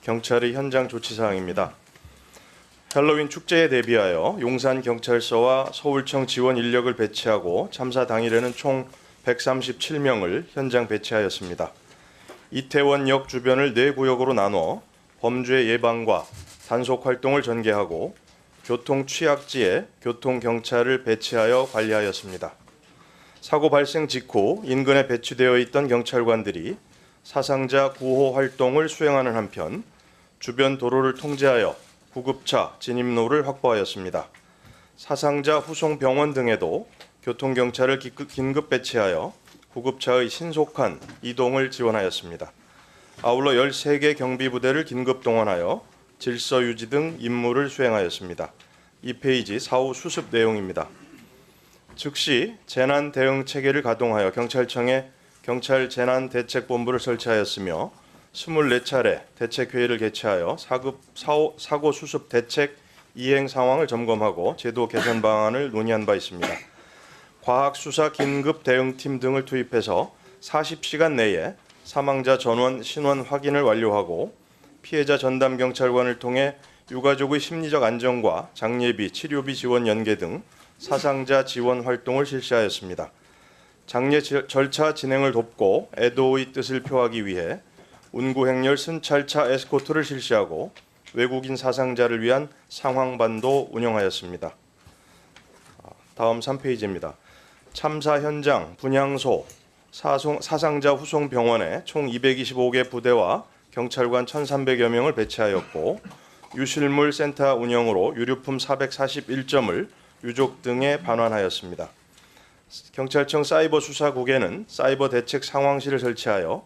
경찰의 현장 조치사항입니다. 헬로윈 축제에 대비하여 용산경찰서와 서울청 지원 인력을 배치하고 참사 당일에는 총 137명을 현장 배치하였습니다. 이태원역 주변을 4구역으로 나눠 범죄 예방과 단속 활동을 전개하고 교통 취약지에 교통경찰을 배치하여 관리하였습니다. 사고 발생 직후 인근에 배치되어 있던 경찰관들이 사상자 구호 활동을 수행하는 한편 주변 도로를 통제하여 구급차 진입로를 확보하였습니다. 사상자 후송 병원 등에도 교통경찰을 긴급 배치하여 구급차의 신속한 이동을 지원하였습니다. 아울러 13개 경비부대를 긴급 동원하여 질서 유지 등 임무를 수행하였습니다. 2페이지 사후 수습 내용입니다. 즉시 재난 대응 체계를 가동하여 경찰청에 경찰 재난대책본부를 설치하였으며 24차례 대책회의를 개최하여 사고 수습 대책 이행 상황을 점검하고 제도 개선 방안을 논의한 바 있습니다. 과학수사 긴급 대응팀 등을 투입해서 40시간 내에 사망자 전원, 신원 확인을 완료하고 피해자 전담 경찰관을 통해 유가족의 심리적 안정과 장례비, 치료비 지원 연계 등 사상자 지원 활동을 실시하였습니다. 장례 절차 진행을 돕고 애도의 뜻을 표하기 위해 운구행렬 순찰차 에스코트를 실시하고 외국인 사상자를 위한 상황반도 운영하였습니다. 다음 3페이지입니다. 참사 현장, 분향소, 사상자 후송 병원에 총 225개 부대와 경찰관 1,300여 명을 배치하였고 유실물 센터 운영으로 유류품 441점을 유족 등에 반환하였습니다. 경찰청 사이버 수사국에는 사이버 대책 상황실을 설치하여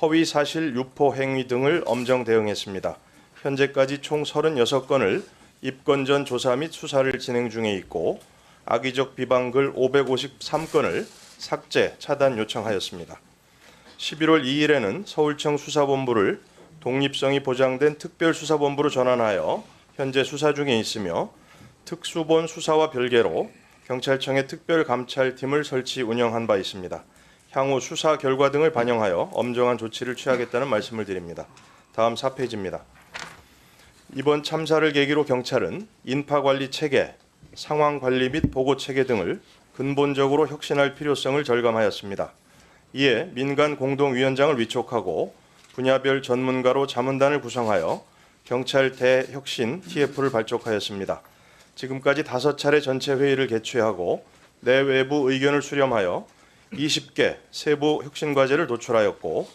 허위 사실 유포 행위 등을 엄정 대응했습니다. 현재까지 총 36건을 입건 전 조사 및 수사를 진행 중에 있고 악의적 비방글 553건을 삭제, 차단 요청하였습니다. 11월 2일에는 서울청 수사본부를 독립성이 보장된 특별수사본부로 전환하여 현재 수사 중에 있으며 특수본 수사와 별개로 경찰청의 특별감찰팀을 설치 운영한 바 있습니다. 향후 수사 결과 등을 반영하여 엄정한 조치를 취하겠다는 말씀을 드립니다. 다음 4페이지입니다. 이번 참사를 계기로 경찰은 인파관리 체계, 상황관리 및 보고체계 등을 근본적으로 혁신할 필요성을 절감하였습니다. 이에 민간 공동위원장을 위촉하고 분야별 전문가로 자문단을 구성하여 경찰 대혁신 TF를 발족하였습니다. 지금까지 5차례 전체 회의를 개최하고 내외부 의견을 수렴하여 20개 세부 혁신 과제를 도출하였고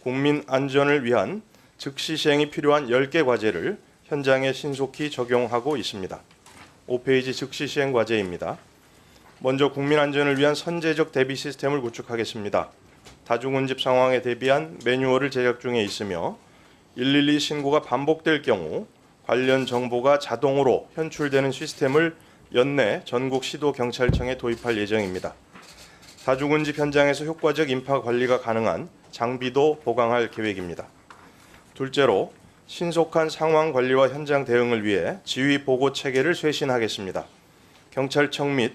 국민 안전을 위한 즉시 시행이 필요한 10개 과제를 현장에 신속히 적용하고 있습니다. 5페이지 즉시 시행 과제입니다. 먼저 국민 안전을 위한 선제적 대비 시스템을 구축하겠습니다. 다중운집 상황에 대비한 매뉴얼을 제작 중에 있으며 112 신고가 반복될 경우 관련 정보가 자동으로 현출되는 시스템을 연내 전국 시도경찰청에 도입할 예정입니다. 다중운집 현장에서 효과적 인파 관리가 가능한 장비도 보강할 계획입니다. 둘째로 신속한 상황 관리와 현장 대응을 위해 지휘 보고 체계를 쇄신하겠습니다. 경찰청 및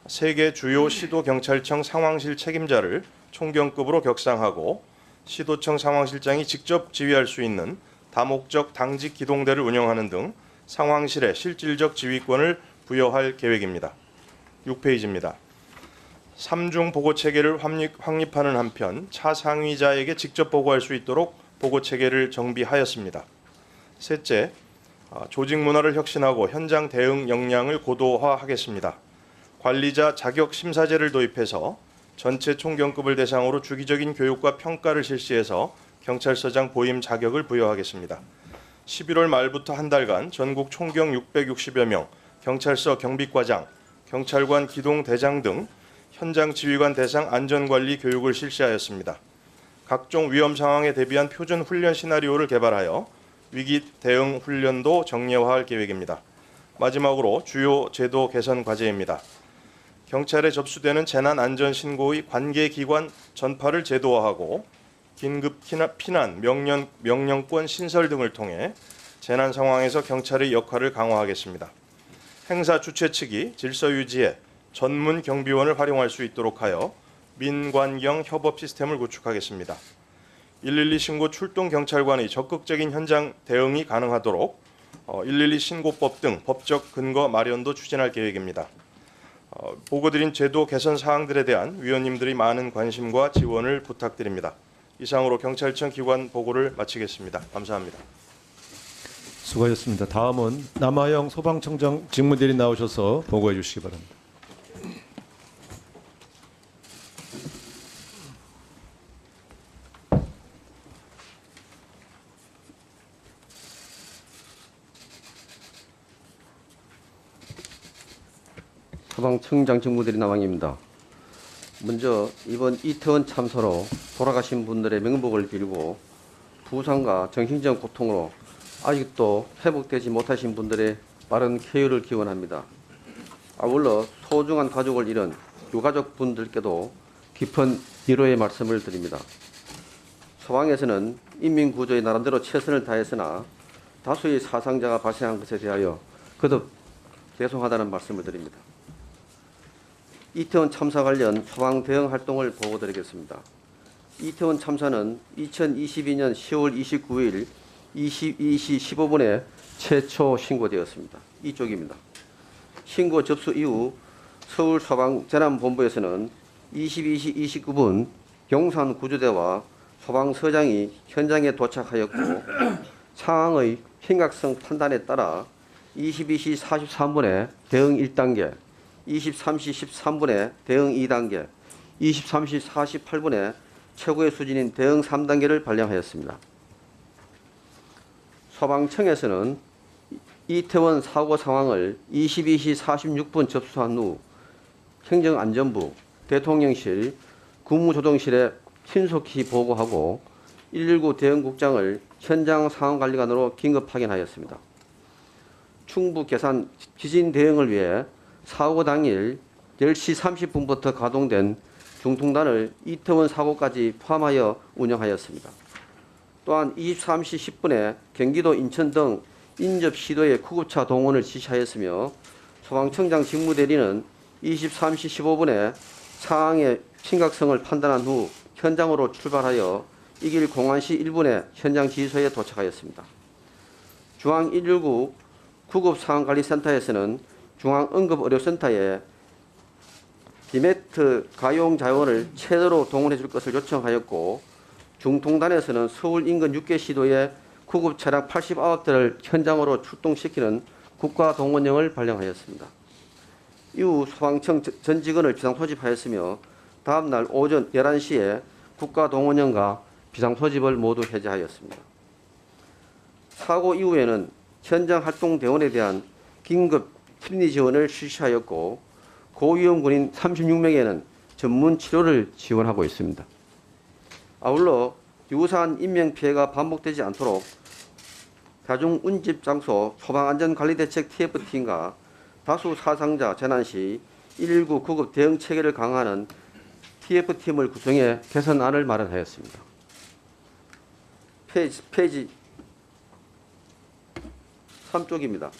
3개 주요 시도경찰청 상황실 책임자를 총경급으로 격상하고 시도청 상황실장이 직접 지휘할 수 있는 다목적 당직 기동대를 운영하는 등 상황실에 실질적 지휘권을 부여할 계획입니다. 6페이지입니다. 3중 보고 체계를 확립하는 한편 차상위자에게 직접 보고할 수 있도록 보고 체계를 정비하였습니다. 셋째, 조직 문화를 혁신하고 현장 대응 역량을 고도화하겠습니다. 관리자 자격 심사제를 도입해서 전체 총경급을 대상으로 주기적인 교육과 평가를 실시해서 경찰서장 보임 자격을 부여하겠습니다. 11월 말부터 한 달간 전국 총경 660여 명, 경찰서 경비과장, 경찰관 기동대장 등 현장 지휘관 대상 안전관리 교육을 실시하였습니다. 각종 위험 상황에 대비한 표준 훈련 시나리오를 개발하여 위기 대응 훈련도 정례화할 계획입니다. 마지막으로 주요 제도 개선 과제입니다. 경찰에 접수되는 재난안전 신고의 관계기관 전파를 제도화하고 긴급 피난 명령권 신설 등을 통해 재난 상황에서 경찰의 역할을 강화하겠습니다. 행사 주최 측이 질서 유지에 전문 경비원을 활용할 수 있도록 하여 민관경 협업 시스템을 구축하겠습니다. 112 신고 출동 경찰관의 적극적인 현장 대응이 가능하도록 112 신고법 등 법적 근거 마련도 추진할 계획입니다. 보고드린 제도 개선 사항들에 대한 위원님들의 많은 관심과 지원을 부탁드립니다. 이상으로 경찰청 기관 보고를 마치겠습니다. 감사합니다. 수고하셨습니다. 다음은 남아영 소방청장 직무대리 나오셔서 보고해 주시기 바랍니다. 소방청장 직무대리 남항입니다. 먼저 이번 이태원 참사로 돌아가신 분들의 명복을 빌고 부상과 정신적 고통으로 아직도 회복되지 못하신 분들의 빠른 쾌유를 기원합니다. 아울러 소중한 가족을 잃은 유가족 분들께도 깊은 위로의 말씀을 드립니다. 소방에서는 인민구조에 나름대로 최선을 다했으나 다수의 사상자가 발생한 것에 대하여 거듭 죄송하다는 말씀을 드립니다. 이태원 참사 관련 소방 대응 활동을 보고드리겠습니다. 이태원 참사는 2022년 10월 29일 22시 15분에 최초 신고되었습니다. 이쪽입니다. 신고 접수 이후 서울소방재난본부에서는 22시 29분 용산구조대와 소방서장이 현장에 도착하였고 상황의 심각성 판단에 따라 22시 43분에 대응 1단계, 23시 13분에 대응 2단계, 23시 48분에 최고의 수준인 대응 3단계를 발령하였습니다. 소방청에서는 이태원 사고 상황을 22시 46분 접수한 후 행정안전부, 대통령실, 국무조정실에 신속히 보고하고 119 대응국장을 현장 상황관리관으로 긴급 파견하였습니다. 충북 계산 지진 대응을 위해 사고 당일 10시 30분부터 가동된 중통단을 이태원 사고까지 포함하여 운영하였습니다. 또한 23시 10분에 경기도 인천 등 인접 시도의 구급차 동원을 지시하였으며 소방청장 직무대리는 23시 15분에 상황의 심각성을 판단한 후 현장으로 출발하여 이 길 01시 1분에 현장 지휘소에 도착하였습니다. 중앙 119 구급상황관리센터에서는 중앙응급의료센터에 디메트 가용 자원을 최대로 동원해 줄 것을 요청하였고 중통단에서는 서울 인근 6개 시도에 구급 차량 89대를 현장으로 출동시키는 국가 동원령을 발령하였습니다. 이후 소방청 전 직원을 비상 소집하였으며 다음 날 오전 11시에 국가 동원령과 비상 소집을 모두 해제하였습니다. 사고 이후에는 현장 활동 대원에 대한 긴급 심리 지원을 실시하였고 고위험 군인 36명에는 전문 치료를 지원하고 있습니다. 아울러 유사한 인명피해가 반복되지 않도록 다중 운집 장소 소방안전관리대책 TF팀과 다수 사상자 재난 시 119 구급 대응 체계를 강화하는 TF팀을 구성해 개선안을 마련하였습니다. 페이지 3쪽입니다.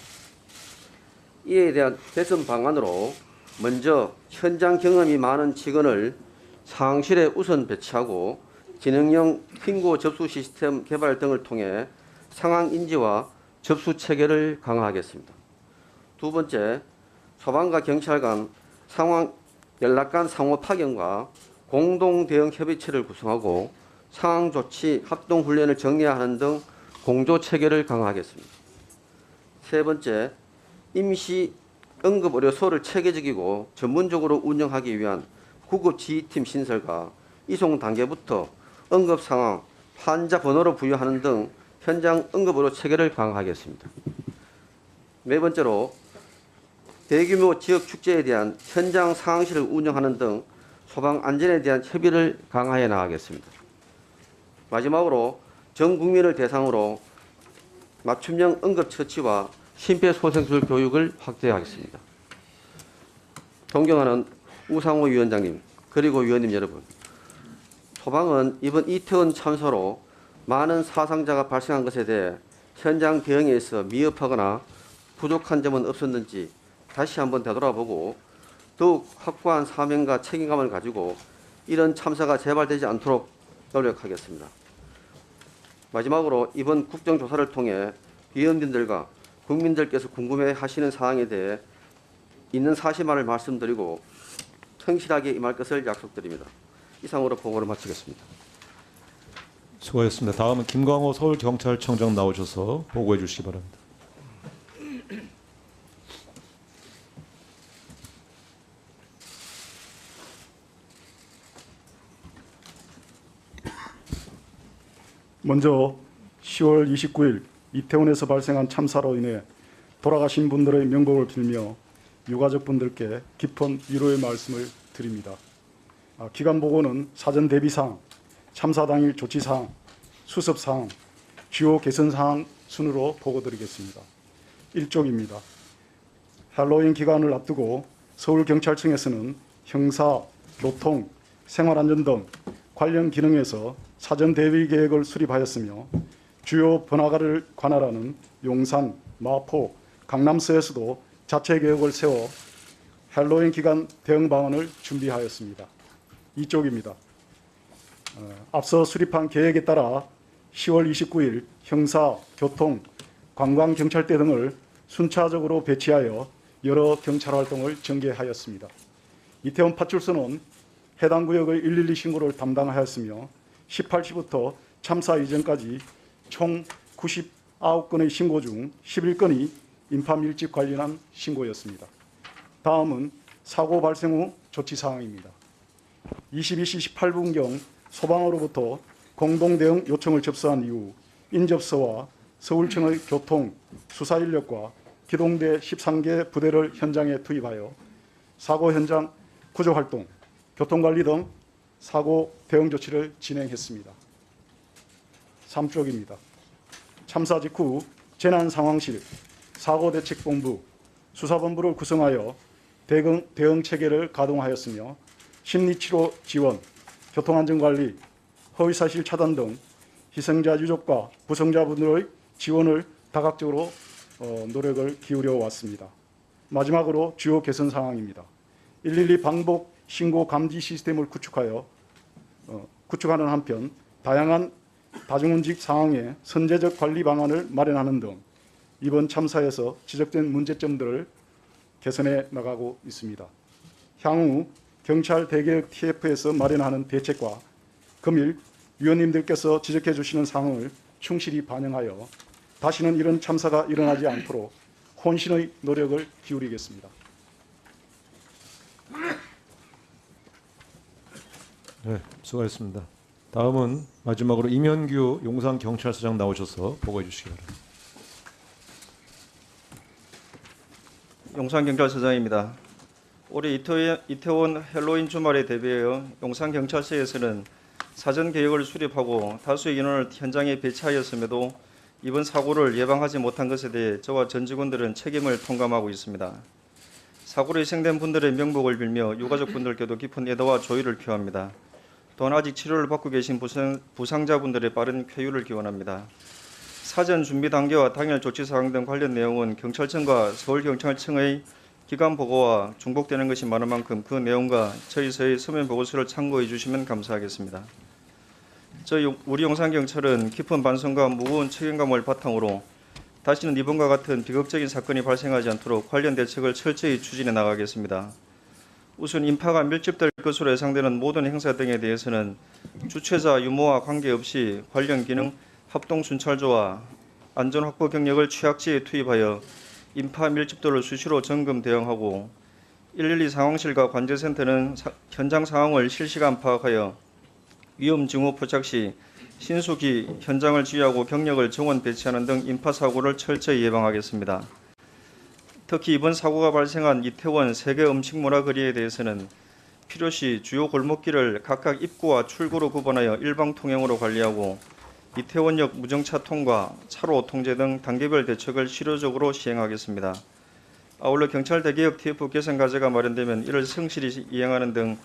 이에 대한 개선 방안으로 먼저 현장 경험이 많은 직원을 상황실에 우선 배치하고 지능형 신고 접수 시스템 개발 등을 통해 상황 인지와 접수 체계를 강화하겠습니다. 두 번째, 소방과 경찰 간 상황 연락관 상호 파견과 공동 대응 협의체를 구성하고 상황 조치 합동 훈련을 정리하는 등 공조 체계를 강화하겠습니다. 세 번째, 임시 응급의료소를 체계적이고 전문적으로 운영하기 위한 구급 지휘팀 신설과 이송 단계부터 응급 상황, 환자 번호를 부여하는 등 현장 응급의료 체계를 강화하겠습니다. 네 번째로 대규모 지역 축제에 대한 현장 상황실을 운영하는 등 소방 안전에 대한 협의를 강화해 나가겠습니다. 마지막으로 전 국민을 대상으로 맞춤형 응급처치와 심폐소생술 교육을 확대하겠습니다. 존경하는 우상호 위원장님 그리고 위원님 여러분, 소방은 이번 이태원 참사로 많은 사상자가 발생한 것에 대해 현장 대응에 있어 미흡하거나 부족한 점은 없었는지 다시 한번 되돌아보고 더욱 확고한 사명과 책임감을 가지고 이런 참사가 재발되지 않도록 노력하겠습니다. 마지막으로 이번 국정조사를 통해 비언민들과 국민들께서 궁금해하시는 사항에 대해 있는 사실만을 말씀드리고 성실하게 임할 것을 약속드립니다. 이상으로 보고를 마치겠습니다. 수고하셨습니다. 다음은 김광호 서울경찰청장 나오셔서 보고해 주시기 바랍니다. 먼저 10월 29일 이태원에서 발생한 참사로 인해 돌아가신 분들의 명복을 빌며 유가족분들께 깊은 위로의 말씀을 드립니다. 기간 보고는 사전 대비사항, 참사 당일 조치사항, 수습사항, 주요 개선사항 순으로 보고드리겠습니다. 1쪽입니다. 할로윈 기간을 앞두고 서울경찰청에서는 형사, 교통, 생활안전 등 관련 기능에서 사전 대비 계획을 수립하였으며 주요 번화가를 관할하는 용산, 마포, 강남서에서도 자체 계획을 세워 할로윈 기간 대응 방안을 준비하였습니다. 이쪽입니다. 앞서 수립한 계획에 따라 10월 29일 형사, 교통, 관광경찰대 등을 순차적으로 배치하여 여러 경찰 활동을 전개하였습니다. 이태원 파출소는 해당 구역의 112 신고를 담당하였으며 18시부터 참사 이전까지 총 99건의 신고 중 11건이 인파 밀집 관련한 신고였습니다. 다음은 사고 발생 후 조치 사항입니다. 22시 18분경 소방으로부터 공동 대응 요청을 접수한 이후 인접서와 서울청의 교통, 수사 인력과 기동대 13개 부대를 현장에 투입하여 사고 현장 구조 활동, 교통관리 등 사고 대응 조치를 진행했습니다. 3쪽입니다. 참사 직후 재난상황실, 사고대책본부, 수사본부를 구성하여 대응 체계를 가동하였으며 심리치료 지원, 교통안전관리, 허위사실 차단 등 희생자 유족과 부상자분들의 지원을 다각적으로 노력을 기울여 왔습니다. 마지막으로 주요 개선 사항입니다. 112 방복 신고 감지 시스템을 구축하는 한편 다양한 다중원직 상황에 선제적 관리 방안을 마련하는 등 이번 참사에서 지적된 문제점들을 개선해 나가고 있습니다. 향후 경찰 대개혁 TF에서 마련하는 대책과 금일 위원님들께서 지적해 주시는 사항을 충실히 반영하여 다시는 이런 참사가 일어나지 않도록 혼신의 노력을 기울이겠습니다. 네, 수고하셨습니다. 다음은 마지막으로 임현규 용산경찰서장 나오셔서 보고해 주시기 바랍니다. 용산경찰서장입니다. 올해 이태원 헬로윈 주말에 대비하여 용산경찰서에서는 사전 계획을 수립하고 다수의 인원을 현장에 배치하였음에도 이번 사고를 예방하지 못한 것에 대해 저와 전 직원들은 책임을 통감하고 있습니다. 사고로 희생된 분들의 명복을 빌며 유가족분들께도 깊은 애도와 조의를 표합니다. 또한 아직 치료를 받고 계신 부상자분들의 빠른 쾌유를 기원합니다. 사전 준비 단계와 당일 조치 사항 등 관련 내용은 경찰청과 서울경찰청의 기관 보고와 중복되는 것이 많은 만큼 그 내용과 저희서의 서면 보고서를 참고해 주시면 감사하겠습니다. 우리 용산경찰은 깊은 반성과 무거운 책임감을 바탕으로 다시는 이번과 같은 비극적인 사건이 발생하지 않도록 관련 대책을 철저히 추진해 나가겠습니다. 우선 인파가 밀집될 것으로 예상되는 모든 행사 등에 대해서는 주최자 유무와 관계없이 관련 기능 합동순찰조와 안전확보 경력을 취약지에 투입하여 인파 밀집도를 수시로 점검 대응하고 112 상황실과 관제센터는 현장 상황을 실시간 파악하여 위험 징후 포착 시 신속히 현장을 지휘하고 경력을 정원 배치하는 등 인파 사고를 철저히 예방하겠습니다. 특히 이번 사고가 발생한 이태원 세계 음식문화 거리에 대해서는 필요시 주요 골목길을 각각 입구와 출구로 구분하여 일방 통행으로 관리하고 이태원역 무정차 통과, 차로 통제 등 단계별 대책을 실효적으로 시행하겠습니다. 아울러 경찰 대개혁 TF 개선 과제가 마련되면 이를 성실히 이행하는 등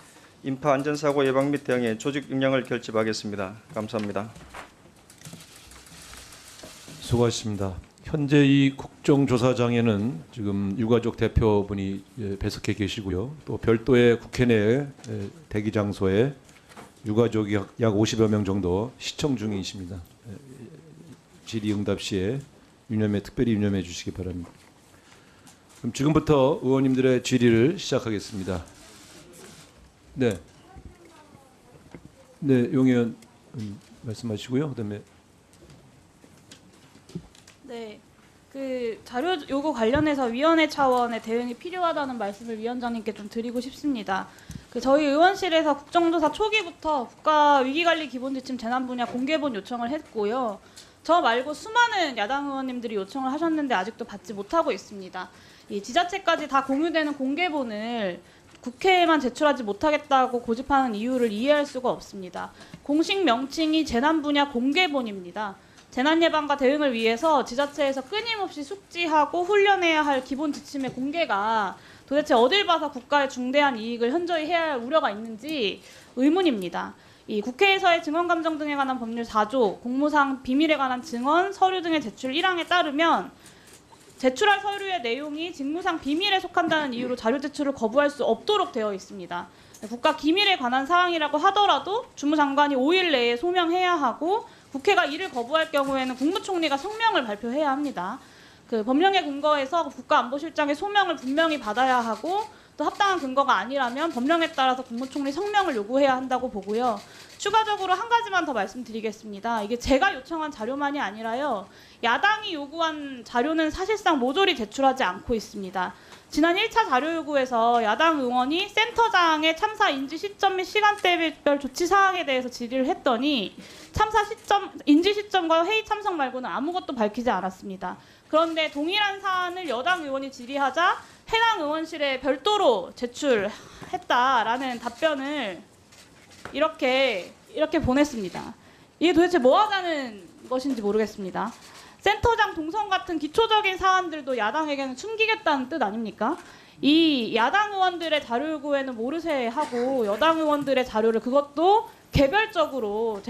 인파 안전사고 예방 및 대응에 조직 역량을 결집하겠습니다. 감사합니다. 수고하셨습니다. 현재 이 국정조사장에는 지금 유가족 대표분이 배석해 계시고요. 또 별도의 국회 내 대기 장소에 유가족이 약 50여 명 정도 시청 중이십니다. 질의응답 시에 특별히 유념해 주시기 바랍니다. 그럼 지금부터 의원님들의 질의를 시작하겠습니다. 네, 용 의원 말씀하시고요. 그다음에 네, 그 자료 요구 관련해서 위원회 차원의 대응이 필요하다는 말씀을 위원장님께 좀 드리고 싶습니다. 그 저희 의원실에서 국정조사 초기부터 국가위기관리기본지침 재난분야 공개본 요청을 했고요. 저 말고 수많은 야당 의원님들이 요청을 하셨는데 아직도 받지 못하고 있습니다. 이 지자체까지 다 공유되는 공개본을 국회에만 제출하지 못하겠다고 고집하는 이유를 이해할 수가 없습니다. 공식 명칭이 재난분야 공개본입니다. 재난 예방과 대응을 위해서 지자체에서 끊임없이 숙지하고 훈련해야 할 기본 지침의 공개가 도대체 어딜 봐서 국가의 중대한 이익을 현저히 해야 할 우려가 있는지 의문입니다. 이 국회에서의 증언감정 등에 관한 법률 4조, 공무상 비밀에 관한 증언, 서류 등의 제출 1항에 따르면 제출할 서류의 내용이 직무상 비밀에 속한다는 이유로 자료 제출을 거부할 수 없도록 되어 있습니다. 국가 기밀에 관한 사항이라고 하더라도 주무장관이 5일 내에 소명해야 하고 국회가 이를 거부할 경우에는 국무총리가 성명을 발표해야 합니다. 그 법령에 근거해서 국가안보실장의 소명을 분명히 받아야 하고 또 합당한 근거가 아니라면 법령에 따라서 국무총리 성명을 요구해야 한다고 보고요. 추가적으로 한 가지만 더 말씀드리겠습니다. 이게 제가 요청한 자료만이 아니라요. 야당이 요구한 자료는 사실상 모조리 제출하지 않고 있습니다. 지난 1차 자료 요구에서 야당 의원이 센터장의 참사 인지 시점 및 시간대별 조치 사항에 대해서 질의를 했더니 참사 시점, 인지 시점과 회의 참석 말고는 아무것도 밝히지 않았습니다. 그런데 동일한 사안을 여당 의원이 질의하자 해당 의원실에 별도로 제출했다라는 답변을 이렇게 보냈습니다. 이게 도대체 뭐 하자는 것인지 모르겠습니다. 센터장 동선 같은 기초적인 사안들도 야당에게는 숨기겠다는 뜻 아닙니까? 이 야당 의원들의 자료 요구에는 모르쇠 하고 여당 의원들의 자료를 그것도 개별적으로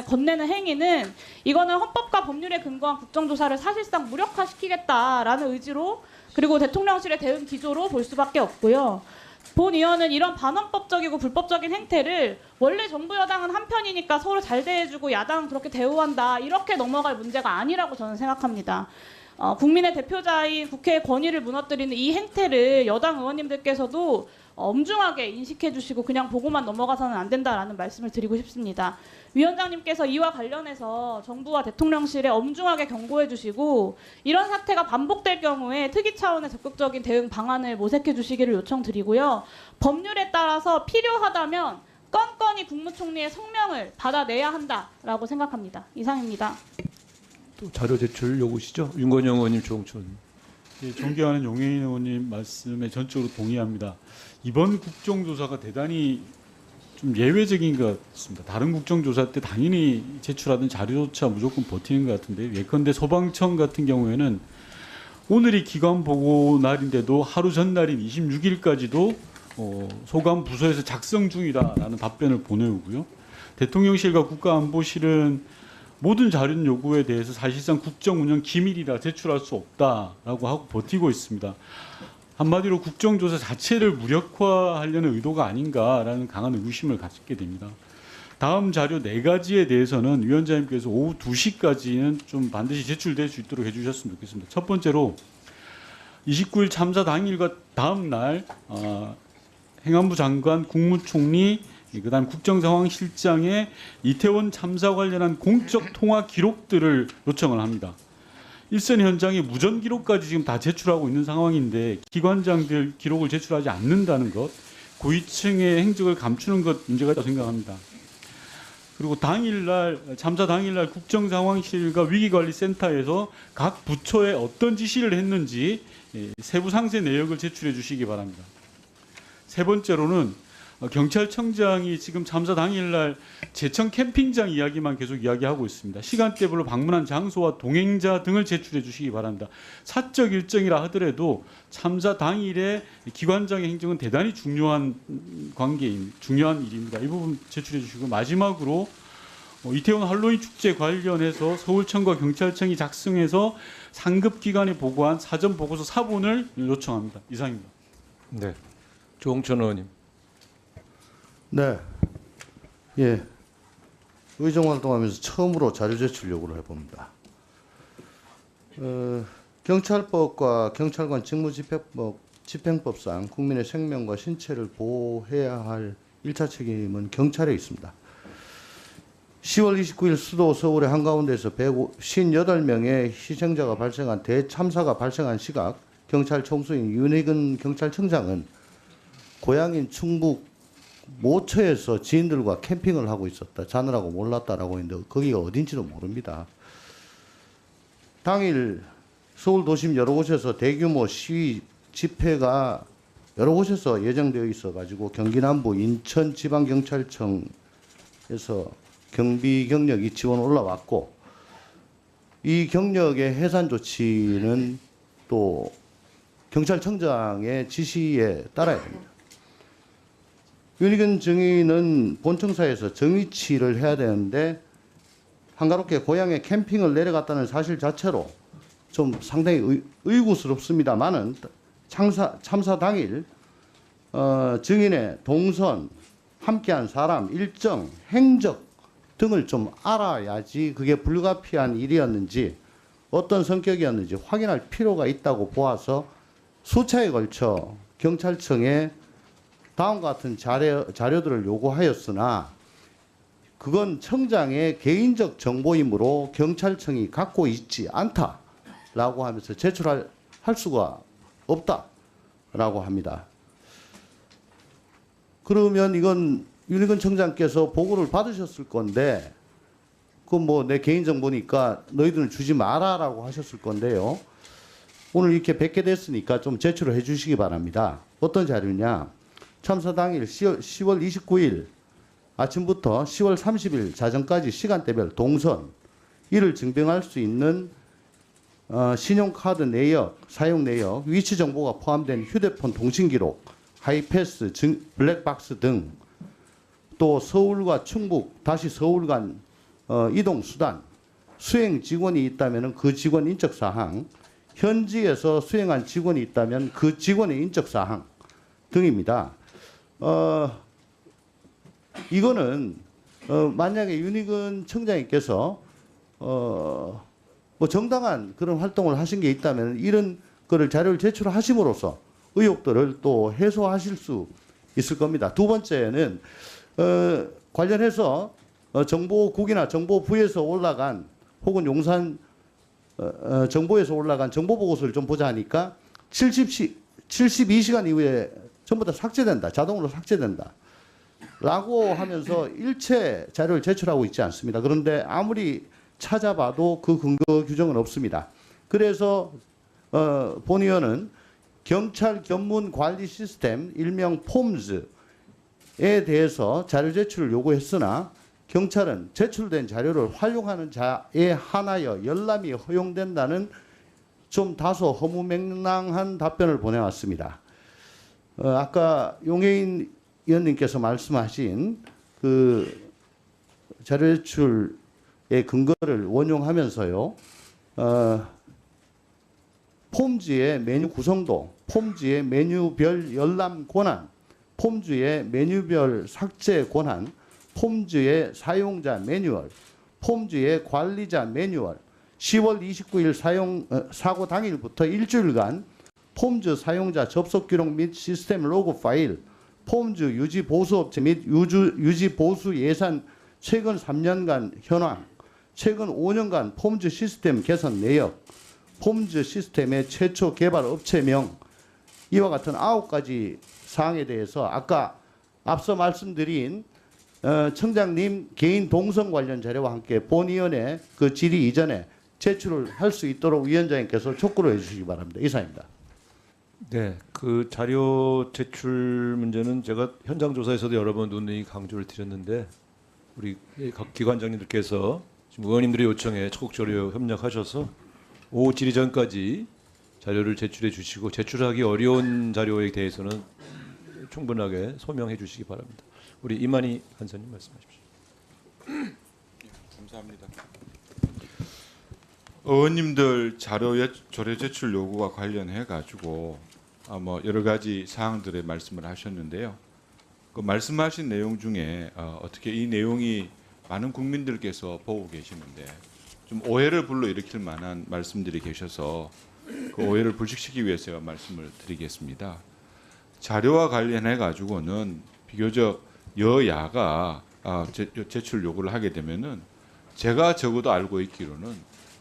건네는 행위는 이거는 헌법과 법률에 근거한 국정조사를 사실상 무력화시키겠다라는 의지로 그리고 대통령실의 대응 기조로 볼 수밖에 없고요. 본 의원은 이런 반헌법적이고 불법적인 행태를 원래 정부 여당은 한편이니까 서로 잘 대해주고 야당은 그렇게 대우한다 이렇게 넘어갈 문제가 아니라고 저는 생각합니다. 국민의 대표자인 국회의 권위를 무너뜨리는 이 행태를 여당 의원님들께서도 엄중하게 인식해 주시고 그냥 보고만 넘어가서는 안 된다라는 말씀을 드리고 싶습니다. 위원장님께서 이와 관련해서 정부와 대통령실에 엄중하게 경고해 주시고 이런 사태가 반복될 경우에 특위 차원의 적극적인 대응 방안을 모색해 주시기를 요청드리고요. 법률에 따라서 필요하다면 건건히 국무총리의 성명을 받아내야 한다라고 생각합니다. 이상입니다. 또 자료 제출 요구시죠? 윤건영 의원님, 조홍천. 예, 존경하는 용해인 의원님 말씀에 전적으로 동의합니다. 이번 국정조사가 대단히 좀 예외적인 것 같습니다. 다른 국정조사 때 당연히 제출하던 자료조차 무조건 버티는 것 같은데 예컨대 소방청 같은 경우에는 오늘이 기관 보고 날인데도 하루 전날인 26일까지도 소관 부서에서 작성 중이다라는 답변을 보내오고요. 대통령실과 국가안보실은 모든 자료 요구에 대해서 사실상 국정운영 기밀이라 제출할 수 없다라고 하고 버티고 있습니다. 한마디로 국정조사 자체를 무력화하려는 의도가 아닌가라는 강한 의구심을 갖게 됩니다. 다음 자료 4가지에 대해서는 위원장님께서 오후 2시까지는 좀 반드시 제출될 수 있도록 해주셨으면 좋겠습니다. 첫 번째로 29일 참사 당일과 다음 날 행안부 장관, 국무총리, 그다음 국정상황실장의 이태원 참사 관련한 공적 통화 기록들을 요청을 합니다. 일선 현장의 무전 기록까지 지금 다 제출하고 있는 상황인데 기관장들 기록을 제출하지 않는다는 것, 고위층의 행적을 감추는 것 문제가 있다고 생각합니다. 그리고 참사 당일날 국정상황실과 위기관리센터에서 각 부처에 어떤 지시를 했는지 세부 상세 내역을 제출해 주시기 바랍니다. 세 번째로는 경찰청장이 지금 참사 당일날 제천 캠핑장 이야기만 계속 이야기하고 있습니다. 시간대별로 방문한 장소와 동행자 등을 제출해 주시기 바랍니다. 사적 일정이라 하더라도 참사 당일에 기관장의 행정은 대단히 중요한 중요한 일입니다. 이 부분 제출해 주시고 마지막으로 이태원 할로윈 축제 관련해서 서울청과 경찰청이 작성해서 상급 기관에 보고한 사전 보고서 사본을 요청합니다. 이상입니다. 네, 조홍천 의원님. 네, 예, 의정 활동하면서 처음으로 자료 제출 요구를 해봅니다. 경찰법과 경찰관 직무집행법상 국민의 생명과 신체를 보호해야 할 1차 책임은 경찰에 있습니다. 10월 29일 수도 서울의 한가운데에서 158명의 희생자가 발생한 대참사가 발생한 시각 경찰 총수인 윤희근 경찰청장은 고향인 충북 모처에서 지인들과 캠핑을 하고 있었다. 자느라고 몰랐다라고 했는데 거기가 어딘지도 모릅니다. 당일 서울 도심 여러 곳에서 대규모 시위 집회가 여러 곳에서 예정되어 있어가지고 경기 남부 인천지방경찰청에서 경비 경력이 지원 올라왔고 이 경력의 해산 조치는 또 경찰청장의 지시에 따라야 됩니다. 윤희근 증인은 본청사에서 정위치를 해야 되는데 한가롭게 고향에 캠핑을 내려갔다는 사실 자체로 좀 상당히 의구스럽습니다만은 참사 당일 증인의 동선, 함께한 사람, 일정, 행적 등을 좀 알아야지 그게 불가피한 일이었는지 어떤 성격이었는지 확인할 필요가 있다고 보아서 수차에 걸쳐 경찰청에 다음과 같은 자료들을 요구하였으나 그건 청장의 개인적 정보이므로 경찰청이 갖고 있지 않다라고 하면서 제출할 수가 없다라고 합니다. 그러면 이건 윤희근 청장께서 보고를 받으셨을 건데 그건 뭐 내 개인정보니까 너희들은 주지 마라라고 하셨을 건데요. 오늘 이렇게 뵙게 됐으니까 좀 제출을 해 주시기 바랍니다. 어떤 자료냐. 참사 당일 10월 29일 아침부터 10월 30일 자정까지 시간대별 동선, 이를 증빙할 수 있는 신용카드 내역, 사용 내역, 위치 정보가 포함된 휴대폰 통신 기록, 하이패스, 블랙박스 등 또 서울과 충북, 다시 서울 간 이동 수단, 수행 직원이 있다면 그 직원 인적 사항, 현지에서 수행한 직원이 있다면 그 직원의 인적 사항 등입니다. 이거는 만약에 윤희근 청장님께서 뭐 정당한 그런 활동을 하신 게 있다면 이런 거를 자료를 제출하심으로써 의혹들을 또 해소하실 수 있을 겁니다. 두 번째는 관련해서 정보국이나 정보부에서 올라간 혹은 용산 정보에서 올라간 정보 보고서를 좀 보자 하니까 72시간 이후에 전부 다 삭제된다. 자동으로 삭제된다. 라고 하면서 일체 자료를 제출하고 있지 않습니다. 그런데 아무리 찾아봐도 그 근거 규정은 없습니다. 그래서 본 의원은 경찰 견문 관리 시스템 일명 폼즈에 대해서 자료 제출을 요구했으나 경찰은 제출된 자료를 활용하는 자에 한하여 열람이 허용된다는 좀 다소 허무맹랑한 답변을 보내왔습니다. 아까 용해인 의원님께서 말씀하신 그 자료 제출의 근거를 원용하면서요, 폼즈의 메뉴 구성도, 폼즈의 메뉴별 열람 권한, 폼즈의 메뉴별 삭제 권한, 폼즈의 사용자 매뉴얼, 폼즈의 관리자 매뉴얼, 10월 29일 사고 당일부터 일주일간 폼즈 사용자 접속 기록 및 시스템 로그 파일, 폼즈 유지 보수 업체 및 유지 보수 예산 최근 3년간 현황, 최근 5년간 폼즈 시스템 개선 내역, 폼즈 시스템의 최초 개발 업체명, 이와 같은 9가지 사항에 대해서 아까 앞서 말씀드린 청장님 개인 동선 관련 자료와 함께 본위원회 그 질의 이전에 제출을 할 수 있도록 위원장님께서 촉구를 해주시기 바랍니다. 이상입니다. 네, 그 자료 제출 문제는 제가 현장 조사에서도 여러 번 논의 강조를 드렸는데 우리 각 기관장님들께서 지금 의원님들의 요청에 적극적으로 협력하셔서 오후 질의 전까지 자료를 제출해 주시고 제출하기 어려운 자료에 대해서는 충분하게 소명해 주시기 바랍니다. 우리 이만희 간사님 말씀하십시오. 감사합니다. 의원님들 자료 제출 요구와 관련해 가지고 뭐 여러 가지 사항들의 말씀을 하셨는데요. 그 말씀하신 내용 중에 어떻게 이 내용이 많은 국민들께서 보고 계시는데 좀 오해를 불러일으킬 만한 말씀들이 계셔서 그 오해를 불식시키기 위해서 제가 말씀을 드리겠습니다. 자료와 관련해 가지고는 비교적 여야가 제출 요구를 하게 되면은 제가 적어도 알고 있기로는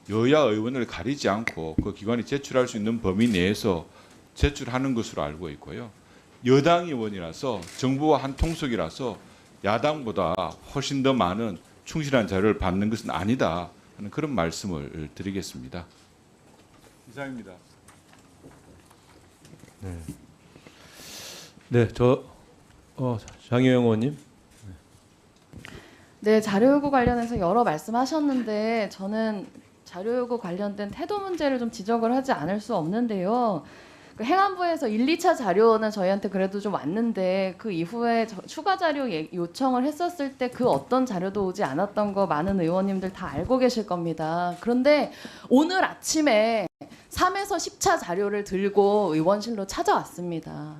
여야 의원을 가리지 않고 그 기관이 제출할 수 있는 범위 내에서 제출하는 것으로 알고 있고요. 여당 의원이라서 정부와 한 통속이라서 야당보다 훨씬 더 많은 충실한 자료를 받는 것은 아니다 하는 그런 말씀을 드리겠습니다. 이상입니다. 네, 장혜영 의원님. 네, 자료 요구 관련해서 여러 말씀하셨는데 저는 자료 요구 관련된 태도 문제를 좀 지적을 하지 않을 수 없는데요. 그 행안부에서 1, 2차 자료는 저희한테 그래도 좀 왔는데 그 이후에 추가 자료 요청을 했었을 때 그 어떤 자료도 오지 않았던 거 많은 의원님들 다 알고 계실 겁니다. 그런데 오늘 아침에 3에서 10차 자료를 들고 의원실로 찾아왔습니다.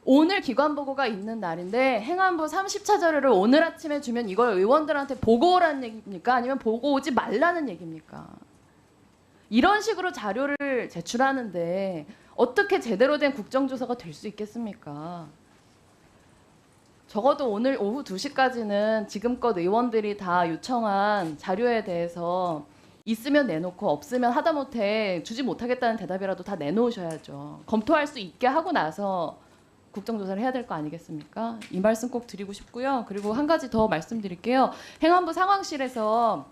오늘 기관 보고가 있는 날인데 행안부 30차 자료를 오늘 아침에 주면 이걸 의원들한테 보고 오라는 얘기입니까? 아니면 보고 오지 말라는 얘기입니까? 이런 식으로 자료를 제출하는데 어떻게 제대로 된 국정조사가 될 수 있겠습니까? 적어도 오늘 오후 2시까지는 지금껏 의원들이 다 요청한 자료에 대해서 있으면 내놓고 없으면 하다못해 주지 못하겠다는 대답이라도 다 내놓으셔야죠. 검토할 수 있게 하고 나서 국정조사를 해야 될 거 아니겠습니까? 이 말씀 꼭 드리고 싶고요. 그리고 한 가지 더 말씀드릴게요. 행안부 상황실에서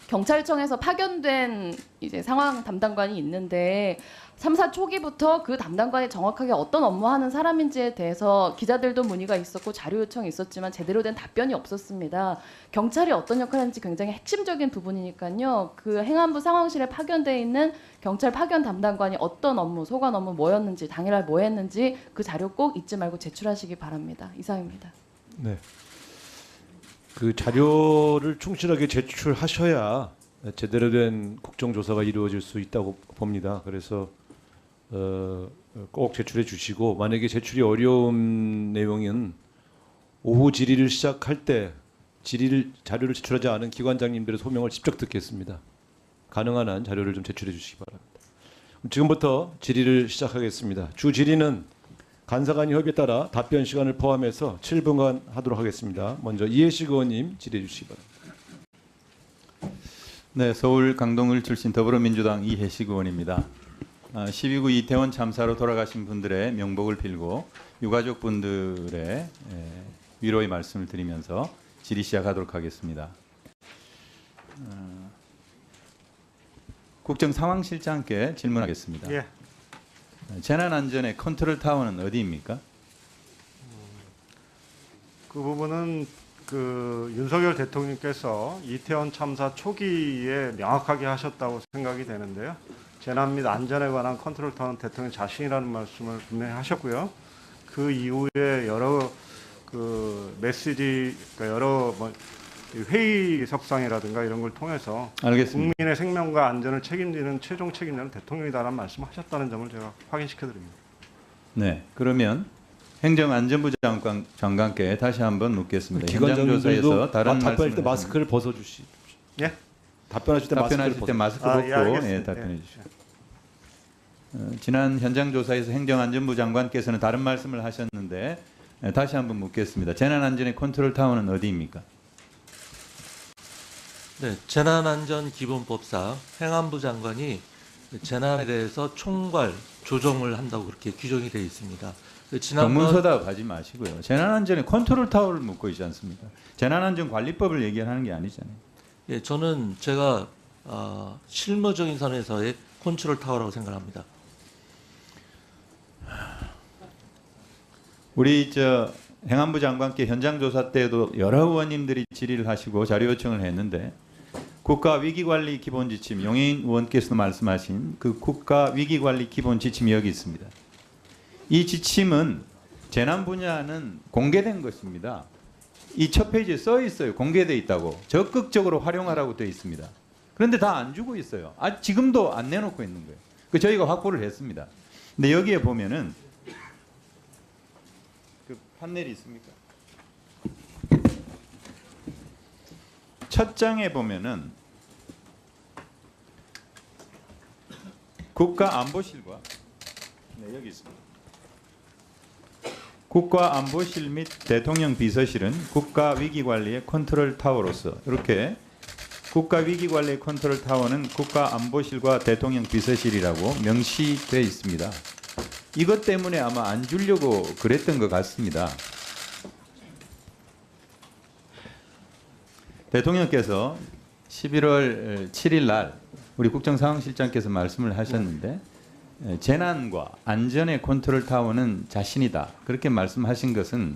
경찰청에서 파견된 이제 상황 담당관이 있는데 3사 초기부터 그 담당관이 정확하게 어떤 업무하는 사람인지에 대해서 기자들도 문의가 있었고 자료 요청이 있었지만 제대로 된 답변이 없었습니다. 경찰이 어떤 역할을 하는지 굉장히 핵심적인 부분이니까요. 그 행안부 상황실에 파견돼 있는 경찰 파견 담당관이 어떤 업무, 소관 업무 뭐였는지, 당일날 뭐 했는지 그 자료 꼭 잊지 말고 제출하시기 바랍니다. 이상입니다. 네. 그 자료를 충실하게 제출하셔야 제대로 된 국정조사가 이루어질 수 있다고 봅니다. 그래서 꼭 제출해 주시고 만약에 제출이 어려운 내용은 오후 질의를 시작할 때 자료를 제출하지 않은 기관장님들의 소명을 직접 듣겠습니다. 가능한 한 자료를 좀 제출해 주시기 바랍니다. 지금부터 질의를 시작하겠습니다. 주 질의는 간사간의 협의에 따라 답변 시간을 포함해서 7분간 하도록 하겠습니다. 먼저 이해식 의원님 질의해 주시기 바랍니다. 네, 서울 강동을 출신 더불어민주당 이해식 의원입니다. 12구 이태원 참사로 돌아가신 분들의 명복을 빌고 유가족분들의 위로의 말씀을 드리면서 질의 시작하도록 하겠습니다. 국정상황실장께 질문하겠습니다. 예. 재난안전의 컨트롤 타워는 어디입니까? 그 부분은 그 윤석열 대통령께서 이태원 참사 초기에 명확하게 하셨다고 생각이 되는데요. 재난 및 안전에 관한 컨트롤 타워는 대통령 자신이라는 말씀을 분명히 하셨고요. 그 이후에 여러 그 메시지, 그러니까 여러 회의석상이라든가 이런 걸 통해서 알겠습니다. 국민의 생명과 안전을 책임지는 최종 책임자는 대통령이다라는 말씀하셨다는 점을 제가 확인시켜드립니다. 네, 그러면 행정안전부 장관께 다시 한번 묻겠습니다. 기관장님들도 다른 답변할 때 마스크를 벗어주시. 예? 답변하실 때 마스크 벗고 예, 답변해 주시죠. 지난 현장 조사에서 행정안전부 장관께서는 다른 말씀을 하셨는데 다시 한번 묻겠습니다. 재난안전의 컨트롤 타워는 어디입니까? 네, 재난안전기본법상 행안부 장관이 재난에 대해서 총괄 조정을 한다고 그렇게 규정이 되어 있습니다. 전문서답 하지 마시고요. 재난안전의 컨트롤 타워를 묻고 있지 않습니까? 재난안전관리법을 얘기하는 게 아니잖아요. 예, 저는 제가 실무적인 선에서의 컨트롤 타워라고 생각합니다. 우리 행안부 장관께 현장 조사 때도 여러 의원님들이 질의를 하시고 자료 요청을 했는데 국가 위기관리 기본 지침, 용인 의원께서도 말씀하신 그 국가 위기관리 기본 지침이 여기 있습니다. 이 지침은 재난 분야는 공개된 것입니다. 이 첫 페이지에 써 있어요. 공개돼 있다고. 적극적으로 활용하라고 되어 있습니다. 그런데 다 안 주고 있어요. 지금도 안 내놓고 있는 거예요. 저희가 확보를 했습니다. 근데 여기에 보면은 그 판넬이 있습니까? 첫 장에 보면은 국가안보실과 여기 있습니다. 국가안보실 및 대통령 비서실은 국가위기관리의 컨트롤 타워로서 이렇게 국가위기관리 컨트롤 타워는 국가안보실과 대통령 비서실이라고 명시되어 있습니다. 이것 때문에 아마 안 주려고 그랬던 것 같습니다. 대통령께서 11월 7일 날 우리 국정상황실장께서 말씀을 하셨는데 재난과 안전의 컨트롤 타워는 자신이다. 그렇게 말씀하신 것은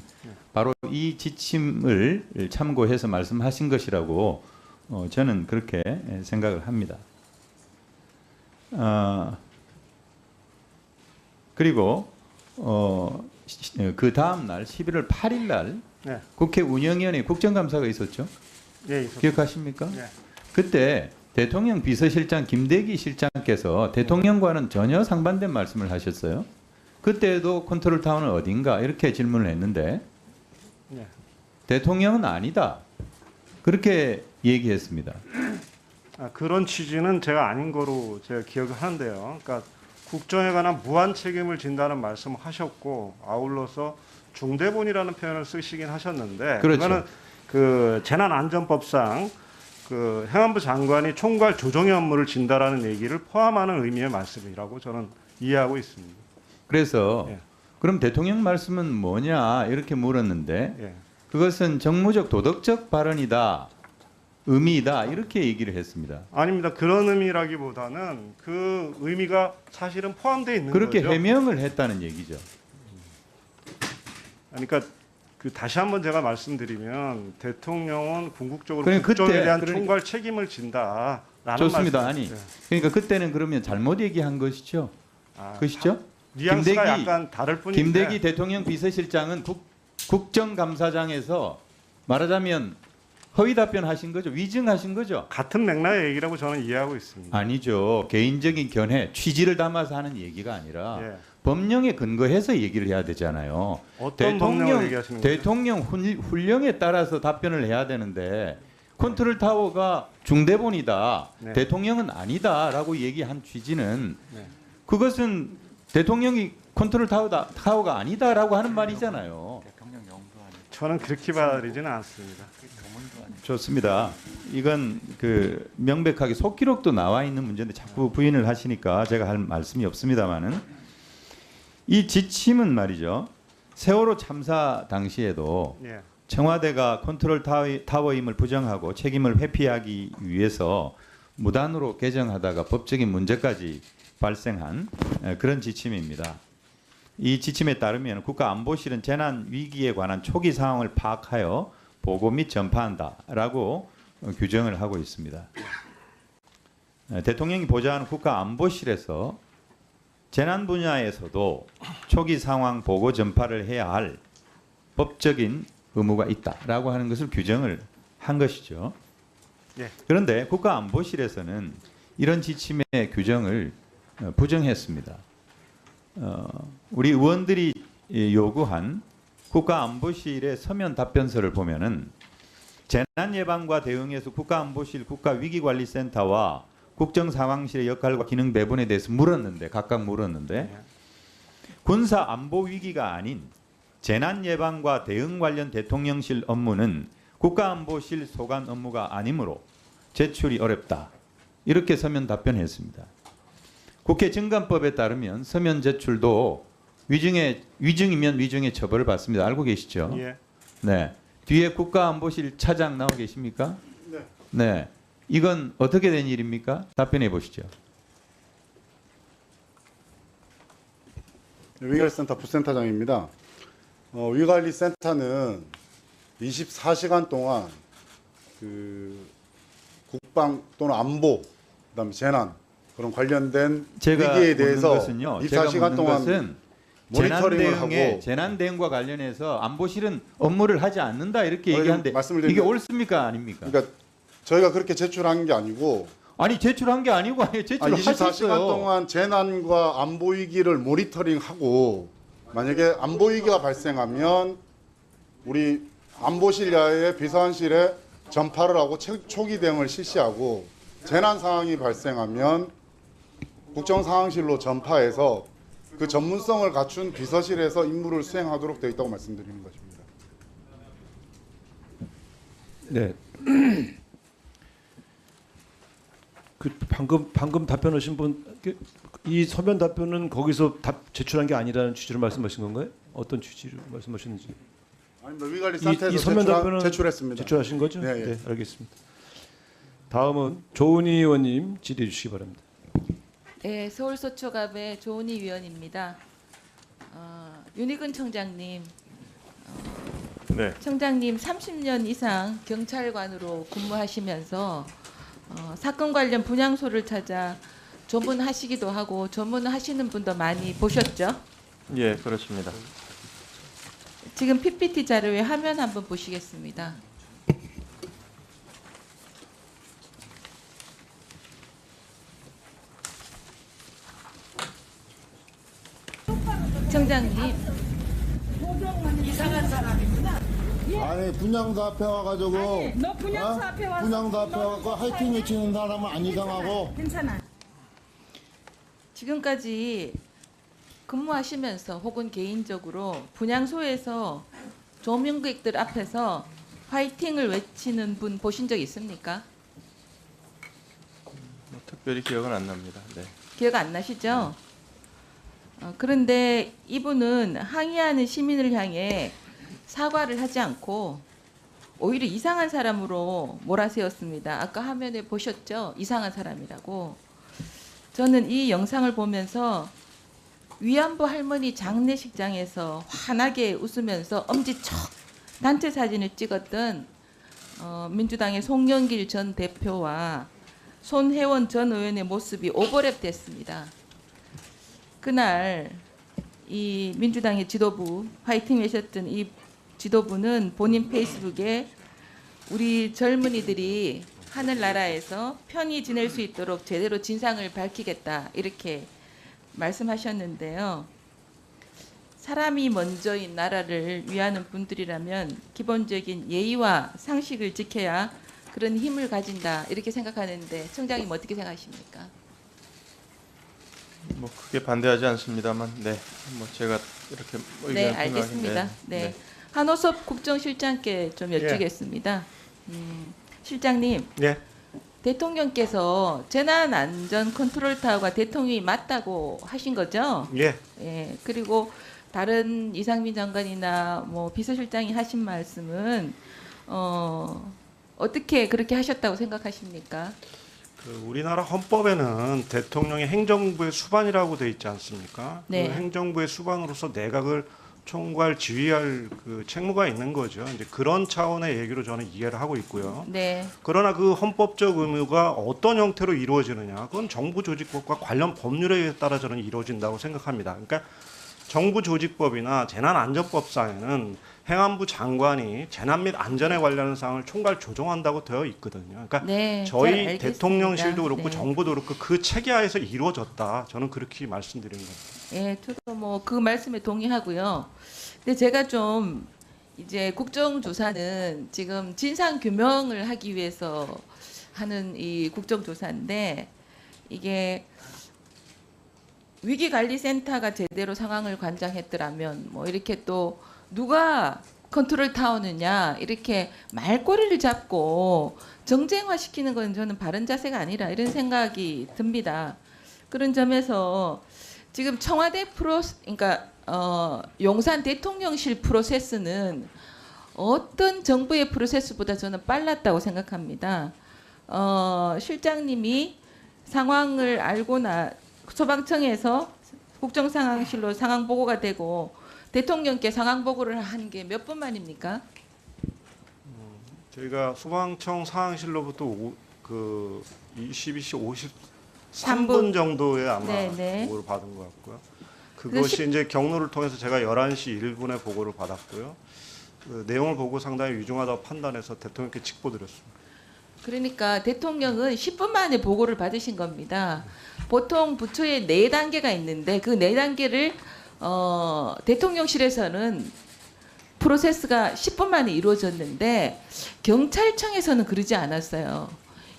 바로 이 지침을 참고해서 말씀하신 것이라고 저는 그렇게 생각을 합니다. 그리고 그 다음 날 11월 8일 날 네. 국회 운영위원회 국정감사가 있었죠. 예, 있었습니다. 기억하십니까? 예. 그때 대통령 비서실장 김대기 실장께서 대통령과는 전혀 상반된 말씀을 하셨어요. 그때도 컨트롤 타워는 어딘가 이렇게 질문을 했는데 예. 대통령은 아니다. 그렇게 얘기했습니다. 그런 취지는 제가 아닌 거로 제가 기억을 하는데요. 그러니까 국정에 관한 무한 책임을 진다는 말씀을 하셨고 아울러서 중대본이라는 표현을 쓰시긴 하셨는데 그렇죠. 그거는 그 재난안전법상 그 행안부 장관이 총괄 조정의 업무를 진다라는 얘기를 포함하는 의미의 말씀이라고 저는 이해하고 있습니다. 그래서 예. 그럼 대통령 말씀은 뭐냐 이렇게 물었는데 예. 그것은 정무적 도덕적 발언이다. 의미이다. 이렇게 얘기를 했습니다. 아닙니다. 그런 의미라기보다는 그 의미가 사실은 포함되어 있는 그렇게 거죠. 해명을 했다는 얘기죠. 그러니까 그 다시 한번 제가 말씀드리면 대통령은 궁극적으로 그러니까 국정에 그때- 대한 그러니까- 총괄 책임을 진다라는 좋습니다. 말씀. 아니 예. 그러니까 그때는 그러면 잘못 얘기한 것이죠. 그것이죠? 뉘앙스가 약간 다를 뿐인데. 김대기 대통령 비서실장은 국정감사장에서 말하자면 허위 답변하신 거죠. 위증하신 거죠. 같은 맥락의 얘기라고 저는 이해하고 있습니다. 아니죠. 개인적인 견해, 취지를 담아서 하는 얘기가 아니라 예. 법령에 근거해서 얘기를 해야 되잖아요. 어떤 법령을 얘기하시는 거예요? 대통령 훈령에 따라서 답변을 해야 되는데 컨트롤 타워가 중대본이다. 네. 대통령은 아니다라고 얘기한 취지는 네. 그것은 대통령이 컨트롤 타워가 아니다라고 하는 말이잖아요. 저는 그렇게 받아들이지는 않습니다. 좋습니다. 이건 그 명백하게 속기록도 나와 있는 문제인데 자꾸 부인을 하시니까 제가 할 말씀이 없습니다만은 이 지침은 말이죠. 세월호 참사 당시에도 예. 청와대가 컨트롤 타워임을 부정하고 책임을 회피하기 위해서 무단으로 개정하다가 법적인 문제까지 발생한 그런 지침입니다. 이 지침에 따르면 국가안보실은 재난 위기에 관한 초기 상황을 파악하여 보고 및 전파한다라고 규정을 하고 있습니다. 대통령이 보좌하는 국가안보실에서 재난 분야에서도 초기 상황 보고 전파를 해야 할 법적인 의무가 있다라고 하는 것을 규정을 한 것이죠. 예. 그런데 국가안보실에서는 이런 지침의 규정을 부정했습니다. 우리 의원들이 요구한 국가안보실의 서면 답변서를 보면은 재난 예방과 대응에서 국가안보실 국가위기관리센터와 국정상황실의 역할과 기능 배분에 대해서 물었는데 각각 물었는데 군사 안보 위기가 아닌 재난 예방과 대응 관련 대통령실 업무는 국가안보실 소관 업무가 아니므로 제출이 어렵다. 이렇게 서면 답변했습니다. 국회 증감법에 따르면 서면 제출도 위증이면 위증의 처벌을 받습니다. 알고 계시죠? 예. 네. 뒤에 국가안보실 차장 나와 계십니까? 네. 네. 이건 어떻게 된 일입니까? 답변해 보시죠. 위기관리센터 부센터장입니다. 위기관리센터는 24시간 동안 그 국방 또는 안보, 그다음에 재난 그런 관련된 제가 위기에 묻는 대해서 것은요. 제가 24시간 묻는 동안 것은 모니터링을 하고 재난 대응과 관련해서 안보실은 업무를 하지 않는다 이렇게 얘기하는데 말씀을 이게 옳습니까 아닙니까? 그러니까 저희가 그렇게 제출한 게 아니고 아니 제출한 게 아니고 아예 제출을 24시간 하셨어요. 동안 재난과 안보 위기를 모니터링하고 만약에 안보 위기가 발생하면 우리 안보실 야의 비서관실에 전파를 하고 초기 대응을 실시하고 재난 상황이 발생하면 국정상황실로 전파해서 그 전문성을 갖춘 비서실에서 임무를 수행하도록 되어 있다고 말씀드리는 것입니다. 네. 그 방금 답변하신 분 이 서면 답변은 거기서 제출한 게 아니라는 취지로 말씀하신 건가요? 어떤 취지로 말씀하셨는지? 아닙니다. 위관리센터에서 이 서면 답변은 제출했습니다. 제출하신 거죠? 네, 예. 네, 알겠습니다. 다음은 조은희 의원님 질의해 주시기 바랍니다. 네, 서울서초갑의 조은희 위원입니다. 윤희근 청장님, 네. 청장님 30년 이상 경찰관으로 근무하시면서 사건 관련 분향소를 찾아 조문하시기도 하고 조문하시는 분도 많이 보셨죠? 예, 그렇습니다. 지금 PPT 자료의 화면 한번 보시겠습니다. 청장님, 이상한 사람이구나. 아니 분양소 앞에 와가지고 너 분양소 앞에 와서 분양소 앞에 와서 하이팅 외치는 사람은 안 이상하고. 괜찮아. 지금까지 근무하시면서 혹은 개인적으로 분향소에서 조명객들 앞에서 화이팅을 외치는 분 보신 적 있습니까? 뭐 특별히 기억은 안 납니다. 네. 기억 안 나시죠? 그런데 이분은 항의하는 시민을 향해 사과를 하지 않고 오히려 이상한 사람으로 몰아세웠습니다. 아까 화면에 보셨죠? 이상한 사람이라고. 저는 이 영상을 보면서 위안부 할머니 장례식장에서 환하게 웃으면서 엄지척 단체 사진을 찍었던 민주당의 송영길 전 대표와 손혜원 전 의원의 모습이 오버랩 됐습니다. 그날 이 민주당의 지도부 화이팅 외쳤던 이 지도부는 본인 페이스북에 우리 젊은이들이 하늘나라에서 편히 지낼 수 있도록 제대로 진상을 밝히겠다 이렇게 말씀하셨는데요. 사람이 먼저인 나라를 위하는 분들이라면 기본적인 예의와 상식을 지켜야 그런 힘을 가진다 이렇게 생각하는데 청장님 어떻게 생각하십니까? 뭐 크게 반대하지 않습니다만, 네, 뭐 제가 이렇게 네, 알겠습니다. 네. 한호섭 국정실장께 좀 여쭙겠습니다. 실장님, 예. 대통령께서 재난안전 컨트롤타워가 대통령이 맞다고 하신 거죠? 예. 예. 그리고 다른 이상민 장관이나 뭐 비서실장이 하신 말씀은 어떻게 그렇게 하셨다고 생각하십니까? 우리나라 헌법에는 대통령이 행정부의 수반이라고 되어 있지 않습니까? 네. 그 행정부의 수반으로서 내각을 총괄 지휘할 그 책무가 있는 거죠. 이제 그런 차원의 얘기로 저는 이해를 하고 있고요. 네. 그러나 그 헌법적 의무가 어떤 형태로 이루어지느냐, 그건 정부 조직법과 관련 법률에 따라 저는 이루어진다고 생각합니다. 그러니까 정부 조직법이나 재난안전법상에는 행안부 장관이 재난 및 안전에 관련한 사항을 총괄 조정한다고 되어 있거든요. 그러니까 네, 저희 잘 알겠습니다. 대통령실도 그렇고 네. 정부도 그렇고 그 체계하에서 이루어졌다. 저는 그렇게 말씀드리는 겁니다. 예, 저도 뭐 그 말씀에 동의하고요. 근데 제가 좀 이제 국정조사는 지금 진상 규명을 하기 위해서 하는 이 국정조사인데 이게 위기관리센터가 제대로 상황을 관장했더라면 뭐 이렇게 또 누가 컨트롤 타워느냐 이렇게 말꼬리를 잡고 정쟁화시키는 건 저는 바른 자세가 아니라 이런 생각이 듭니다. 그런 점에서 지금 청와대 그러니까 용산 대통령실 프로세스는 어떤 정부의 프로세스보다 저는 빨랐다고 생각합니다. 실장님이 상황을 알고 소방청에서 국정상황실로 상황 보고가 되고 대통령께 상황 보고를 한 게 몇 분 만입니까? 저희가 소방청 상황실로부터 그 22시 53분 정도에 아마 네네. 보고를 받은 것 같고요. 그것이 이제 경로를 통해서 제가 11시 1분에 보고를 받았고요. 그 내용을 보고 상당히 유중하다고 판단해서 대통령께 직보드렸습니다. 그러니까 대통령은 10분 만에 보고를 받으신 겁니다. 보통 부처에 4단계가 있는데 그 4단계를 대통령실에서는 프로세스가 10분 만에 이루어졌는데 경찰청에서는 그러지 않았어요.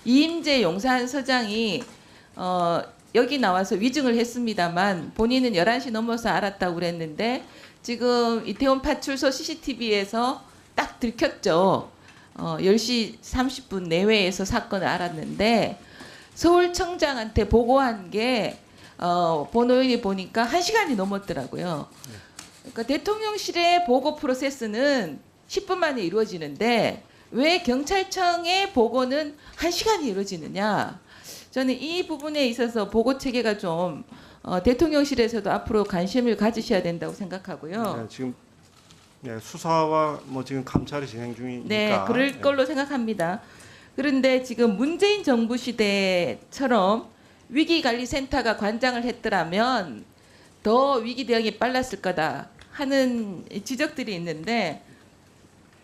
이임재 용산서장이 여기 나와서 위증을 했습니다만 본인은 11시 넘어서 알았다고 그랬는데 지금 이태원 파출소 CCTV에서 딱 들켰죠. 10시 30분 내외에서 사건을 알았는데 서울청장한테 보고한 게 번호에 보니까 1시간이 넘었더라고요. 그러니까 대통령실의 보고 프로세스는 10분 만에 이루어지는데 왜 경찰청의 보고는 1시간이 이루어지느냐. 저는 이 부분에 있어서 보고 체계가 좀 대통령실에서도 앞으로 관심을 가지셔야 된다고 생각하고요. 네, 지금 수사와 뭐 지금 감찰이 진행 중이니까. 네, 그럴 걸로 생각합니다. 그런데 지금 문재인 정부 시대처럼 위기관리센터가 관장을 했더라면 더 위기 대응이 빨랐을 거다 하는 지적들이 있는데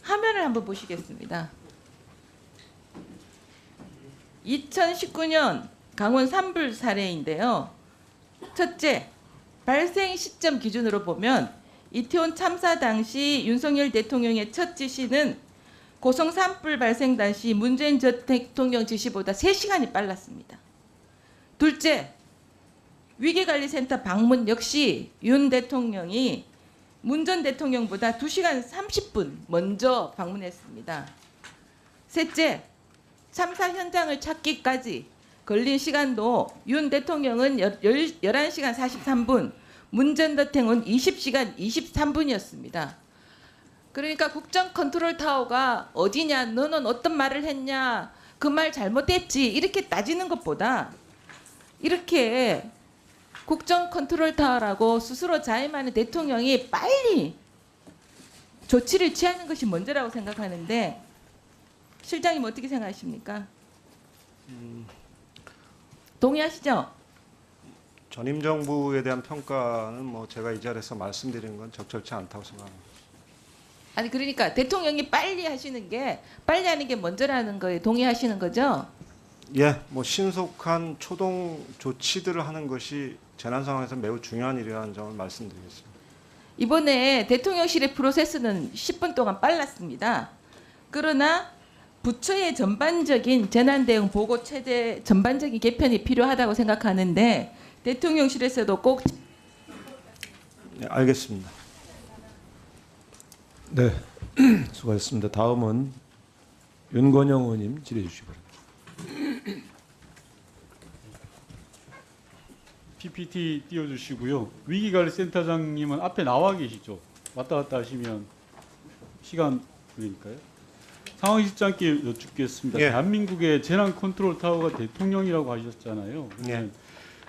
화면을 한번 보시겠습니다. 2019년 강원 산불 사례인데요. 첫째, 발생 시점 기준으로 보면 이태원 참사 당시 윤석열 대통령의 첫 지시는 고성 산불 발생 당시 문재인 전 대통령 지시보다 3시간이 빨랐습니다. 둘째, 위기관리센터 방문 역시 윤 대통령이 문 전 대통령보다 2시간 30분 먼저 방문했습니다. 셋째, 참사 현장을 찾기까지 걸린 시간도 윤 대통령은 11시간 43분, 문 전 대통령은 20시간 23분이었습니다. 그러니까 국정 컨트롤 타워가 어디냐, 너는 어떤 말을 했냐, 그 말 잘못했지 이렇게 따지는 것보다 이렇게 국정 컨트롤 타워라고 스스로 자임하는 대통령이 빨리 조치를 취하는 것이 먼저라고 생각하는데 실장님 어떻게 생각하십니까? 동의하시죠? 전임 정부에 대한 평가는 뭐 제가 이 자리에서 말씀드리는 건 적절치 않다고 생각합니다. 아니 그러니까 대통령이 빨리 하시는 게 빨리 하는 게 먼저라는 거에 동의하시는 거죠? 예, 뭐 신속한 초동 조치들을 하는 것이 재난 상황에서 매우 중요한 일이라는 점을 말씀드리겠습니다. 이번에 대통령실의 프로세스는 10분 동안 빨랐습니다. 그러나 부처의 전반적인 재난 대응 보고 체제 전반적인 개편이 필요하다고 생각하는데 대통령실에서도 꼭 네, 알겠습니다. 네, 수고하셨습니다. 다음은 윤건영 의원님 질의해 주시기 바랍니다. PPT 띄워주시고요. 위기관리센터장님은 앞에 나와 계시죠. 왔다 갔다 하시면 시간 걸리니까요. 상황실장께 여쭙겠습니다. 예. 대한민국의 재난 컨트롤 타워가 대통령이라고 하셨잖아요. 예.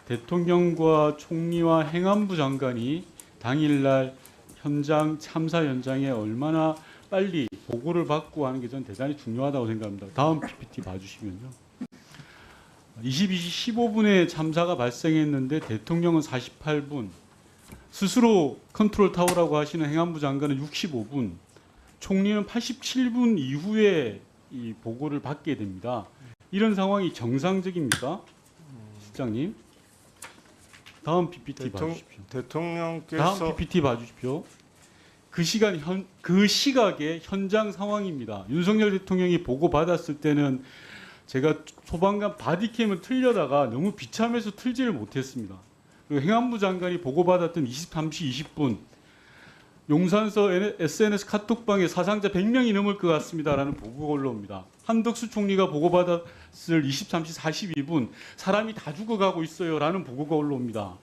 대통령과 총리와 행안부 장관이 당일날 현장 참사 현장에 얼마나 빨리 보고를 받고 하는 게 저는 대단히 중요하다고 생각합니다. 다음 PPT 봐주시면요. 22시 15분에 참사가 발생했는데 대통령은 48분, 스스로 컨트롤 타워라고 하시는 행안부 장관은 65분, 총리는 87분 이후에 이 보고를 받게 됩니다. 이런 상황이 정상적입니까, 실장님? 다음 PPT 봐주십시오. 대통령께서 다음 PPT 봐주십시오. 그 시각의 현장 상황입니다. 윤석열 대통령이 보고 받았을 때는 제가 소방관 바디캠을 틀려다가 너무 비참해서 틀지를 못했습니다. 그리고 행안부 장관이 보고받았던 23시 20분 용산서 SNS 카톡방에 사상자 100명이 넘을 것 같습니다라는 보고가 올라옵니다. 한덕수 총리가 보고받았을 23시 42분 사람이 다 죽어가고 있어요라는 보고가 올라옵니다.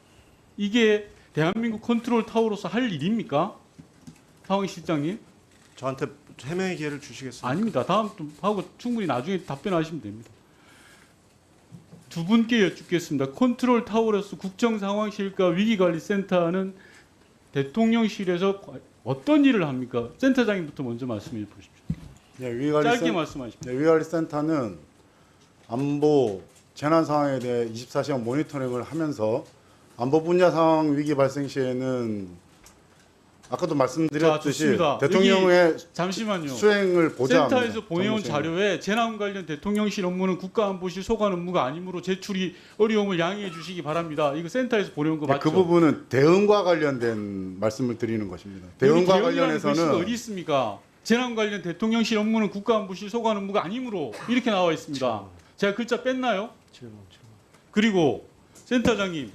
이게 대한민국 컨트롤 타워로서 할 일입니까? 상황 실장님? 저한테 해명의 기회를 주시겠습니까? 아닙니다. 다음 또 하고 충분히 나중에 답변하시면 됩니다. 두 분께 여쭙겠습니다. 컨트롤 타워로서 국정상황실과 위기관리센터는 대통령실에서 어떤 일을 합니까? 센터장님부터 먼저 말씀해 보십시오. 네, 짧게 말씀하십시오. 네, 위기관리센터는 안보 재난 상황에 대해 24시간 모니터링을 하면서 안보 분야 상황 위기 발생 시에는 아까도 말씀드렸듯이 대통령의 잠시만요. 수행을 보좌합니다. 센터에서 보내온 자료에 재난 관련 대통령실 업무는 국가안보실 소관 업무가 아니므로 제출이 어려움을 양해해 주시기 바랍니다. 이거 센터에서 보내온 거 네, 맞죠? 그 부분은 대응과 관련된 말씀을 드리는 것입니다. 대응과 관련해서는 어디 있습니까? 재난 관련 대통령실 업무는 국가안보실 소관 업무가 아니므로 이렇게 나와 있습니다. 제가 글자 뺐나요? 그리고 센터장님,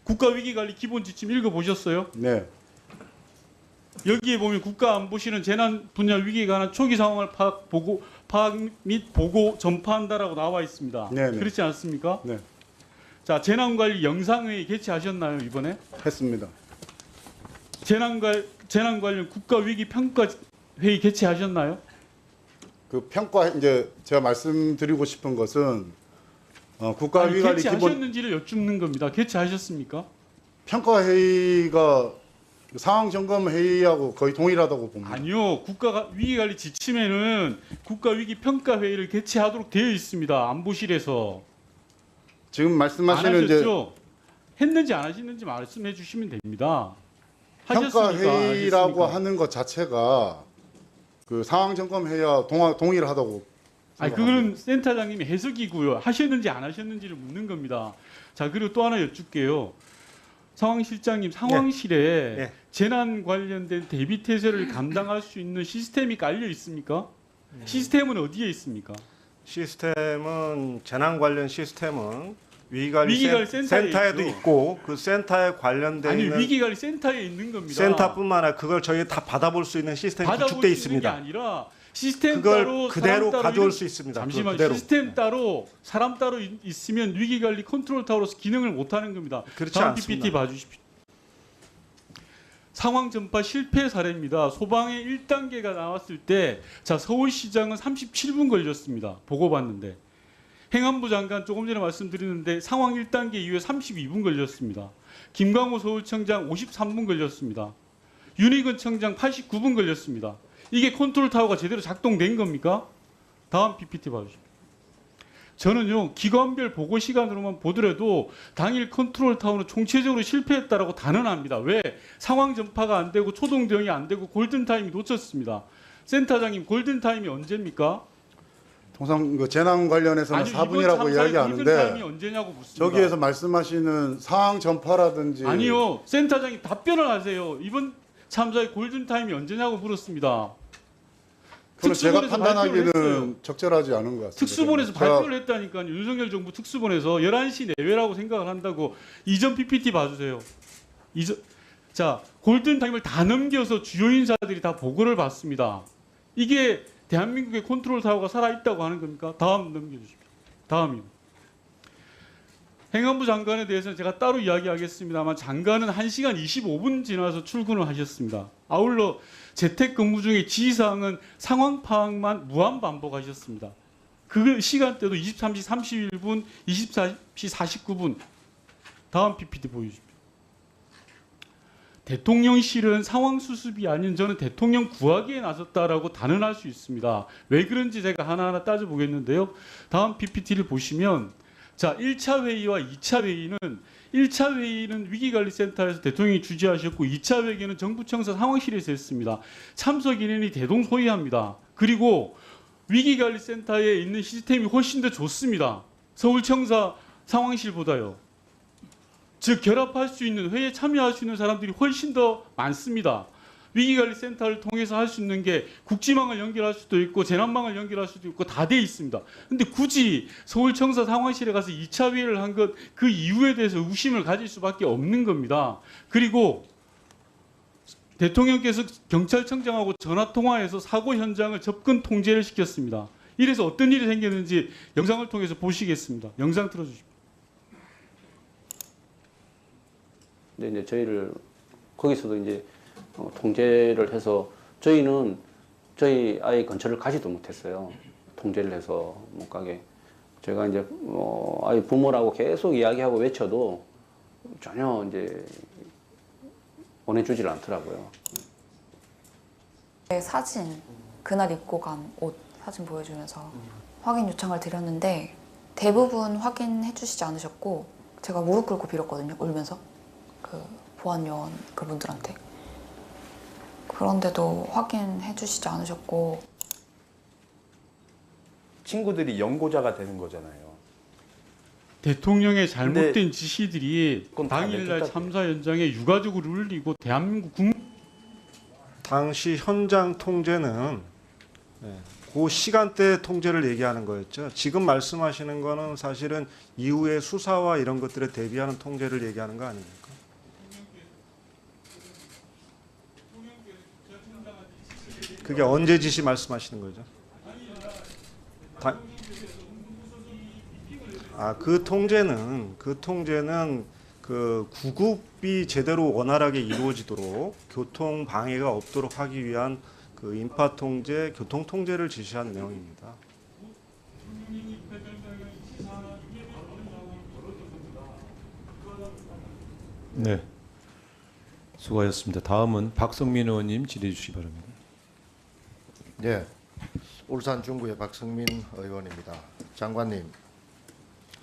국가위기관리 기본지침 읽어보셨어요? 네. 여기에 보면 국가안보실은 재난 분야 위기에 관한 초기 상황을 파악 및 보고 전파한다라고 나와 있습니다. 네, 네. 그렇지 않습니까? 네. 자, 재난관리 영상회의 개최하셨나요 이번에? 했습니다. 재난 관련 국가위기 평가 회의 개최하셨나요? 그 평가 이제 제가 말씀드리고 싶은 것은 아니, 국가위기관리 기본 개최하셨는지를 여쭙는 겁니다. 개최하셨습니까? 평가 회의가 상황 점검 회의하고 거의 동일하다고 봅니다. 아니요. 국가 위기관리 지침에는 국가위기 평가 회의를 개최하도록 되어 있습니다. 안보실에서. 지금 안 말씀하시는 이제 하셨죠? 했는지 안 하시는지 말씀해 주시면 됩니다. 평가 하셨습니까? 회의라고 하셨습니까? 하는 것 자체가 그 상황 점검 회의와 동일하다고. 아니 그거는 센터장님이 해석이고요. 하셨는지 안 하셨는지를 묻는 겁니다. 자, 그리고 또 하나 여쭙게요. 상황실장님, 상황실에 네. 재난 관련된 대비 태세를 감당할 수 있는 시스템이 깔려 있습니까? 시스템은 어디에 있습니까? 시스템은 재난 관련 시스템은 위기관리 위기관리 센터에도 있죠. 있고 그 센터에 관련된 아니 위기관리 센터에 있는 겁니다. 센터뿐만 아니라 그걸 저희 다 받아볼 수 있는 시스템이 받아볼 구축돼 수 있는 게 있습니다. 아니라 시스템 그걸 따로 그대로 사람 따로 가져올 이런- 수 있습니다. 잠시만 그대로. 시스템 따로 사람 따로 있으면 위기관리 컨트롤 타워로서 기능을 못 하는 겁니다. 그렇지 다음 않습니다. PPT 봐주십시오. 상황 전파 실패 사례입니다. 소방의 1단계가 나왔을 때 자 서울시장은 37분 걸렸습니다. 보고받는데 행안부 장관 조금 전에 말씀드렸는데 상황 1단계 이후에 32분 걸렸습니다. 김광호 서울청장 53분 걸렸습니다. 윤희근 청장 89분 걸렸습니다. 이게 컨트롤 타워가 제대로 작동된 겁니까? 다음 PPT 봐주십시오. 저는요 기관별 보고 시간으로만 보더라도 당일 컨트롤 타워는 총체적으로 실패했다라고 단언합니다. 왜? 상황 전파가 안 되고 초동 대응이 안 되고 골든 타임이 놓쳤습니다. 센터장님 골든 타임이 언제입니까? 통상 그 재난 관련해서는 아니, 이번 4분이라고 참사의 골든 타임이 이야기하는데 언제냐고 묻습니다. 저기에서 말씀하시는 상황 전파라든지 아니요 센터장님 답변을 하세요. 이번 참사의 골든 타임이 언제냐고 물었습니다. 그건 제가 특수본에서 발표를 했어요. 판단하기는 적절하지 않은 것 같습니다. 특수본에서 제가- 발표를 했다니까요. 윤석열 정부 특수본에서 11시 내외라고 생각을 한다고. 이전 PPT 봐주세요. 자 골든타임을 다 넘겨서 주요 인사들이 다 보고를 받습니다. 이게 대한민국의 컨트롤 타워가 살아있다고 하는 겁니까? 다음 넘겨주십시오. 다음이요. 행안부 장관에 대해서는 제가 따로 이야기하겠습니다만 장관은 1시간 25분 지나서 출근을 하셨습니다. 아울러 재택근무 중에 지시사항은 상황 파악만 무한 반복하셨습니다. 그 시간대도 23시 31분, 24시 49분. 다음 PPT 보여주십시오. 대통령실은 상황 수습이 아닌 저는 대통령 구하기에 나섰다라고 단언할 수 있습니다. 왜 그런지 제가 하나하나 따져보겠는데요. 다음 PPT를 보시면 자 1차 회의와 2차 회의는 1차 회의는 위기관리센터에서 대통령이 주재하셨고 2차 회의는 정부청사 상황실에서 했습니다. 참석 인원이 대동소이합니다. 그리고 위기관리센터에 있는 시스템이 훨씬 더 좋습니다. 서울청사 상황실보다요. 즉 결합할 수 있는 회의에 참여할 수 있는 사람들이 훨씬 더 많습니다. 위기관리센터를 통해서 할 수 있는 게 국지망을 연결할 수도 있고 재난망을 연결할 수도 있고 다 돼 있습니다. 근데 굳이 서울청사 상황실에 가서 2차 회의를 한 것 그 이유에 대해서 의심을 가질 수밖에 없는 겁니다. 그리고 대통령께서 경찰청장하고 전화통화해서 사고 현장을 접근 통제를 시켰습니다. 이래서 어떤 일이 생겼는지 영상을 통해서 보시겠습니다. 영상 틀어주십시오. 근데 이제 저희를 거기서도 이제 통제를 해서 저희는 저희 아이 근처를 가지도 못했어요. 통제를 해서 못 가게. 제가 이제 아이 부모라고 계속 이야기하고 외쳐도 전혀 이제 보내주질 않더라고요. 사진, 그날 입고 간 옷 사진 보여주면서 확인 요청을 드렸는데 대부분 확인해 주시지 않으셨고 제가 무릎 꿇고 빌었거든요. 울면서 그 보안요원 그분들한테. 그런데도 확인해 주시지 않으셨고 친구들이 연고자가 되는 거잖아요. 대통령의 잘못된 지시들이 당일날 내 참사 현장에 유가족을 울리고 대한민국 국민 당시 현장 통제는 그 시간대 통제를 얘기하는 거였죠. 지금 말씀하시는 거는 사실은 이후의 수사와 이런 것들에 대비하는 통제를 얘기하는 거 아닙니까? 그게 언제 지시 말씀하시는 거죠? 그 통제는 그 구급이 제대로 원활하게 이루어지도록 교통 방해가 없도록 하기 위한 그 인파 통제, 교통 통제를 지시한 내용입니다. 네, 수고하셨습니다. 다음은 박성민 의원님 질의해 주시기 바랍니다. 네, 울산 중구의 박성민 의원입니다. 장관님,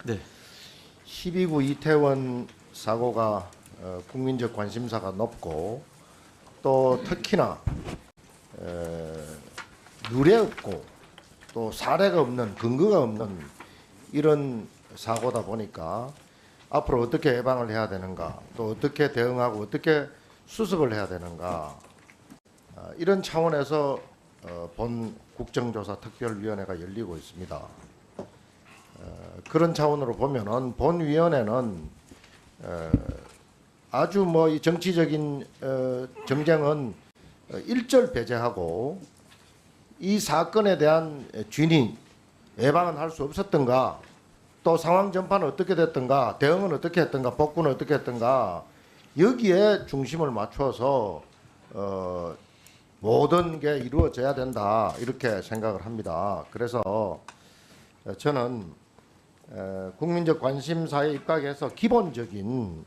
네. 12구 이태원 사고가 국민적 관심사가 높고 또 특히나 유례 없고 또 사례가 없는 근거가 없는 이런 사고다 보니까 앞으로 어떻게 예방을 해야 되는가, 또 어떻게 대응하고 어떻게 수습을 해야 되는가, 이런 차원에서 본 국정조사 특별위원회가 열리고 있습니다. 그런 차원으로 보면은 본위원회는 아주 뭐 이 정치적인 정쟁은 일절 배제하고 이 사건에 대한 진위 예방은 할 수 없었던가, 또 상황 전파는 어떻게 됐던가, 대응은 어떻게 했던가, 복구는 어떻게 했던가, 여기에 중심을 맞춰서 모든 게 이루어져야 된다, 이렇게 생각을 합니다. 그래서 저는 국민적 관심사에 입각해서 기본적인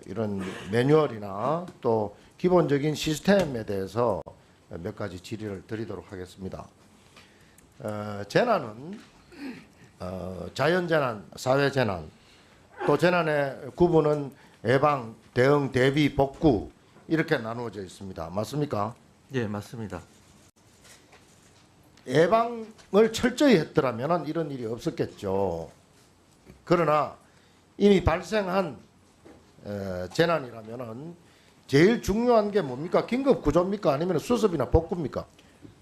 이런 매뉴얼이나 또 기본적인 시스템에 대해서 몇 가지 질의를 드리도록 하겠습니다. 재난은 자연재난, 사회재난, 또 재난의 구분은 예방, 대응, 대비, 복구 이렇게 나누어져 있습니다. 맞습니까? 예, 맞습니다. 예방을 철저히 했더라면 이런 일이 없었겠죠. 그러나 이미 발생한 재난이라면 제일 중요한 게 뭡니까? 긴급 구조입니까? 아니면 수습이나 복구입니까?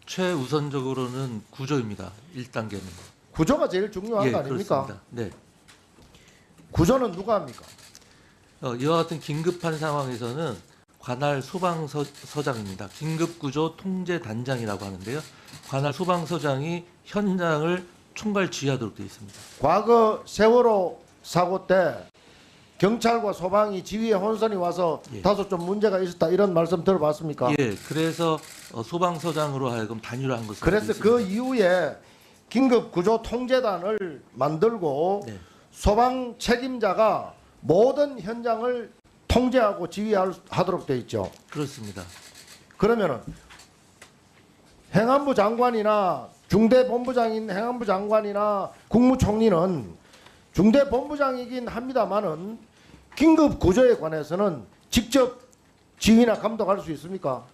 최우선적으로는 구조입니다. 1단계는. 구조가 제일 중요한 예, 거 아닙니까? 그렇습니다. 네. 구조는 누가 합니까? 이와 같은 긴급한 상황에서는 관할 소방서장입니다. 긴급구조 통제단장이라고 하는데요. 관할 소방서장이 현장을 총괄 지휘하도록 되어 있습니다. 과거 세월호 사고 때 경찰과 소방이 지휘에 혼선이 와서 예. 다소 좀 문제가 있었다, 이런 말씀 들어봤습니까? 예, 그래서 소방서장으로 하여금 단일화한 것으로 그래서 그 이후에 긴급구조 통제단을 만들고 네. 소방 책임자가 모든 현장을 통제하고 지휘하도록 돼 있죠. 그렇습니다. 그러면은 행안부 장관이나 중대본부장인 행안부 장관이나 국무총리는 중대본부장이긴 합니다만은 긴급구조에 관해서는 직접 지휘나 감독할 수 있습니까?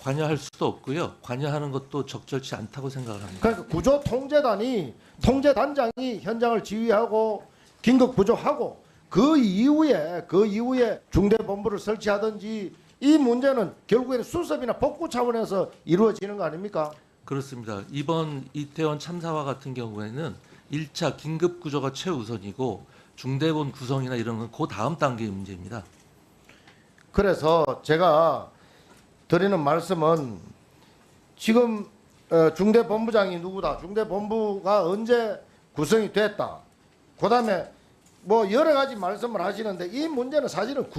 관여할 수도 없고요. 관여하는 것도 적절치 않다고 생각을 합니다. 그러니까 구조통제단이 통제단장이 현장을 지휘하고 긴급구조하고 그 이후에 중대본부를 설치하든지, 이 문제는 결국에는 수습이나 복구 차원에서 이루어지는 거 아닙니까? 그렇습니다. 이번 이태원 참사와 같은 경우에는 1차 긴급구조가 최우선이고 중대본 구성이나 이런 건 그 다음 단계의 문제입니다. 그래서 제가 드리는 말씀은 지금 중대본부장이 누구다, 중대본부가 언제 구성이 됐다, 그다음에 뭐 여러 가지 말씀을 하시는데 이 문제는 사실은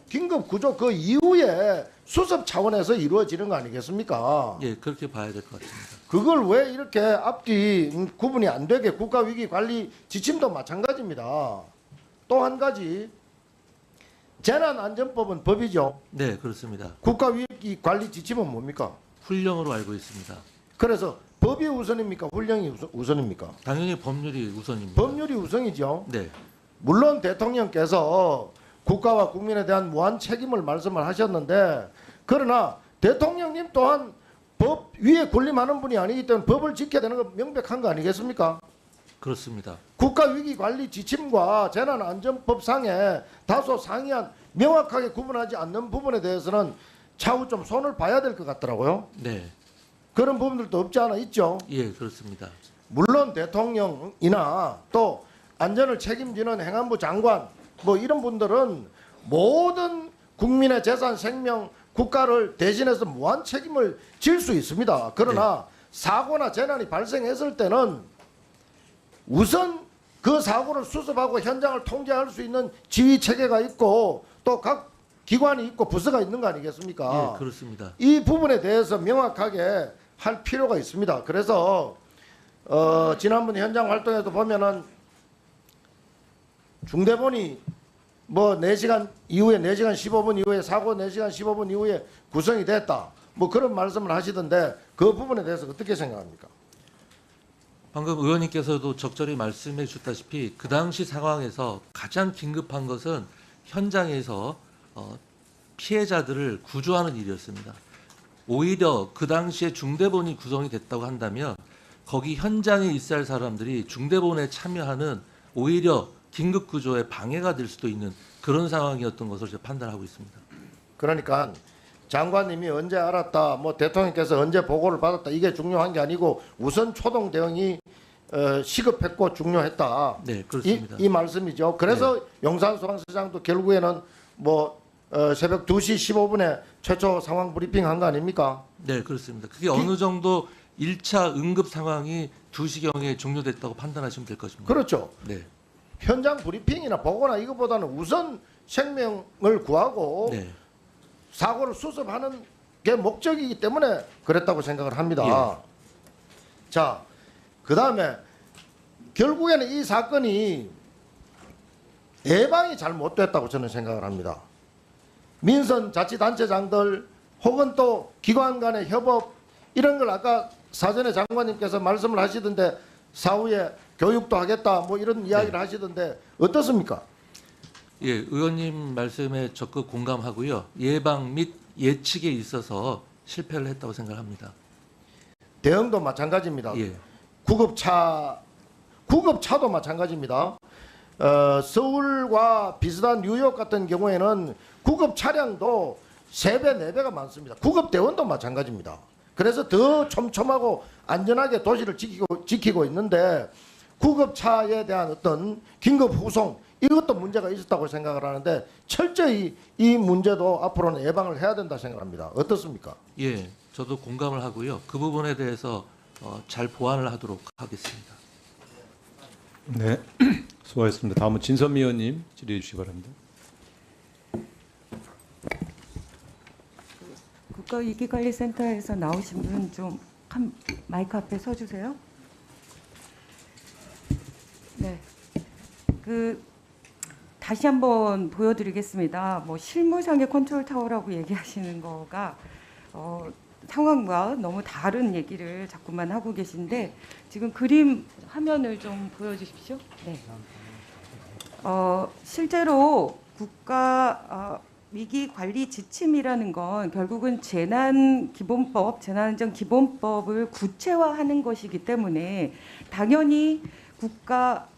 긴급구조 그 이후에 수습 차원에서 이루어지는 거 아니겠습니까? 예, 그렇게 봐야 될 것 같습니다. 그걸 왜 이렇게 앞뒤 구분이 안 되게, 국가위기관리 지침도 마찬가지입니다. 또 한 가지, 재난안전법은 법이죠. 네, 그렇습니다. 국가위기관리 지침은 뭡니까? 훈령으로 알고 있습니다. 그래서 법이 우선입니까? 훈령이 우선입니까? 당연히 법률이 우선입니다. 법률이 우선이죠. 네. 물론 대통령께서 국가와 국민에 대한 무한 책임을 말씀을 하셨는데, 그러나 대통령님 또한 법 위에 군림하는 분이 아니기 때문에 법을 지켜야 되는 건 명백한 거 아니겠습니까? 그렇습니다. 국가위기관리 지침과 재난안전법상에 다소 상이한, 명확하게 구분하지 않는 부분에 대해서는 차후 좀 손을 봐야 될 것 같더라고요. 네. 그런 부분들도 없지 않아 있죠. 예, 그렇습니다. 물론 대통령이나 또 안전을 책임지는 행안부 장관 뭐 이런 분들은 모든 국민의 재산, 생명, 국가를 대신해서 무한 책임을 질 수 있습니다. 그러나 사고나 재난이 발생했을 때는 우선 그 사고를 수습하고 현장을 통제할 수 있는 지휘 체계가 있고 또 각 기관이 있고 부서가 있는 거 아니겠습니까? 예, 그렇습니다. 이 부분에 대해서 명확하게 할 필요가 있습니다. 그래서 지난번 현장 활동에도 보면은 중대본이 뭐 4시간 이후에 4시간 15분 이후에 사고 4시간 15분 이후에 구성이 됐다. 뭐 그런 말씀을 하시던데 그 부분에 대해서 어떻게 생각합니까? 방금 의원님께서도 적절히 말씀해 주셨다시피 그 당시 상황에서 가장 긴급한 것은 현장에서 피해자들을 구조하는 일이었습니다. 오히려 그 당시에 중대본이 구성이 됐다고 한다면 거기 현장에 있어야 할 사람들이 중대본에 참여하는 오히려 긴급 구조에 방해가 될 수도 있는 그런 상황이었던 것을 제가 판단하고 있습니다. 그러니까 장관님이 언제 알았다, 뭐 대통령께서 언제 보고를 받았다 이게 중요한 게 아니고 우선 초동 대응이 시급했고 중요했다. 네, 그렇습니다. 이 말씀이죠. 그래서 용산소방서장도 결국에는 뭐 새벽 2시 15분에 최초 상황 브리핑 한 거 아닙니까? 네, 그렇습니다. 그게 어느 정도 1차 응급 상황이 2시경에 종료됐다고 판단하시면 될 것입니다. 그렇죠. 네. 현장 브리핑이나 보고나 이거보다는 우선 생명을 구하고 네. 사고를 수습하는 게 목적이기 때문에 그랬다고 생각을 합니다. 예. 자, 그 다음에 결국에는 이 사건이 예방이 잘 못됐다고 저는 생각을 합니다. 민선 자치단체장들 혹은 또 기관 간의 협업 이런 걸 아까 사전에 장관님께서 말씀을 하시던데 사후에 교육도 하겠다 뭐 이런 이야기를 하시던데 어떻습니까? 예, 의원님 말씀에 적극 공감하고요. 예방 및 예측에 있어서 실패를 했다고 생각합니다. 대응도 마찬가지입니다. 예. 구급차도 마찬가지입니다. 서울과 비슷한 뉴욕 같은 경우에는 구급 차량도 3배, 4배가 많습니다. 구급 대원도 마찬가지입니다. 그래서 더 촘촘하고 안전하게 도시를 지키고 있는데 구급차에 대한 어떤 긴급 후송 이것도 문제가 있었다고 생각을 하는데 철저히 이 문제도 앞으로는 예방을 해야 된다 생각합니다. 어떻습니까? 예, 저도 공감을 하고요. 그 부분에 대해서 잘 보완을 하도록 하겠습니다. 네, 수고하셨습니다. 다음은 진선미 의원님 질의해 주시기 바랍니다. 국가위기관리센터에서 나오신 분 좀 마이크 앞에 서주세요. 네, 다시 한번 보여드리겠습니다. 뭐 실무상의 컨트롤 타워라고 얘기하시는 거가 상황과 너무 다른 얘기를 자꾸만 하고 계신데 지금 그림 화면을 좀 보여주십시오. 네. 실제로 국가 위기 관리 지침이라는 건 결국은 재난안전기본법을 구체화하는 것이기 때문에 당연히 국가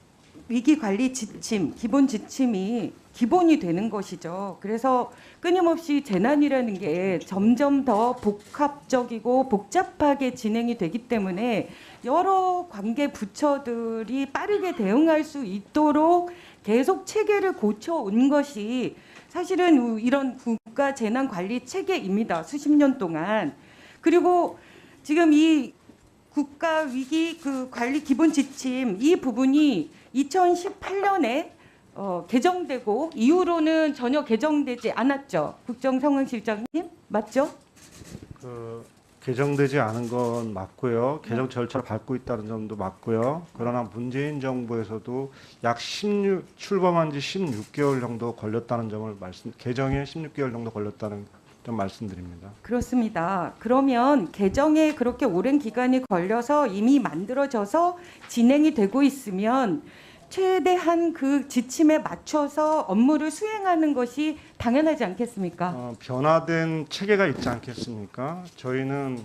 위기 관리 지침, 기본 지침이 기본이 되는 것이죠. 그래서 끊임없이 재난이라는 게 점점 더 복합적이고 복잡하게 진행이 되기 때문에 여러 관계 부처들이 빠르게 대응할 수 있도록 계속 체계를 고쳐온 것이 사실은 이런 국가 재난 관리 체계입니다. 수십 년 동안. 그리고 지금 이 국가 위기 관리 기본 지침 이 부분이 2018년에 개정되고 이후로는 전혀 개정되지 않았죠. 국정상황실장님 맞죠? 개정되지 않은 건 맞고요. 개정 절차를 밟고 있다는 점도 맞고요. 그러나 문재인 정부에서도 출범한 지 16개월 정도 걸렸다는 점을 개정에 16개월 정도 걸렸다는 점 말씀드립니다. 그렇습니다. 그러면 개정에 그렇게 오랜 기간이 걸려서 이미 만들어져서 진행이 되고 있으면 최대한 그 지침에 맞춰서 업무를 수행하는 것이 당연하지 않겠습니까? 변화된 체계가 있지 않겠습니까? 저희는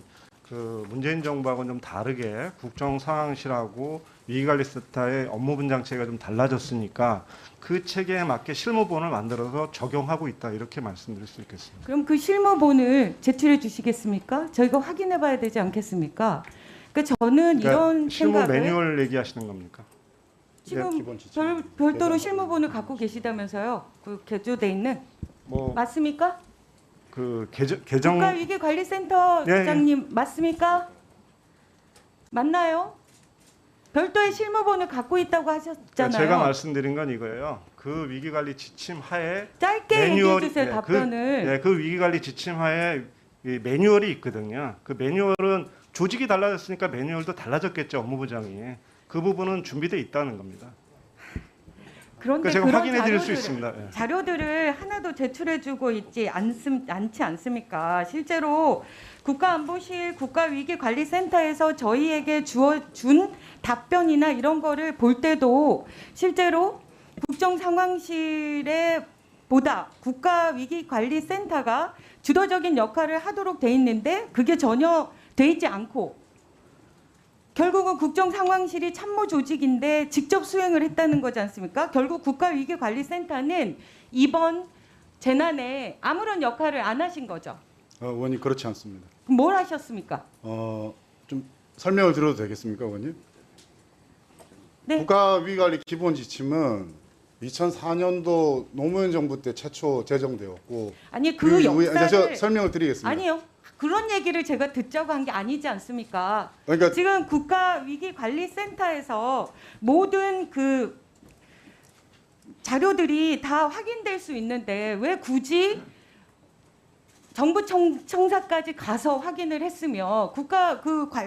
문재인 정부하고는 좀 다르게 국정상황실하고 위기관리센터의 업무 분장체가 좀 달라졌으니까 그 체계에 맞게 실무본을 만들어서 적용하고 있다 이렇게 말씀드릴 수 있겠습니다. 그럼 그 실무본을 제출해 주시겠습니까? 저희가 확인해 봐야 되지 않겠습니까? 그러니까 저는 이런 실무 생각을 매뉴얼 얘기하시는 겁니까? 지금 별도로 실무본을 갖고 계시다면서요? 그 개조돼 있는 뭐 맞습니까? 그 개정 국가위기관리센터 예, 부장님 맞습니까? 맞나요? 별도의 실무본을 갖고 있다고 하셨잖아요. 제가 말씀드린 건 이거예요. 그 위기관리 지침 하에 짧게 얘기해 주세요, 예, 답변을. 그 위기관리 지침 하에 이 매뉴얼이 있거든요. 그 매뉴얼은 조직이 달라졌으니까 매뉴얼도 달라졌겠죠, 업무부장이. 그 부분은 준비돼 있다는 겁니다. 그런데 제가 그런 확인해 드릴 수 자료들을- 있습니다. 예. 자료들을 하나도 제출해주고 있지 않지 않습니까? 실제로 국가안보실 국가위기관리센터에서 저희에게 준 답변이나 이런 거를 볼 때도 실제로 국정상황실에 보다 국가위기관리센터가 주도적인 역할을 하도록 돼 있는데 그게 전혀 돼 있지 않고 결국은 국정상황실이 참모 조직인데 직접 수행을 했다는 거지 않습니까? 결국 국가위기관리센터는 이번 재난에 아무런 역할을 안 하신 거죠. 의원님 그렇지 않습니다. 그럼 뭘 하셨습니까? 좀 설명을 드려도 되겠습니까, 의원님? 네. 국가위기관리 기본 지침은 2004년도 노무현 정부 때 최초 제정되었고 아니 그 이후에 역사를 제가 설명을 드리겠습니다. 아니요. 그런 얘기를 제가 듣자고 한 게 아니지 않습니까? 그러니까 지금 국가위기관리센터에서 모든 그 자료들이 다 확인될 수 있는데 왜 굳이 정부 청사까지 가서 확인을 했으며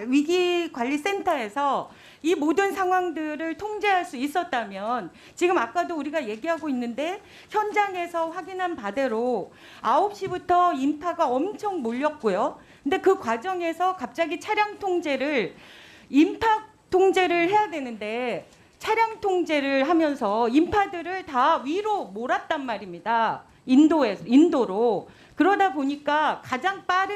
위기관리센터에서 이 모든 상황들을 통제할 수 있었다면 지금 아까도 우리가 얘기하고 있는데 현장에서 확인한 바대로 9시부터 인파가 엄청 몰렸고요. 근데 그 과정에서 갑자기 차량 통제를 인파 통제를 해야 되는데 차량 통제를 하면서 인파들을 다 위로 몰았단 말입니다. 인도로. 그러다 보니까 가장 빠른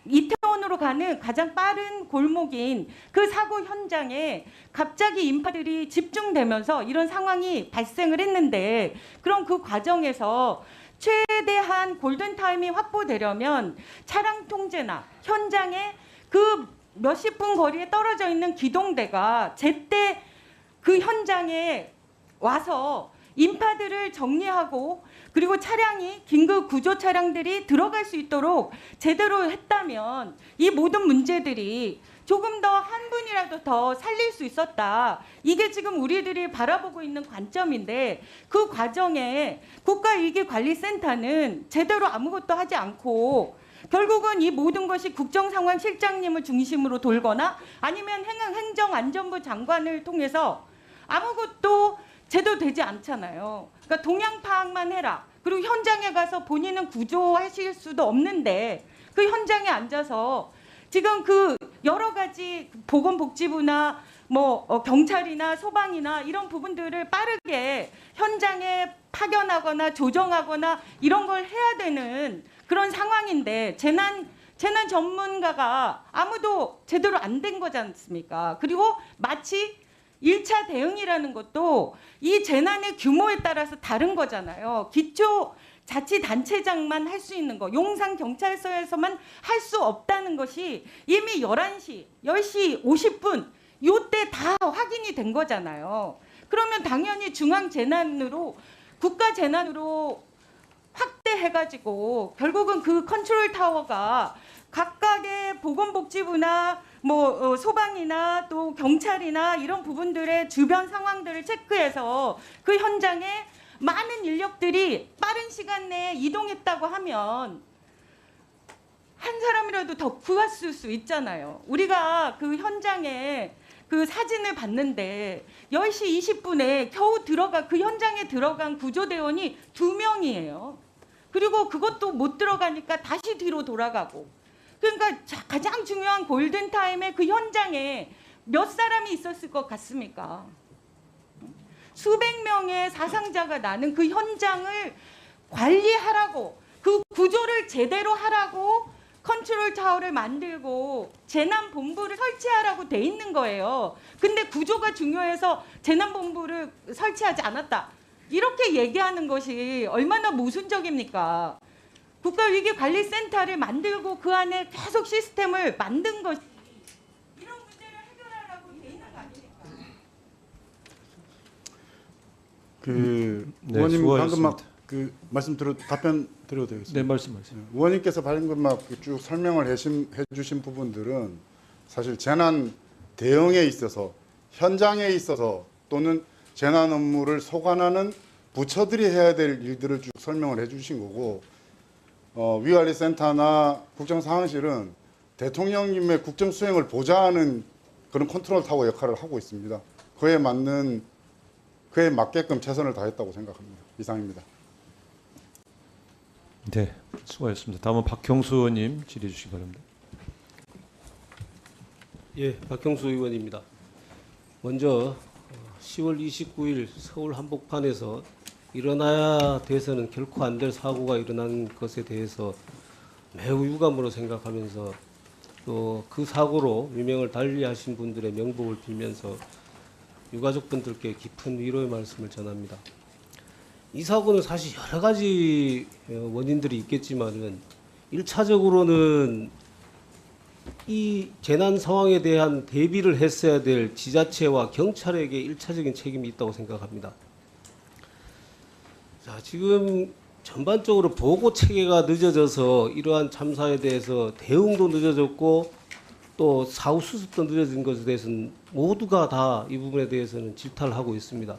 이태원으로 가는 가장 빠른 골목인 그 사고 현장에 갑자기 인파들이 집중되면서 이런 상황이 발생을 했는데 그럼 그 과정에서 최대한 골든타임이 확보되려면 차량 통제나 현장에 그 몇십 분 거리에 떨어져 있는 기동대가 제때 그 현장에 와서 인파들을 정리하고 그리고 차량이 긴급 구조 차량들이 들어갈 수 있도록 제대로 했다면 이 모든 문제들이 조금 더 한 분이라도 더 살릴 수 있었다. 이게 지금 우리들이 바라보고 있는 관점인데 그 과정에 국가위기관리센터는 제대로 아무것도 하지 않고 결국은 이 모든 것이 국정상황실장님을 중심으로 돌거나 아니면 행정안전부 장관을 통해서 아무것도 제대로 되지 않잖아요. 그러니까 동향 파악만 해라. 그리고 현장에 가서 본인은 구조하실 수도 없는데 그 현장에 앉아서 지금 그 여러 가지 보건복지부나 경찰이나 소방이나 이런 부분들을 빠르게 현장에 파견하거나 조정하거나 이런 걸 해야 되는 그런 상황인데 재난 전문가가 아무도 제대로 안 된 거지 않습니까? 그리고 마치 1차 대응이라는 것도 이 재난의 규모에 따라서 다른 거잖아요. 기초자치단체장만 할 수 있는 거, 용산경찰서에서만 할 수 없다는 것이 이미 11시, 10시 50분 이때 다 확인이 된 거잖아요. 그러면 당연히 중앙재난으로, 국가재난으로 확대해가지고 결국은 그 컨트롤 타워가 각각의 보건복지부나 소방이나 또 경찰이나 이런 부분들의 주변 상황들을 체크해서 그 현장에 많은 인력들이 빠른 시간 내에 이동했다고 하면 한 사람이라도 더 구했을 수 있잖아요. 우리가 그 현장에 그 사진을 봤는데 10시 20분에 겨우 그 현장에 들어간 구조대원이 2명이에요. 그리고 그것도 못 들어가니까 다시 뒤로 돌아가고. 그러니까 가장 중요한 골든타임에 그 현장에 몇 사람이 있었을 것 같습니까? 수백 명의 사상자가 나는 그 현장을 관리하라고, 그 구조를 제대로 하라고 컨트롤 타워를 만들고 재난본부를 설치하라고 돼 있는 거예요. 근데 구조가 중요해서 재난본부를 설치하지 않았다. 이렇게 얘기하는 것이 얼마나 모순적입니까? 국가위기관리센터를 만들고 그 안에 계속 시스템을 만든 것이 이런 문제를 해결하라고 돼 있는 거 아닙니까? 네, 의원님 방금 수고하셨습니다. 막 그 말씀 답변 드려도 되겠습니까? 네, 말씀하세요. 의원님께서 방금 막 쭉 설명을 해주신 부분들은 사실 재난 대응에 있어서 현장에 있어서 또는 재난 업무를 소관하는 부처들이 해야 될 일들을 쭉 설명을 해주신 거고 위관리센터나 국정상황실은 대통령님의 국정 수행을 보좌하는 그런 컨트롤 타워 역할을 하고 있습니다. 그에 맞게끔 최선을 다했다고 생각합니다. 이상입니다. 네, 수고하셨습니다. 다음은 박형수 의원님 질의해 주시기 바랍니다. 예, 박형수 의원입니다. 먼저 10월 29일 서울 한복판에서 일어나야 돼서는 결코 안 될 사고가 일어난 것에 대해서 매우 유감으로 생각하면서 또 그 사고로 유명을 달리하신 분들의 명복을 빌면서 유가족분들께 깊은 위로의 말씀을 전합니다. 이 사고는 사실 여러 가지 원인들이 있겠지만은 1차적으로는 이 재난 상황에 대한 대비를 했어야 될 지자체와 경찰에게 1차적인 책임이 있다고 생각합니다. 자, 지금 전반적으로 보고 체계가 늦어져서 이러한 참사에 대해서 대응도 늦어졌고 또 사후 수습도 늦어진 것에 대해서는 모두가 다 이 부분에 대해서는 질타를 하고 있습니다.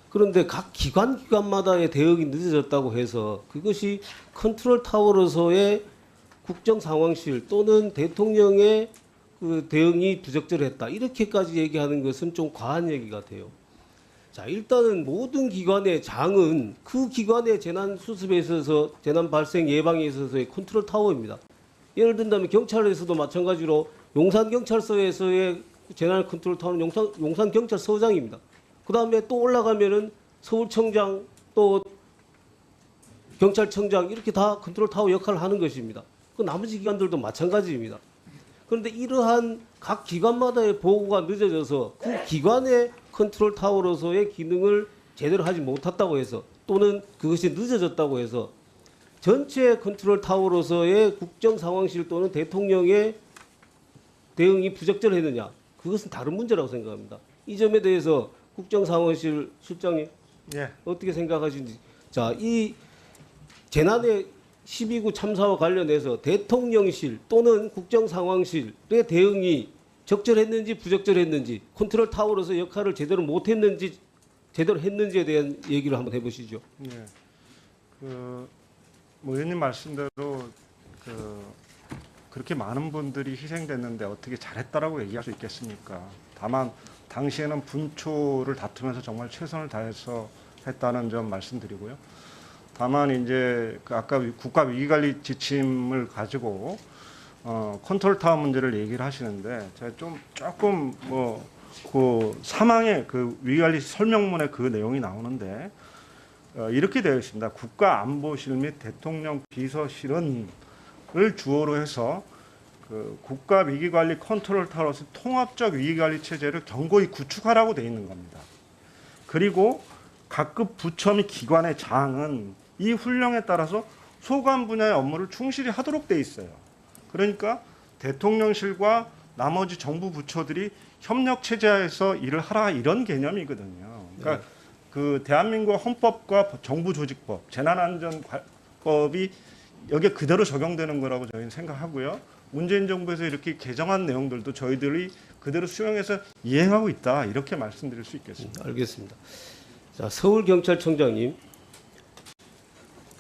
그런데 각 기관마다의 대응이 늦어졌다고 해서 그것이 컨트롤 타워로서의 국정상황실 또는 대통령의 그 대응이 부적절했다 이렇게까지 얘기하는 것은 좀 과한 얘기 같아요. 자, 일단은 모든 기관의 장은 그 기관의 재난 수습에 있어서 재난 발생 예방에 있어서의 컨트롤 타워입니다. 예를 든다면 경찰에서도 마찬가지로 용산경찰서에서의 재난 컨트롤 타워는 용산경찰서장입니다. 그 다음에 또 올라가면은 서울청장 또 경찰청장 이렇게 다 컨트롤 타워 역할을 하는 것입니다. 그 나머지 기관들도 마찬가지입니다. 그런데 이러한 각 기관마다의 보고가 늦어져서 그 기관의 컨트롤 타워로서의 기능을 제대로 하지 못했다고 해서 또는 그것이 늦어졌다고 해서 전체 컨트롤 타워로서의 국정상황실 또는 대통령의 대응이 부적절했느냐 그것은 다른 문제라고 생각합니다. 이 점에 대해서 국정상황실 실장님 예. 어떻게 생각하시는지. 자, 이 재난의 12구 참사와 관련해서 대통령실 또는 국정상황실의 대응이 적절했는지 부적절했는지 컨트롤 타워로서 역할을 제대로 못했는지 제대로 했는지에 대한 얘기를 한번 해보시죠. 네. 의원님 말씀대로 그렇게 많은 분들이 희생됐는데 어떻게 잘했다라고 얘기할 수 있겠습니까? 다만 당시에는 분초를 다투면서 정말 최선을 다해서 했다는 점 말씀드리고요. 다만 이제 아까 국가 위기관리 지침을 가지고 컨트롤 타워 문제를 얘기를 하시는데 제가 조금 그 사망의 그 위기관리 설명문에 그 내용이 나오는데 이렇게 되어 있습니다. 국가안보실 및 대통령 비서실은 을 주어로 해서 그 국가 위기관리 컨트롤 타워로서 통합적 위기관리 체제를 견고히 구축하라고 되어 있는 겁니다. 그리고 각급 부처 및 기관의 장은 이 훈령에 따라서 소관 분야의 업무를 충실히 하도록 되어 있어요. 그러니까 대통령실과 나머지 정부 부처들이 협력 체제에서 일을 하라 이런 개념이거든요. 그러니까 그 대한민국 헌법과 정부조직법, 재난안전법이 여기에 그대로 적용되는 거라고 저희는 생각하고요. 문재인 정부에서 이렇게 개정한 내용들도 저희들이 그대로 수용해서 이행하고 있다 이렇게 말씀드릴 수 있겠습니다. 알겠습니다. 자, 서울경찰청장님,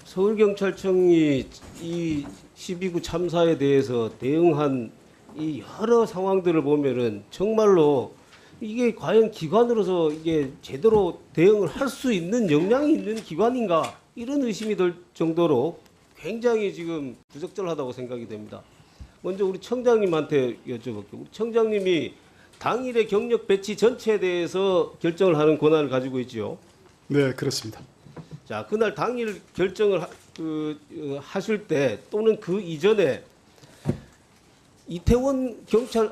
서울경찰청이 이 12구 참사에 대해서 대응한 이 여러 상황들을 보면은 정말로 이게 과연 기관으로서 이게 제대로 대응을 할 수 있는 역량이 있는 기관인가 이런 의심이 들 정도로 굉장히 지금 부적절하다고 생각이 됩니다. 먼저 우리 청장님한테 여쭤볼게요. 우리 청장님이 당일의 경력 배치 전체에 대해서 결정을 하는 권한을 가지고 있지요. 네, 그렇습니다. 자, 그날 당일 결정을 하실 때 또는 그 이전에 이태원 경찰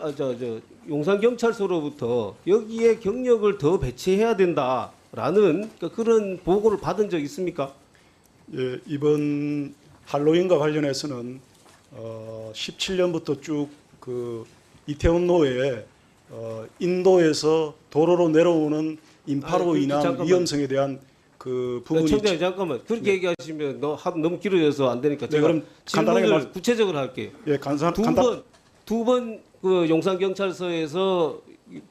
용산 경찰서로부터 여기에 경력을 더 배치해야 된다라는 그런 보고를 받은 적 있습니까? 예, 이번 할로윈과 관련해서는 17년부터 쭉 그 이태원로에 인도에서 도로로 내려오는 인파로 아니, 인한 잠깐만. 위험성에 대한 그 부분이 청장님 잠깐만 그렇게 얘기하시면 너무 길어져서 안 되니까 네, 제가 그럼 간단하게 질문을 구체적으로 할게요. 예, 두 번 그 용산 경찰서에서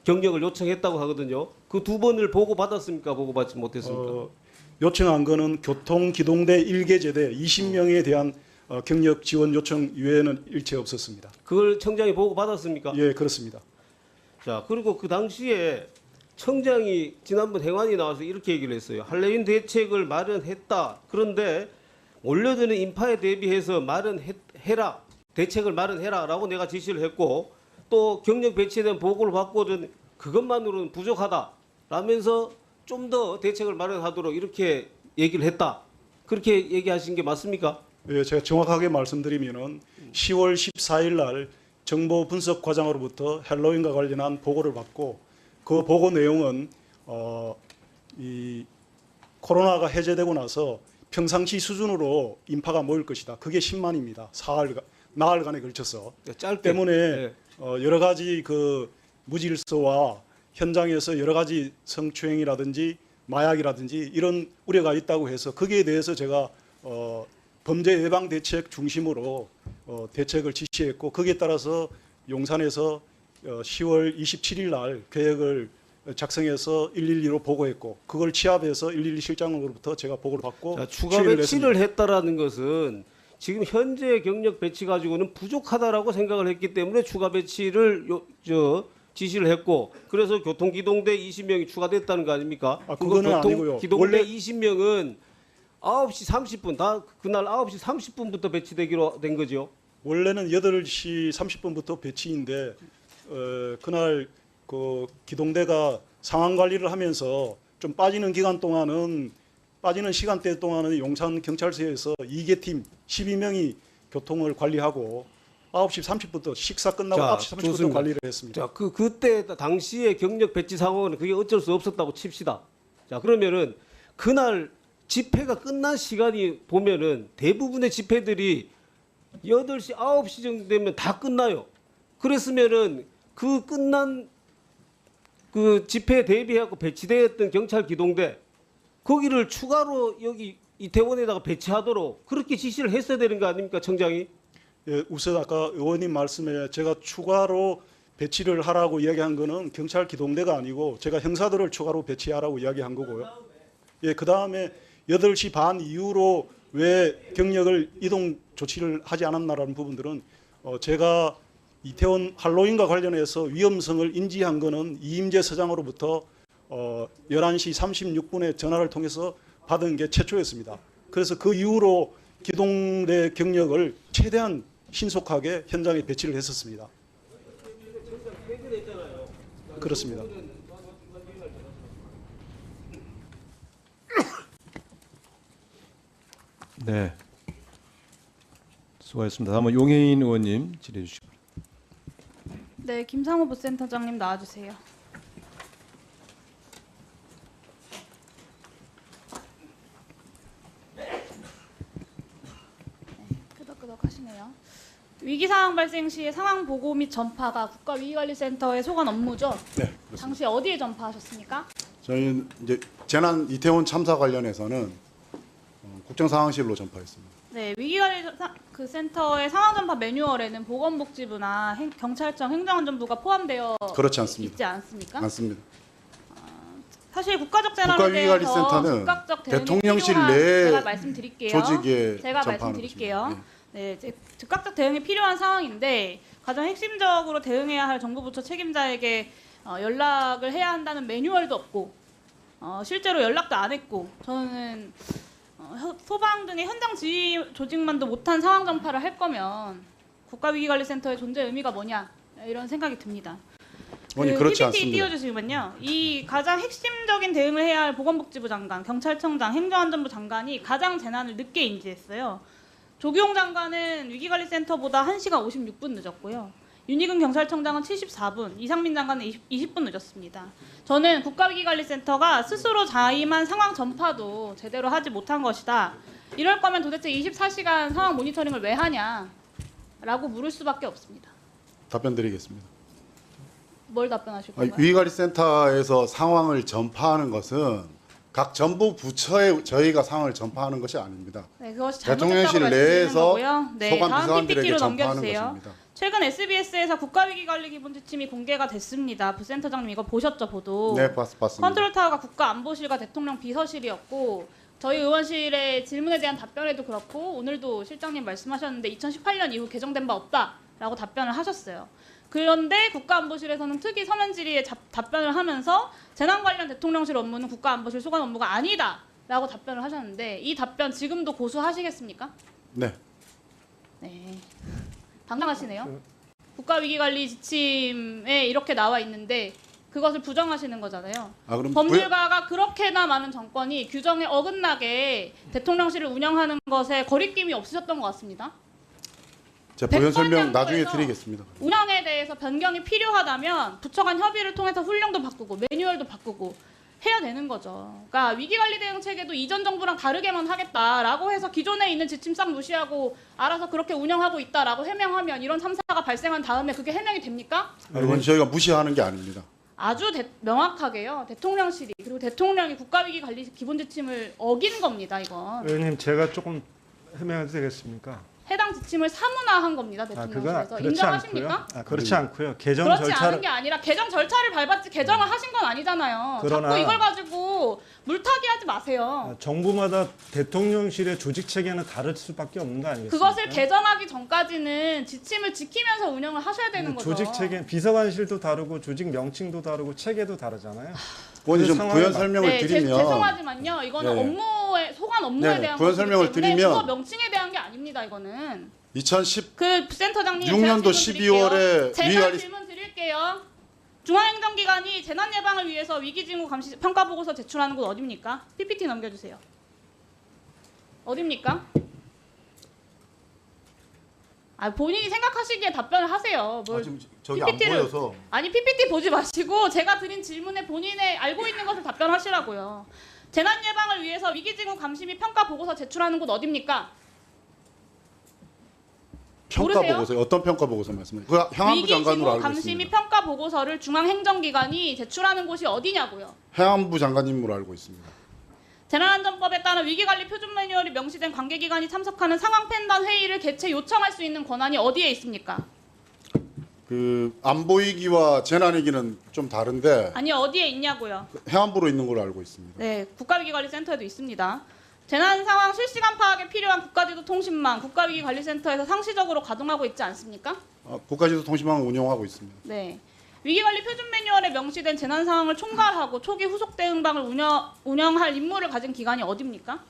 경력을 요청했다고 하거든요. 그 두 번을 보고 받았습니까? 보고 받지 못했습니까? 요청한 거는 교통기동대 1개제대 20명에 대한 경력 지원 요청 이외에는 일체 없었습니다. 그걸 청장이 보고 받았습니까? 예, 그렇습니다. 자, 그리고 그 당시에 청장이 지난번 행안위 나와서 이렇게 얘기를 했어요. 할로윈 대책을 마련했다. 그런데 몰려드는 인파에 대비해서 마련해라. 대책을 마련해라라고 내가 지시를 했고 또 경력 배치에 대한 보고를 받고는 그것만으로는 부족하다. 라면서 좀 더 대책을 마련하도록 이렇게 얘기를 했다. 그렇게 얘기하신 게 맞습니까? 예, 제가 정확하게 말씀드리면은 10월 14일 날 정보 분석 과장으로부터 할로윈과 관련한 보고를 받고 그 보고 내용은 이 코로나가 해제되고 나서 평상시 수준으로 인파가 모일 것이다. 그게 10만입니다. 나흘간에 걸쳐서. 짧게. 때문에 여러 가지 그 무질서와 현장에서 여러 가지 성추행이라든지 마약이라든지 이런 우려가 있다고 해서 거기에 대해서 제가 범죄 예방 대책 중심으로 대책을 지시했고 거기에 따라서 용산에서 10월 27일 날 계획을 작성해서 112로 보고했고 그걸 취합해서 112 실장으로부터 제가 보고를 받고 자, 추가 배치를 했다라는 것은 지금 현재 경력 배치 가지고는 부족하다라고 생각을 했기 때문에 추가 배치를 지시를 했고 그래서 교통기동대 20명이 추가됐다는 거 아닙니까? 그거는 아니고요. 교통기동대 원래 20명은 9시 30분 다 그날 9시 30분부터 배치되기로 된 거죠. 원래는 8시 30분부터 배치인데 그날 그 기동대가 상황 관리를 하면서 좀 빠지는 시간대 동안은 용산 경찰서에서 2개 팀 12명이 교통을 관리하고 9시 30분부터 식사 끝나고 9시 30분부터 좋습니다. 관리를 했습니다. 자, 그때 당시에 경력 배치 상황은 그게 어쩔 수 없었다고 칩시다. 자, 그러면은 그날 집회가 끝난 시간이 보면은 대부분의 집회들이 8시, 9시 정도 되면 다 끝나요. 그랬으면은 그 끝난 그 집회에 대비하고 배치되었던 경찰 기동대 거기를 추가로 여기 이태원에다가 배치하도록 그렇게 지시를 했어야 되는 거 아닙니까, 청장이? 예, 우선 아까 의원님 말씀에 제가 추가로 배치를 하라고 이야기한 거는 경찰 기동대가 아니고 제가 형사들을 추가로 배치하라고 이야기한 거고요. 예, 그다음에 8시 반 이후로 왜 경력을 이동 조치를 하지 않았나라는 부분들은 제가 이태원 할로윈과 관련해서 위험성을 인지한 거는 이임재 서장으로부터 11시 36분에 전화를 통해서 받은 게 최초였습니다. 그래서 그 이후로 기동대 경력을 최대한 신속하게 현장에 배치를 했었습니다. 그렇습니다. 네, 수고하셨습니다. 다음은 용해인 의원님 질의해 주시기 바랍니다. 네, 김상호 부센터장님 나와주세요. 끄덕끄덕 하시네요. 위기 상황 발생 시에 상황 보고 및 전파가 국가위기관리센터의 소관 업무죠? 네, 그렇습니다. 당시 어디에 전파하셨습니까? 저희는 이제 재난 이태원 참사 관련해서는 국정상황실로 전파했습니다. 네, 위기관리 그 센터의 상황 전파 매뉴얼에는 보건복지부나 경찰청, 행정안전부가 포함되어 그렇지 않습니다. 있지 않습니까? 맞습니다. 사실 국가적 재난에 대해서 국가위기관리센터는 즉각적 대응이 대통령실 필요한 내 제가 말씀드릴게요. 조직에 제가 전파하는 말씀드릴게요. 네, 즉각적 대응이 필요한 상황인데 가장 핵심적으로 대응해야 할 정부 부처 책임자에게 연락을 해야 한다는 매뉴얼도 없고 실제로 연락도 안 했고 저는 소방 등의 현장 지휘 조직만도 못한 상황 전파를 할 거면 국가위기관리센터의 존재 의미가 뭐냐 이런 생각이 듭니다. 그렇지 PPT 않습니다. 띄워주시면요. 이 가장 핵심적인 대응을 해야 할 보건복지부 장관, 경찰청장, 행정안전부 장관이 가장 재난을 늦게 인지했어요. 조기용 장관은 위기관리센터보다 1시간 56분 늦었고요. 윤희근 경찰청장은 74분, 이상민 장관은 20분 늦었습니다. 저는 국가위기관리센터가 스스로 자임한 상황 전파도 제대로 하지 못한 것이다. 이럴 거면 도대체 24시간 상황 모니터링을 왜 하냐라고 물을 수밖에 없습니다. 답변 드리겠습니다. 뭘 답변하실 건가요? 위기관리센터에서 상황을 전파하는 것은 각 정부 부처에 저희가 상황을 전파하는 것이 아닙니다. 네, 그것이 대통령실 잘못됐다고 내에서 말씀드리는 거고요. 네, 소관 다음 비서관들에게 PPT로 전파하는 넘겨주세요. 것입니다. 최근 SBS에서 국가위기관리기본지침이 공개가 됐습니다. 부센터장님 이거 보셨죠, 보도? 네, 봤습니다. 컨트롤타워가 국가안보실과 대통령 비서실이었고 저희 의원실의 질문에 대한 답변에도 그렇고 오늘도 실장님 말씀하셨는데 2018년 이후 개정된 바 없다라고 답변을 하셨어요. 그런데 국가안보실에서는 특이 서면 질의에 답변을 하면서 재난 관련 대통령실 업무는 국가안보실 소관 업무가 아니다라고 답변을 하셨는데 이 답변 지금도 고수하시겠습니까? 네. 네. 당당하시네요. 국가위기관리 지침에 이렇게 나와 있는데 그것을 부정하시는 거잖아요. 그럼 법률가가 그렇게나 많은 정권이 규정에 어긋나게 대통령실을 운영하는 것에 거리낌이 없으셨던 것 같습니다. 자, 부연 설명 백번 나중에 양보해서 드리겠습니다. 운영에 대해서 변경이 필요하다면 부처 간 협의를 통해서 훈령도 바꾸고 매뉴얼도 바꾸고 해야 되는 거죠. 그러니까 위기관리 대응 체계도 이전 정부랑 다르게만 하겠다라고 해서 기존에 있는 지침 싹 무시하고 알아서 그렇게 운영하고 있다라고 해명하면 이런 참사가 발생한 다음에 그게 해명이 됩니까? 이건 저희가 무시하는 게 아닙니다. 아주 명확하게요. 대통령실이 그리고 대통령이 국가위기관리 기본지침을 어긴 겁니다. 이건. 의원님 제가 조금 해명해도 되겠습니까? 해당 지침을 사문화한 겁니다. 대통령실에서. 인정하십니까? 그렇지 않고요. 개정 그렇지 절차를 않은 게 아니라 개정 절차를 밟았지 개정을 하신 건 아니잖아요. 그러나- 자꾸 이걸 가지고 물타기 하지 마세요. 정부마다 대통령실의 조직 체계는 다를 수밖에 없는 거 아니겠습니까? 그것을 개정하기 전까지는 지침을 지키면서 운영을 하셔야 되는 거죠. 조직 체계, 비서관실도 다르고 조직 명칭도 다르고 체계도 다르잖아요. 의원님 좀 상황에 부연 맞- 설명을 네, 드리면 죄송하지만요. 이거는 네. 업무에 소관 업무에 네, 대한 부연 것이기 설명을 때문에 드리면 부서 명칭에 대한 게 아닙니다. 이거는. 2010 그 센터장님 6년도 제가 12월에 제가 위기관리 질문 드릴게요. 중앙행정기관이 재난 예방을 위해서 위기징후 감시 평가 보고서 제출하는 곳 어디입니까? PPT 넘겨주세요. 어디입니까? 본인이 생각하시기에 답변을 하세요. 뭘 지금 저기 안 보여서 아니 PPT 보지 마시고 제가 드린 질문에 본인의 알고 있는 것을 답변하시라고요. 재난 예방을 위해서 위기징후 감시 및 평가 보고서 제출하는 곳 어디입니까? 평가 모르세요? 보고서 어떤 평가 보고서 말씀하세요? 그 향안부 장관으로 위기징후 알고 감시 및 있습니다. 평가 보고서를 중앙행정기관이 제출하는 곳이 어디냐고요. 향안부 장관님으로 알고 있습니다. 재난안전법에 따른 위기관리 표준 매뉴얼이 명시된 관계기관이 참석하는 상황 판단 회의를 개최 요청할 수 있는 권한이 어디에 있습니까? 그 안보위기와 재난위기는 좀 다른데 아니 어디에 있냐고요. 해안부로 있는 걸로 알고 있습니다. 네, 국가위기관리센터에도 있습니다. 재난 상황 실시간 파악에 필요한 국가지도 통신망 국가위기관리센터에서 상시적으로 가동하고 있지 않습니까? 국가지도 통신망을 운영하고 있습니다. 네. 위기관리 표준 매뉴얼에 명시된 재난 상황을 총괄하고 초기 후속 대응방을 운영할 임무를 가진 기관이 어디입니까?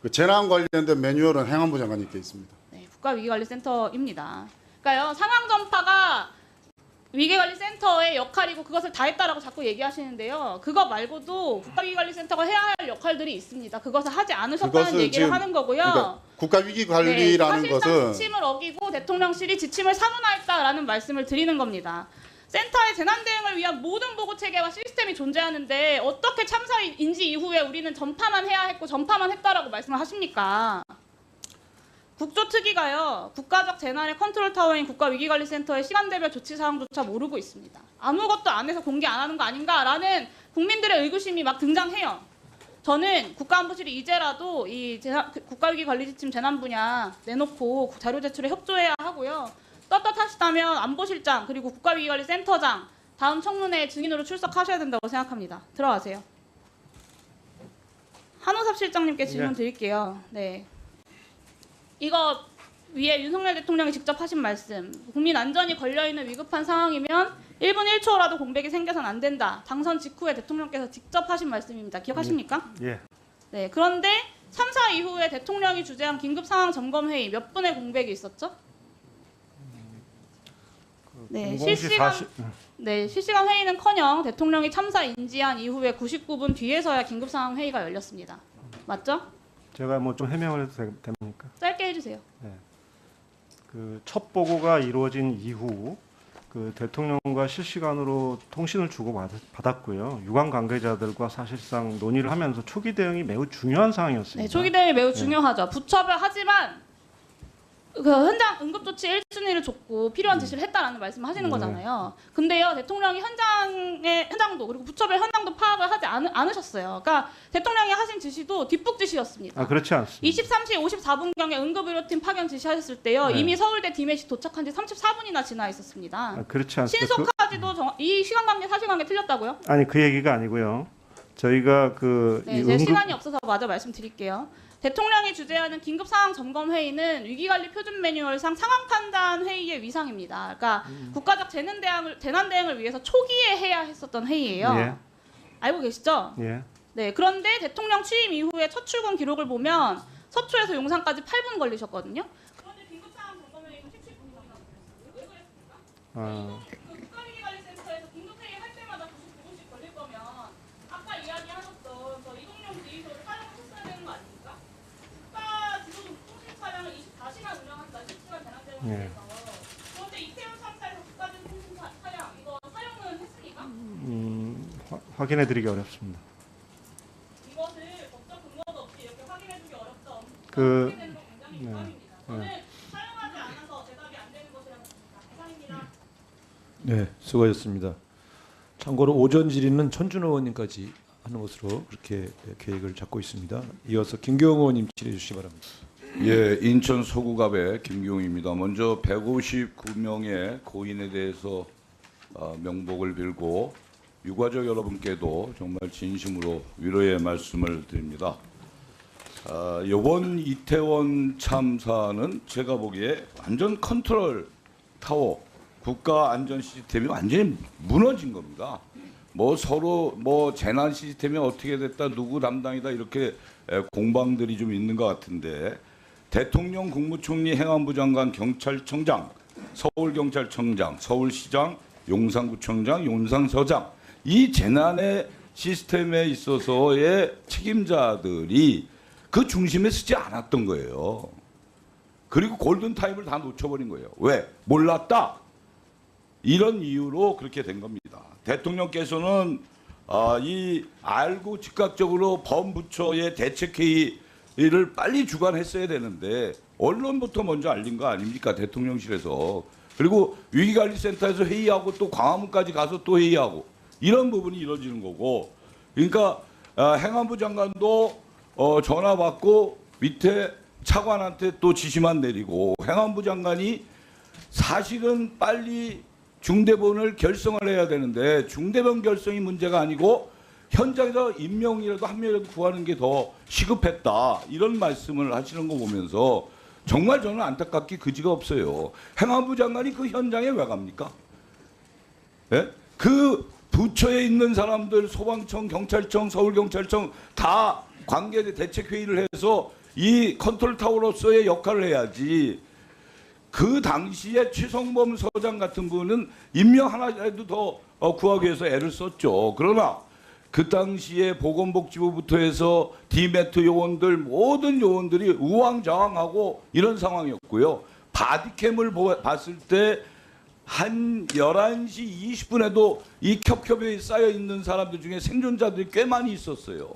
그 재난 관련된 매뉴얼은 행안부 장관님께 있습니다. 네, 국가위기관리센터입니다. 그러니까요, 상황 전파가 위기관리센터의 역할이고 그것을 다 했다라고 자꾸 얘기하시는데요. 그거 말고도 국가위기관리센터가 해야 할 역할들이 있습니다. 그것을 하지 않으셨다는 얘기를 지금 하는 거고요. 그러니까 국가위기관리라는 네, 사실상 것은 지침을 어기고 대통령실이 지침을 사문화했다라는 말씀을 드리는 겁니다. 센터의 재난 대응을 위한 모든 보고 체계와 시스템이 존재하는데 어떻게 참사 인지 이후에 우리는 전파만 해야 했고 전파만 했다라고 말씀을 하십니까? 국조특위가요, 국가적 재난의 컨트롤 타워인 국가위기관리센터의 시간대별 조치 사항조차 모르고 있습니다. 아무것도 안 해서 공개 안 하는 거 아닌가라는 국민들의 의구심이 막 등장해요. 저는 국가안보실이 이제라도 이 국가위기관리지침 재난 분야 내놓고 자료 제출에 협조해야 하고요. 떳떳하시다면 안보실장 그리고 국가위기관리센터장 다음 청문회 증인으로 출석하셔야 된다고 생각합니다. 들어가세요. 한우섭 실장님께 질문 드릴게요. 네. 이거 위에 윤석열 대통령이 직접 하신 말씀. 국민 안전이 걸려있는 위급한 상황이면 1분 1초라도 공백이 생겨서는 안 된다. 당선 직후에 대통령께서 직접 하신 말씀입니다. 기억하십니까? 예. 네. 그런데 참사 이후에 대통령이 주재한 긴급상황점검회의 몇 분의 공백이 있었죠? 네, 0040 실시간 회의는커녕 대통령이 참사 인지한 이후에 99분 뒤에서야 긴급상황 회의가 열렸습니다. 맞죠? 제가 뭐 좀 해명을 해도 됩니까? 짧게 해주세요. 네. 그 첫 보고가 이루어진 이후 그 대통령과 실시간으로 통신을 주고 받았고요. 유관 관계자들과 사실상 논의를 하면서 초기 대응이 매우 중요한 상황이었습니다. 네, 초기 대응이 매우 중요하죠. 부처별 하지만 그 현장 응급조치 1순위를 줬고 필요한 지시를 했다라는 말씀을 하시는 거잖아요. 근데요, 대통령이 현장도 그리고 부처별 현장도 파악을 하지 않으셨어요. 그러니까 대통령이 하신 지시도 뒷북 지시였습니다. 아, 그렇지 않습니다. 23시 54분경에 응급의료팀 파견 지시하셨을 때요, 네. 이미 서울대 디메시 도착한 지 34분이나 지나 있었습니다. 아, 그렇지 않습니다. 신속하지도 이 시간관계 사실관계 틀렸다고요? 아니 그 얘기가 아니고요. 저희가 네, 제 시간이 없어서 마저 말씀드릴게요. 대통령이 주재하는 긴급상황점검회의는 위기관리 표준 매뉴얼상 상황판단 회의의 위상입니다. 그러니까 국가적 재난 대응을 위해서 초기에 해야 했었던 회의예요. 예. 알고 계시죠? 예. 네. 그런데 대통령 취임 이후에 첫 출근 기록을 보면 서초에서 용산까지 8분 걸리셨거든요. 그런데 긴급상황점검회의는 17분 정도 왜 그랬습니까? 아, 국가위기관리센터에서 긴급회의 할 때마다 99분씩 걸릴 거면 아까 이야기하셨던 저 이동용 지휘소를 활용하셨어야 되는 거 아닙니까? 국가 지도 통신 차량을 24시간 운영한다. 실시간 재난대응을 예. 위해서. 그런데 이태원 참사에서 국가 지도 통신 차량 이거 사용은 했습니까? 확인해드리기 어렵습니다. 이것을 법적 근거도 없이 이렇게 확인해주기 어렵죠. 그 확인되는 거 굉장히 네. 유감입니다. 저는 사용하지 않아서 대답이 안 되는 것이라고 봅니다. 이상입니다. 네, 수고하셨습니다. 참고로 오전 질의는 천준 의원님까지 하는 것으로 그렇게 계획을 잡고 있습니다. 이어서 김경호 의원님 질의해 주시기 바랍니다. 예, 인천 서구갑의 김경우입니다. 먼저 159명의 고인에 대해서 명복을 빌고 유가족 여러분께도 정말 진심으로 위로의 말씀을 드립니다. 이번 이태원 참사는 제가 보기에 완전 컨트롤 타워, 국가 안전 시스템이 완전히 무너진 겁니다. 뭐 서로 뭐 재난 시스템이 어떻게 됐다, 누구 담당이다 이렇게 공방들이 좀 있는 것 같은데, 대통령, 국무총리, 행안부 장관, 경찰청장, 서울경찰청장, 서울시장, 용산구청장, 용산서장, 이 재난의 시스템에 있어서의 책임자들이 그 중심에 서지 않았던 거예요. 그리고 골든타임을 다 놓쳐버린 거예요. 왜? 몰랐다. 이런 이유로 그렇게 된 겁니다. 대통령께서는 이 알고 즉각적으로 범부처의 대책회의를 빨리 주관했어야 되는데 언론부터 먼저 알린 거 아닙니까? 대통령실에서. 그리고 위기관리센터에서 회의하고 또 광화문까지 가서 또 회의하고 이런 부분이 이루어지는 거고, 그러니까 행안부 장관도 전화 받고 밑에 차관한테 또 지시만 내리고, 행안부 장관이 사실은 빨리 중대본을 결성을 해야 되는데 중대본 결성이 문제가 아니고 현장에서 임명이라도 한 명이라도 구하는 게 더 시급했다, 이런 말씀을 하시는 거 보면서 정말 저는 안타깝게 그지가 없어요. 행안부 장관이 그 현장에 왜 갑니까? 예? 그 부처에 있는 사람들, 소방청, 경찰청, 서울경찰청 다 관계 대책회의를 해서 이 컨트롤타워로서의 역할을 해야지. 그 당시에 최성범 서장 같은 분은 임명 하나라도 더 구하기 위해서 애를 썼죠. 그러나 그 당시에 보건복지부부터 해서 디메트 요원들, 모든 요원들이 우왕좌왕하고 이런 상황이었고요. 바디캠을 봤을 때 한 11시 20분에도 이 겹겹이 쌓여 있는 사람들 중에 생존자들이 꽤 많이 있었어요.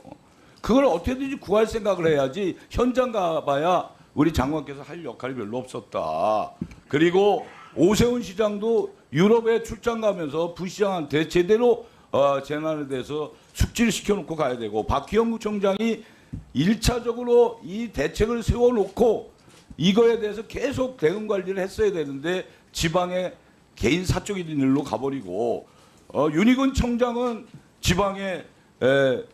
그걸 어떻게든지 구할 생각을 해야지, 현장 가봐야 우리 장관께서 할 역할이 별로 없었다. 그리고 오세훈 시장도 유럽에 출장 가면서 부시장한테 제대로 재난에 대해서 숙지를 시켜놓고 가야 되고, 박희영 구청장이 1차적으로 이 대책을 세워놓고 이거에 대해서 계속 대응 관리를 했어야 되는데 지방에 개인 사적인 일로 가버리고, 윤희근 청장은 지방에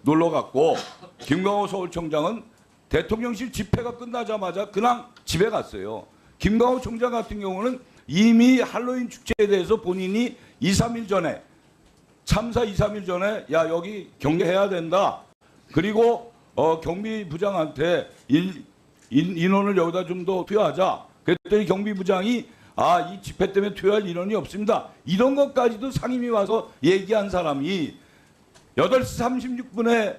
놀러 갔고, 김광호 서울청장은 대통령실 집회가 끝나자마자 그냥 집에 갔어요. 김광호 청장 같은 경우는 이미 할로윈 축제에 대해서 본인이 2, 3일 전에, 참사 2, 3일 전에 야 여기 경계해야 된다. 그리고 경비부장한테 인원을 여기다 좀 더 투여하자. 그랬더니 경비부장이 이 집회 때문에 투여할 인원이 없습니다. 이런 것까지도 상임위 와서 얘기한 사람이 8시 36분에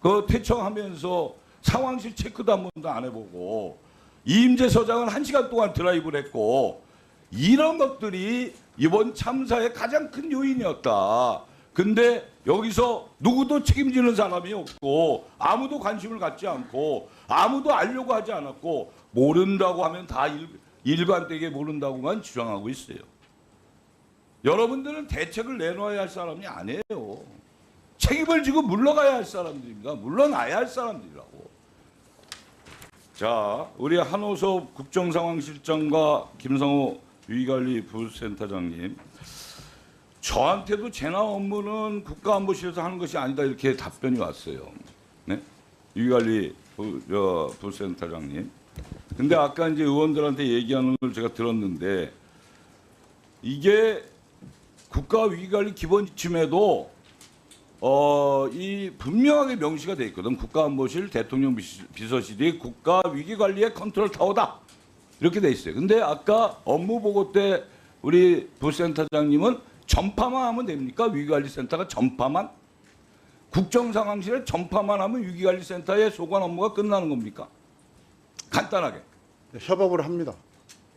그 퇴청하면서 상황실 체크도 한 번도 안 해보고, 이임재 서장은 1시간 동안 드라이브를 했고, 이런 것들이 이번 참사의 가장 큰 요인이었다. 근데 여기서 누구도 책임지는 사람이 없고 아무도 관심을 갖지 않고 아무도 알려고 하지 않았고 모른다고 하면 다 일관되게 모른다고만 주장하고 있어요. 여러분들은 대책을 내놓아야 할 사람이 아니에요. 책임을 지고 물러가야 할 사람들입니다. 물러나야 할 사람들이라고. 자, 우리 한호섭 국정상황실장과 김성호 위기관리 부센터장님, 저한테도 재난 업무는 국가안보실에서 하는 것이 아니다 이렇게 답변이 왔어요. 네? 위기관리 부센터장님. 근데 아까 이제 의원들한테 얘기하는 걸 제가 들었는데 이게 국가위기관리 기본지침에도 이 분명하게 명시가 돼 있거든. 국가안보실 대통령 비서실이 국가위기관리의 컨트롤 타워다 이렇게 돼 있어요. 근데 아까 업무보고 때 우리 부센터장님은 전파만 하면 됩니까? 위기관리센터가 전파만? 국정상황실에 전파만 하면 위기관리센터의 소관 업무가 끝나는 겁니까? 간단하게. 협업을 합니다.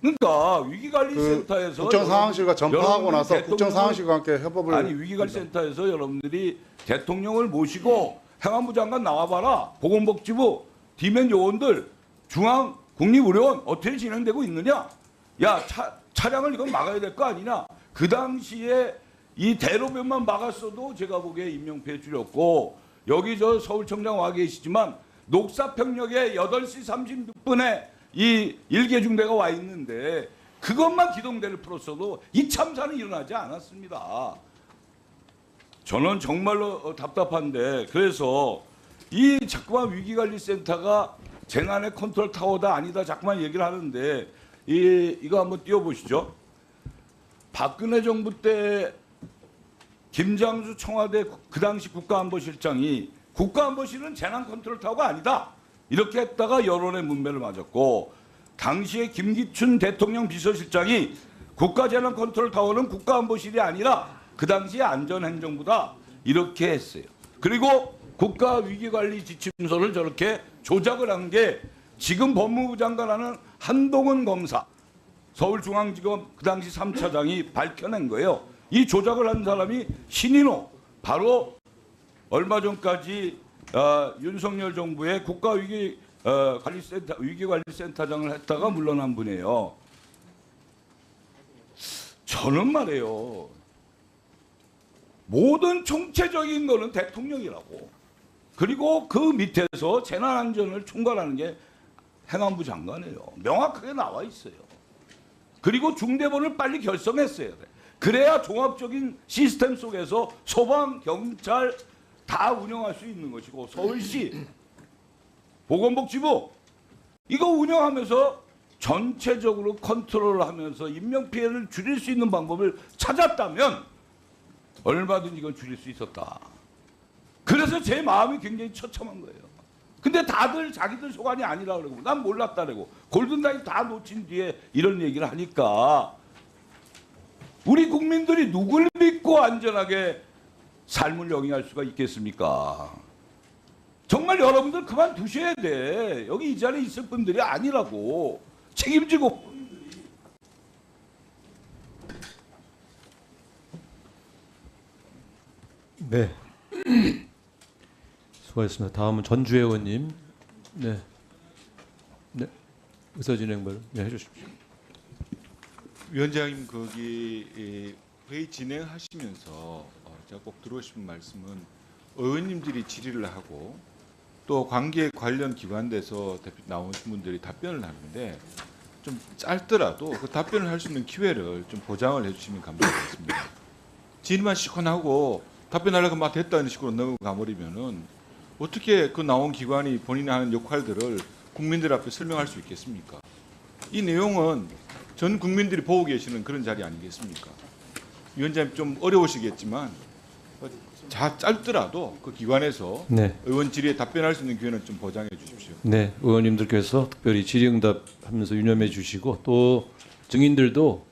그러니까 위기관리센터에서 국정상황실과 전파하고 나서 대통령을- 국정상황실과 함께 협업을 아니 위기관리센터에서 여러분들이 대통령을 모시고 행안부 장관 나와봐라, 보건복지부 디맨 요원들, 중앙 국립의료원 어떻게 진행되고 있느냐? 야 차량을 이건 막아야 될 거 아니냐? 그 당시에 이 대로변만 막았어도 제가 보기에 인명피해 줄였고, 여기 저 서울청장 와 계시지만 녹사평역에 8시 36분에 이 일개중대가 와 있는데 그것만 기동대를 풀었어도 이 참사는 일어나지 않았습니다. 저는 정말로 답답한데, 그래서 이 자꾸만 위기관리센터가 재난의 컨트롤 타워다 아니다 자꾸만 얘기를 하는데 이거 한번 띄워보시죠. 박근혜 정부 때 김장수 청와대 그 당시 국가안보실장이 국가안보실은 재난 컨트롤 타워가 아니다 이렇게 했다가 여론의 문매를 맞았고, 당시에 김기춘 대통령 비서실장이 국가재난 컨트롤 타워는 국가안보실이 아니라 그 당시에 안전행정부다 이렇게 했어요. 그리고 국가위기관리 지침서를 저렇게 조작을 한 게 지금 법무부 장관하는 한동훈 검사, 서울중앙지검 그 당시 3차장이 밝혀낸 거예요. 이 조작을 한 사람이 신인호, 바로 얼마 전까지 윤석열 정부의 위기관리센터장을 했다가 물러난 분이에요. 저는 말이에요, 모든 총체적인 거는 대통령이라고, 그리고 그 밑에서 재난안전을 총괄하는 게 행안부 장관이에요. 명확하게 나와 있어요. 그리고 중대본을 빨리 결성했어야 돼. 그래야 종합적인 시스템 속에서 소방, 경찰 다 운영할 수 있는 것이고, 서울시, 보건복지부 이거 운영하면서 전체적으로 컨트롤하면서 인명피해를 줄일 수 있는 방법을 찾았다면 얼마든지 이건 줄일 수 있었다. 그래서 제 마음이 굉장히 처참한 거예요. 근데 다들 자기들 소관이 아니라 그러고 난 몰랐다 그러고 골든타임 다 놓친 뒤에 이런 얘기를 하니까 우리 국민들이 누굴 믿고 안전하게 삶을 영위할 수가 있겠습니까? 정말 여러분들 그만두셔야 돼. 여기 이 자리에 있을 분들이 아니라고. 책임지고. 네. 수고하셨습니다. 다음은 전주혜 의원님. 네. 네. 의사진행 발언 해주십시오. 위원장님 거기 회의 진행하시면서 제가 꼭 드리고 싶은 말씀은 의원님들이 질의를 하고 또 관계 관련 기관에서 나오신 분들이 답변을 하는데 좀 짧더라도 그 답변을 할 수 있는 기회를 좀 보장을 해주시면 감사하겠습니다. 질의만 시원하고 답변하려고 막 됐다는 식으로 넘어가버리면은 어떻게 그 나온 기관이 본인이 하는 역할들을 국민들 앞에 설명할 수 있겠습니까? 이 내용은 전 국민들이 보고 계시는 그런 자리 아니겠습니까? 위원장님 좀 어려우시겠지만 짧더라도 그 기관에서 네. 의원 질의에 답변할 수 있는 기회는 좀 보장해 주십시오. 네, 의원님들께서 특별히 질의응답하면서 유념해 주시고 또 증인들도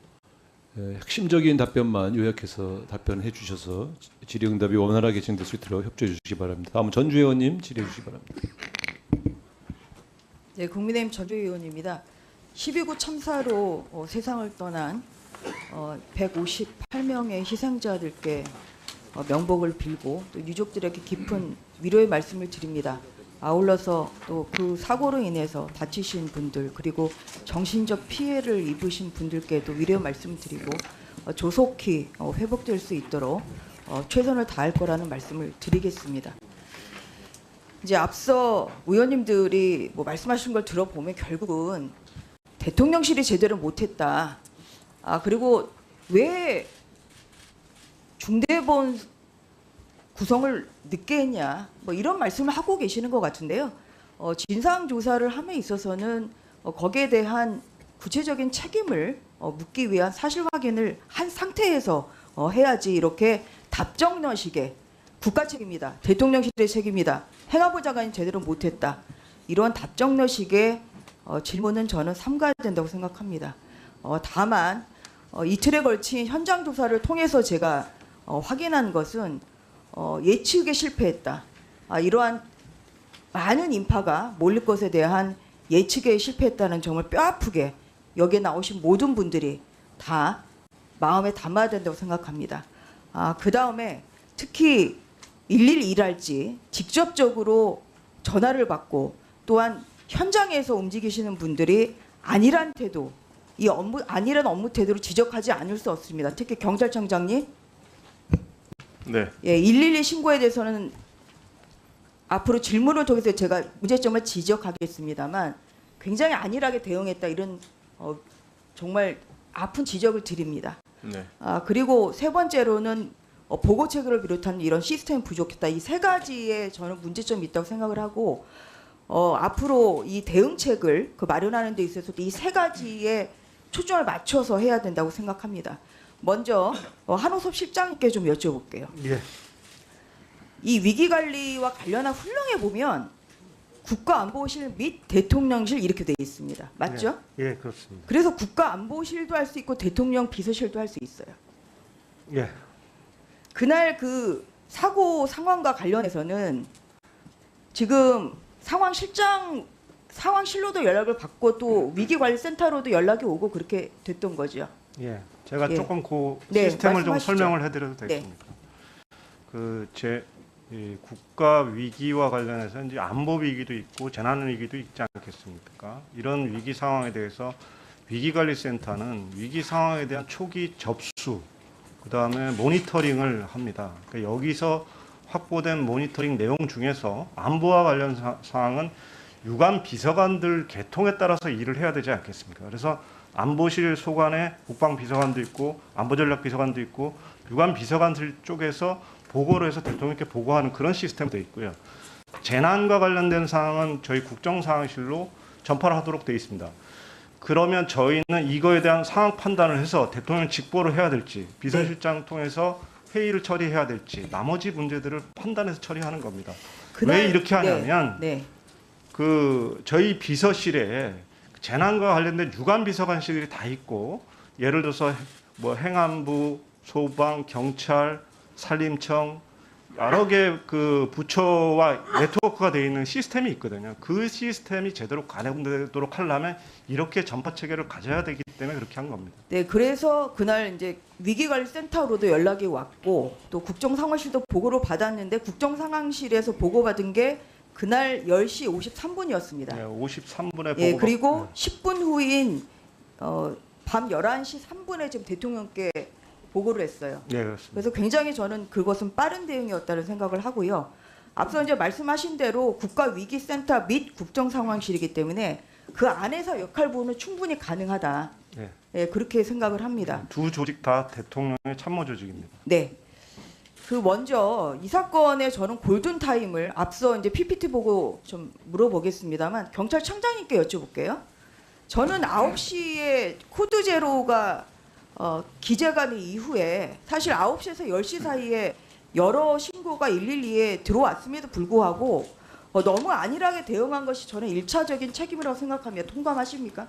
핵심적인 답변만 요약해서 답변해 주셔서 질의응답이 원활하게 진행될 수 있도록 협조해 주시기 바랍니다. 다음은 전주혜 의원님 질의해 주시기 바랍니다. 네, 국민의힘 전주혜 의원입니다. 12구 참사로 세상을 떠난 158명의 희생자들께 명복을 빌고 또 유족들에게 깊은 위로의 말씀을 드립니다. 아울러서 또 그 사고로 인해서 다치신 분들 그리고 정신적 피해를 입으신 분들께도 위로의 말씀을 드리고 조속히 회복될 수 있도록 최선을 다할 거라는 말씀을 드리겠습니다. 이제 앞서 의원님들이 뭐 말씀하신 걸 들어보면 결국은 대통령실이 제대로 못했다. 그리고 왜 중대본 구성을 늦게 했냐. 뭐 이런 말씀을 하고 계시는 것 같은데요. 진상조사를 함에 있어서는 거기에 대한 구체적인 책임을 묻기 위한 사실 확인을 한 상태에서 해야지 이렇게 답정너식의 국가 책임이다. 대통령실의 책임이다. 행안부 장관이 제대로 못했다. 이런 답정너식의 질문은 저는 삼가야 된다고 생각합니다. 다만 이틀에 걸친 현장 조사를 통해서 제가 확인한 것은 예측에 실패했다. 이러한 많은 인파가 몰릴 것에 대한 예측에 실패했다는 점을 뼈아프게 여기에 나오신 모든 분들이 다 마음에 담아야 된다고 생각합니다. 그 다음에 특히 112할지 직접적으로 전화를 받고 또한 현장에서 움직이시는 분들이 아니란 태도, 아니란 업무 태도를 지적하지 않을 수 없습니다. 특히 경찰청장님, 네. 112 신고에 대해서는 앞으로 질문을 통해서 제가 문제점을 지적하겠습니다만 굉장히 안일하게 대응했다 이런 정말 아픈 지적을 드립니다. 네. 그리고 세 번째로는 보고 체계를 비롯한 이런 시스템 부족했다. 이 세 가지에 저는 문제점이 있다고 생각을 하고 앞으로 이 대응책을 마련하는 데 있어서도 이 세 가지에 초점을 맞춰서 해야 된다고 생각합니다. 먼저 한호섭 실장님께 좀 여쭤볼게요. 예. 이 위기관리와 관련한 훈령에 보면 국가안보실 및 대통령실 이렇게 되어 있습니다. 맞죠? 예, 그렇습니다. 그래서 국가안보실도 할 수 있고 대통령 비서실도 할 수 있어요. 예. 그날 그 사고 상황과 관련해서는 지금 상황실로도 연락을 받고 또 위기관리센터로도 연락이 오고 그렇게 됐던 거죠. 예, 제가 예. 조금 그 네, 시스템을 좀 말씀하시죠. 설명을 해드려도 되겠습니까? 이 국가 위기와 관련해서 이제 안보 위기도 있고 재난 위기도 있지 않겠습니까? 이런 위기 상황에 대해서 위기관리센터는 위기 상황에 대한 초기 접수, 그 다음에 모니터링을 합니다. 그러니까 여기서 확보된 모니터링 내용 중에서 안보와 관련 사항은 유관 비서관들 계통에 따라서 일을 해야 되지 않겠습니까? 그래서 안보실 소관에 국방비서관도 있고 안보전략비서관도 있고 유관 비서관들 쪽에서 보고를 해서 대통령께 보고하는 그런 시스템도 있고요. 재난과 관련된 사항은 저희 국정상황실로 전파를 하도록 되어 있습니다. 그러면 저희는 이거에 대한 상황 판단을 해서 대통령 직보를 해야 될지 비서실장 통해서 회의를 처리해야 될지 나머지 문제들을 판단해서 처리하는 겁니다. 왜 이렇게 하냐면 그 저희 비서실에 재난과 관련된 유관 비서관실이 다 있고 예를 들어서 뭐 행안부, 소방, 경찰, 산림청 여러 개 그 부처와 네트워크가 되어 있는 시스템이 있거든요. 그 시스템이 제대로 가동되도록 하려면 이렇게 전파 체계를 가져야 되기 때문에 그렇게 한 겁니다. 네, 그래서 그날 이제 위기관리센터로도 연락이 왔고 또 국정상황실도 보고를 받았는데 국정상황실에서 보고받은 게 그날 10시 53분이었습니다. 네, 53분에 예, 그리고 10분 후인 밤 11시 3분에 지금 대통령께 보고를 했어요. 네, 그렇습니다. 그래서 굉장히 저는 그것은 빠른 대응이었다는 생각을 하고요. 앞서 이제 말씀하신 대로 국가위기센터 및 국정상황실이기 때문에 그 안에서 역할 부분은 충분히 가능하다. 네. 예, 그렇게 생각을 합니다. 두 조직 다 대통령의 참모 조직입니다. 네. 그 먼저 이 사건에 저는 골든 타임을 앞서 이제 PPT 보고 좀 물어보겠습니다만 경찰청장님께 여쭤볼게요. 저는 9시에 코드 제로가 기재가 된 이후에 사실 9시에서 10시 사이에 여러 신고가 112에 들어왔음에도 불구하고 너무 안일하게 대응한 것이 저는 1차적인 책임이라고 생각합니다. 통감하십니까?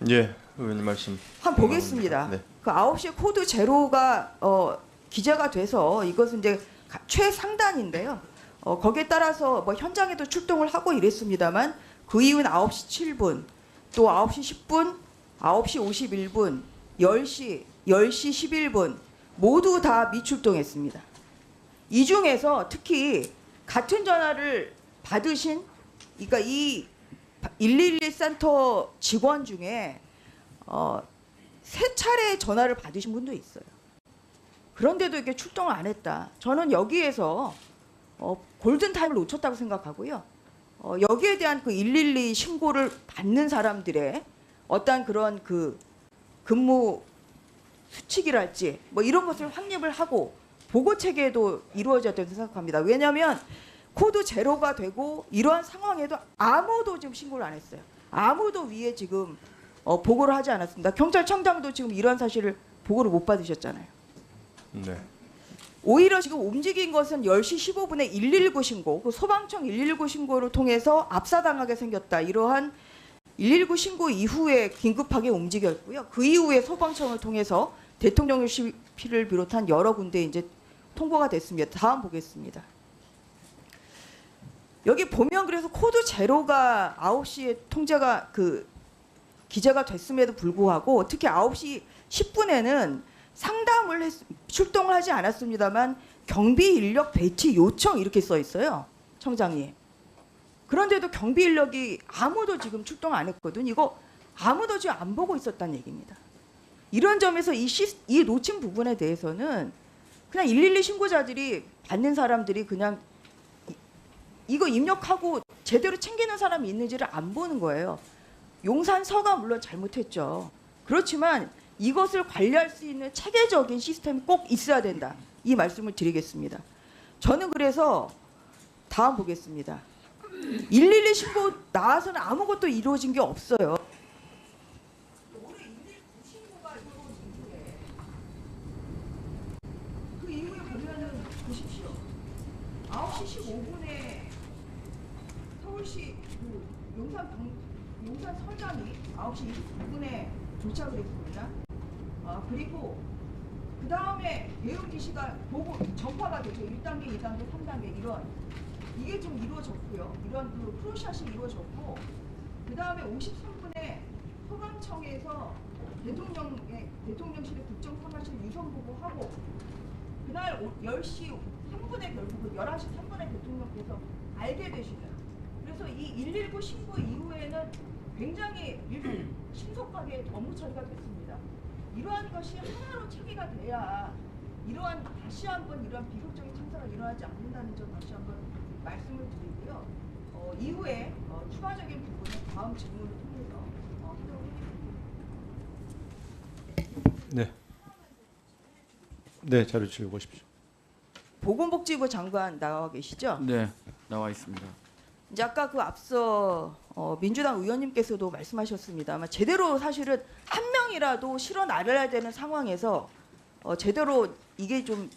예, 의원님 말씀. 한번 보겠습니다. 네. 그 9시에 코드 제로가 기재가 돼서 이것은 이제 최상단인데요. 거기에 따라서 뭐 현장에도 출동을 하고 이랬습니다만 그 이후는 9시 7분, 또 9시 10분, 9시 51분, 10시, 10시 11분 모두 다 미출동했습니다. 이 중에서 특히 같은 전화를 받으신, 그러니까 이 112 센터 직원 중에 3차례 전화를 받으신 분도 있어요. 그런데도 이렇게 출동을 안 했다. 저는 여기에서 골든타임을 놓쳤다고 생각하고요. 여기에 대한 그 112 신고를 받는 사람들의 어떤 그런 그 근무 수칙이랄지 뭐 이런 것을 확립을 하고 보고 체계도 이루어져야 된다고 생각합니다. 왜냐하면 코드 제로가 되고 이러한 상황에도 아무도 지금 신고를 안 했어요. 아무도 위에 지금 보고를 하지 않았습니다. 경찰청장도 지금 이러한 사실을 보고를 못 받으셨잖아요. 네. 오히려 지금 움직인 것은 10시 15분에 119 신고, 그 소방청 119 신고를 통해서 압사당하게 생겼다. 이러한 119 신고 이후에 긴급하게 움직였고요. 그 이후에 소방청을 통해서 대통령실을 비롯한 여러 군데 이제 통보가 됐습니다. 다음 보겠습니다. 여기 보면 그래서 코드 제로가 9시에 통제가 기재가 됐음에도 불구하고 특히 9시 10분에는 상담을 출동을 하지 않았습니다만 경비 인력 배치 요청 이렇게 써 있어요. 청장이. 그런데도 경비 인력이 아무도 지금 출동 안 했거든. 이거 아무도 지금 안 보고 있었다는 얘기입니다. 이런 점에서 이 놓친 부분에 대해서는 그냥 112 신고자들이 받는 사람들이 그냥 이거 입력하고 제대로 챙기는 사람이 있는지를 안 보는 거예요. 용산서가 물론 잘못했죠. 그렇지만 이것을 관리할 수 있는 체계적인 시스템이 꼭 있어야 된다. 이 말씀을 드리겠습니다. 저는 그래서 다음 보겠습니다. 112 신고 나와서는 아무것도 이루어진 게 없어요. 그 이후에 보면은 보십시오. 9시 15분에 서울시 용산 서장이 9시 29분에 도착을 했습니다. 그리고 그 다음에 대응 지시가 보고 전파가 되죠. 1단계, 2단계, 3단계 이런 이게 좀 이루어졌고요. 이런 그 프로샷이 이루어졌고 그 다음에 53분에 소방청에서 대통령실의 국정사무실 유선 보고하고 그날 10시 3분에 결국은 11시 3분에 대통령께서 알게 되시는. 그래서 이 119 신고 이후에는 굉장히 신속하게 업무 처리가 됐습니다. 이러한 것이 하나로 체계가 돼야 이러한 다시 한번 이러한 비극적인 참사가 일어나지 않는다는 점 다시 한번 말씀을 드리고요. 이후에 추가적인 부분은 다음 질문을 통해서 하도록 하겠습니다. 네. 네, 자료 주시고 보십시오. 보건복지부 장관 나와 계시죠? 네, 나와 있습니다. 이제 아까 그 앞서 민주당 의원님께서도 말씀하셨습니다만 제대로 사실은 한 명이라도 실어 나가야 되는 상황에서 제대로 이게 좀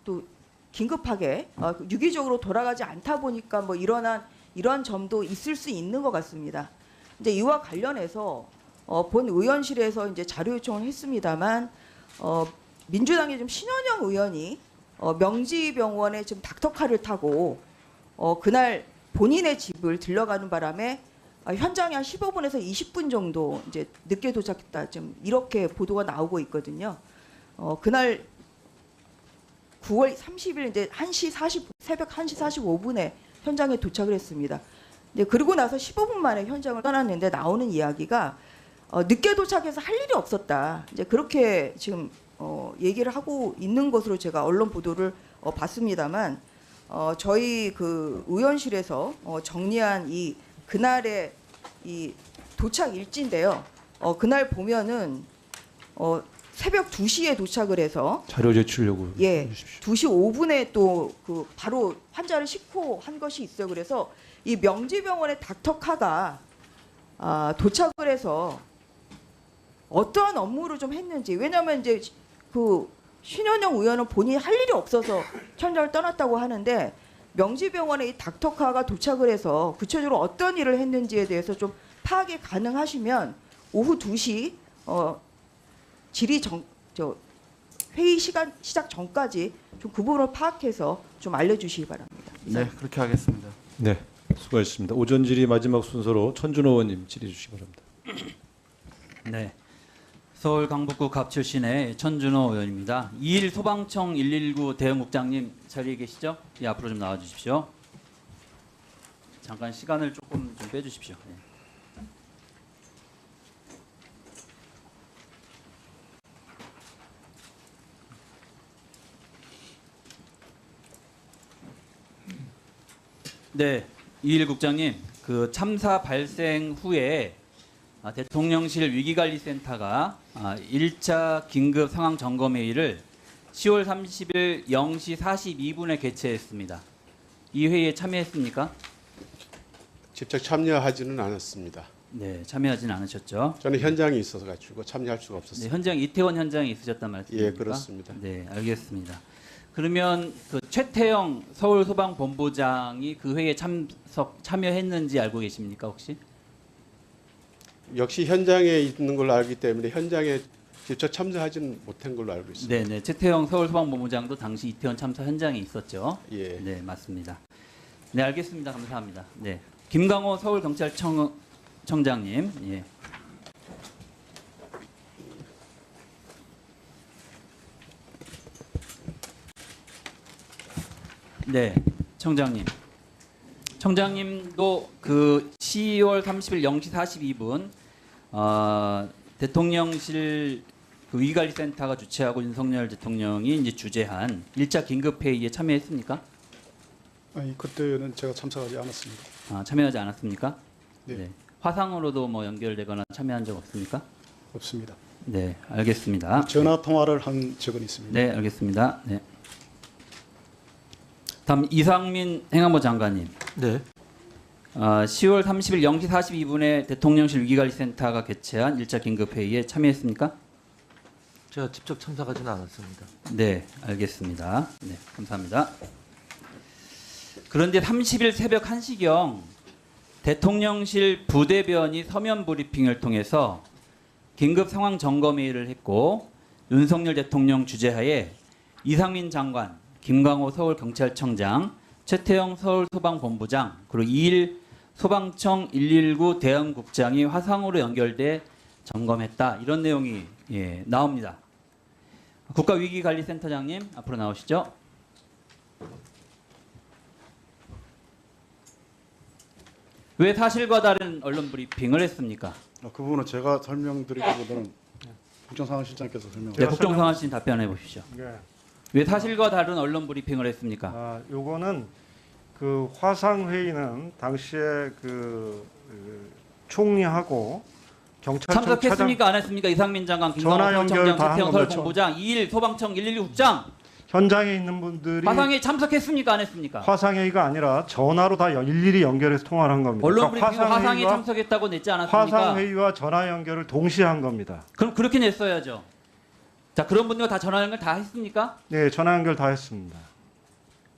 또 긴급하게 유기적으로 돌아가지 않다 보니까 뭐 이러한 점도 있을 수 있는 것 같습니다. 이제 이와 관련해서 본 의원실에서 이제 자료 요청을 했습니다만 민주당의 좀 신원영 의원이 명지병원에 지금 닥터카를 타고 그날 본인의 집을 들러가는 바람에 현장에 한 15분에서 20분 정도 이제 늦게 도착했다. 좀 이렇게 보도가 나오고 있거든요. 그날 9월 30일 이제 새벽 1시 45분에 현장에 도착을 했습니다. 그리고 나서 15분 만에 현장을 떠났는데 나오는 이야기가 늦게 도착해서 할 일이 없었다. 이제 그렇게 지금 얘기를 하고 있는 것으로 제가 언론 보도를 봤습니다만 저희 그 의원실에서 정리한 이 그날의 이 도착 일지인데요. 그날 보면은 새벽 2시에 도착을 해서 자료 제출 요구. 예, 2시 5분에 또 그 바로 환자를 싣고 한 것이 있어요. 그래서 이 명지병원의 닥터카가 도착을 해서 어떠한 업무를 좀 했는지, 왜냐하면 이제 그 신현영 의원은 본인이 할 일이 없어서 현장을 떠났다고 하는데 명지병원에 이 닥터카가 도착을 해서 구체적으로 어떤 일을 했는지에 대해서 좀 파악이 가능하시면 오후 2시 회의 시간 시작 전까지 좀 그 부분을 파악해서 좀 알려주시기 바랍니다. 네, 그렇게 하겠습니다. 네. 수고하셨습니다. 오전 질의 마지막 순서로 천준호 의원님 질의 주시기 바랍니다. 네, 서울 강북구 갑 출신의 천준호 의원입니다. 2일 소방청 119 대응국장님 자리에 계시죠? 예, 앞으로 좀 나와주십시오. 잠깐 시간을 조금 좀 빼주십시오. 네. 네, 2일 국장님, 그 참사 발생 후에 대통령실 위기관리센터가 1차 긴급 상황 점검 회의를 10월 30일 0시 42분에 개최했습니다. 이 회의에 참여했습니까? 직접 참여하지는 않았습니다. 네, 참여하지는 않으셨죠? 저는 현장에 있어서 가지고 참여할 수가 없었습니다. 네, 현장 이태원 현장에 있으셨단 말씀입니까? 예, 그렇습니다. 네, 알겠습니다. 그러면 그 최태영 서울소방본부장이 그 회의에 참여했는지 알고 계십니까 혹시? 역시 현장에 있는 걸로 알기 때문에 현장에 직접 참여하지는 못한 걸로 알고 있습니다. 네, 네. 최태영 서울소방본부장도 당시 이태원 참사 현장에 있었죠. 예. 네, 맞습니다. 네, 알겠습니다. 감사합니다. 네, 김강호 서울경찰청장님. 예. 네, 청장님. 청장님도 그 10월 30일 0시 42분 대통령실 그 위기관리센터가 주최하고 윤석열 대통령이 이제 주재한 1차 긴급 회의에 참여했습니까? 아니, 그때는 제가 참석하지 않았습니다. 참여하지 않았습니까? 네. 화상으로도 뭐 연결되거나 참여한 적 없습니까? 없습니다. 네, 알겠습니다. 전화 통화를 한 적은 있습니다. 네, 알겠습니다. 네. 다음 이상민 행안부 장관님. 네. 10월 30일 0시 42분에 대통령실 위기관리센터가 개최한 1차 긴급회의에 참여했습니까? 제가 직접 참석하지는 않았습니다. 네, 알겠습니다. 네, 감사합니다. 그런데 30일 새벽 1시경 대통령실 부대변이 서면 브리핑을 통해서 긴급 상황 점검 회의를 했고 윤석열 대통령 주재하에 이상민 장관, 김광호 서울경찰청장, 최태영 서울소방본부장, 그리고 2일 소방청 119 대응국장이 화상으로 연결돼 점검했다. 이런 내용이 나옵니다. 국가위기관리센터장님 앞으로 나오시죠. 왜 사실과 다른 언론 브리핑을 했습니까? 그 부분은 제가 설명드리기보다는 국정상황실장께서 설명. 네, 국정상황실 답변해 보십시오. 네. 왜 사실과 다른 언론 브리핑을 했습니까? 요거는 그 화상 회의는 당시에 총리하고 경찰청 참석했습니까? 안 했습니까? 이상민 장관, 전화 김광호 연결 서울청장, 다 한 최태영 겁니다. 서울본부장, 2일 소방청 119국장 현장에 있는 분들이 화상에 참석했습니까? 안 했습니까? 화상회의가 아니라 전화로 다 일일이 연결해서 통화를 한 겁니다. 언론 브리핑 그러니까 화상에 참석했다고 냈지 않았습니까? 화상회의와 전화 연결을 동시에 한 겁니다. 그럼 그렇게 냈어야죠. 자, 그런 분들 다 전화 연결 다 했습니까? 네, 전화 연결 다 했습니다.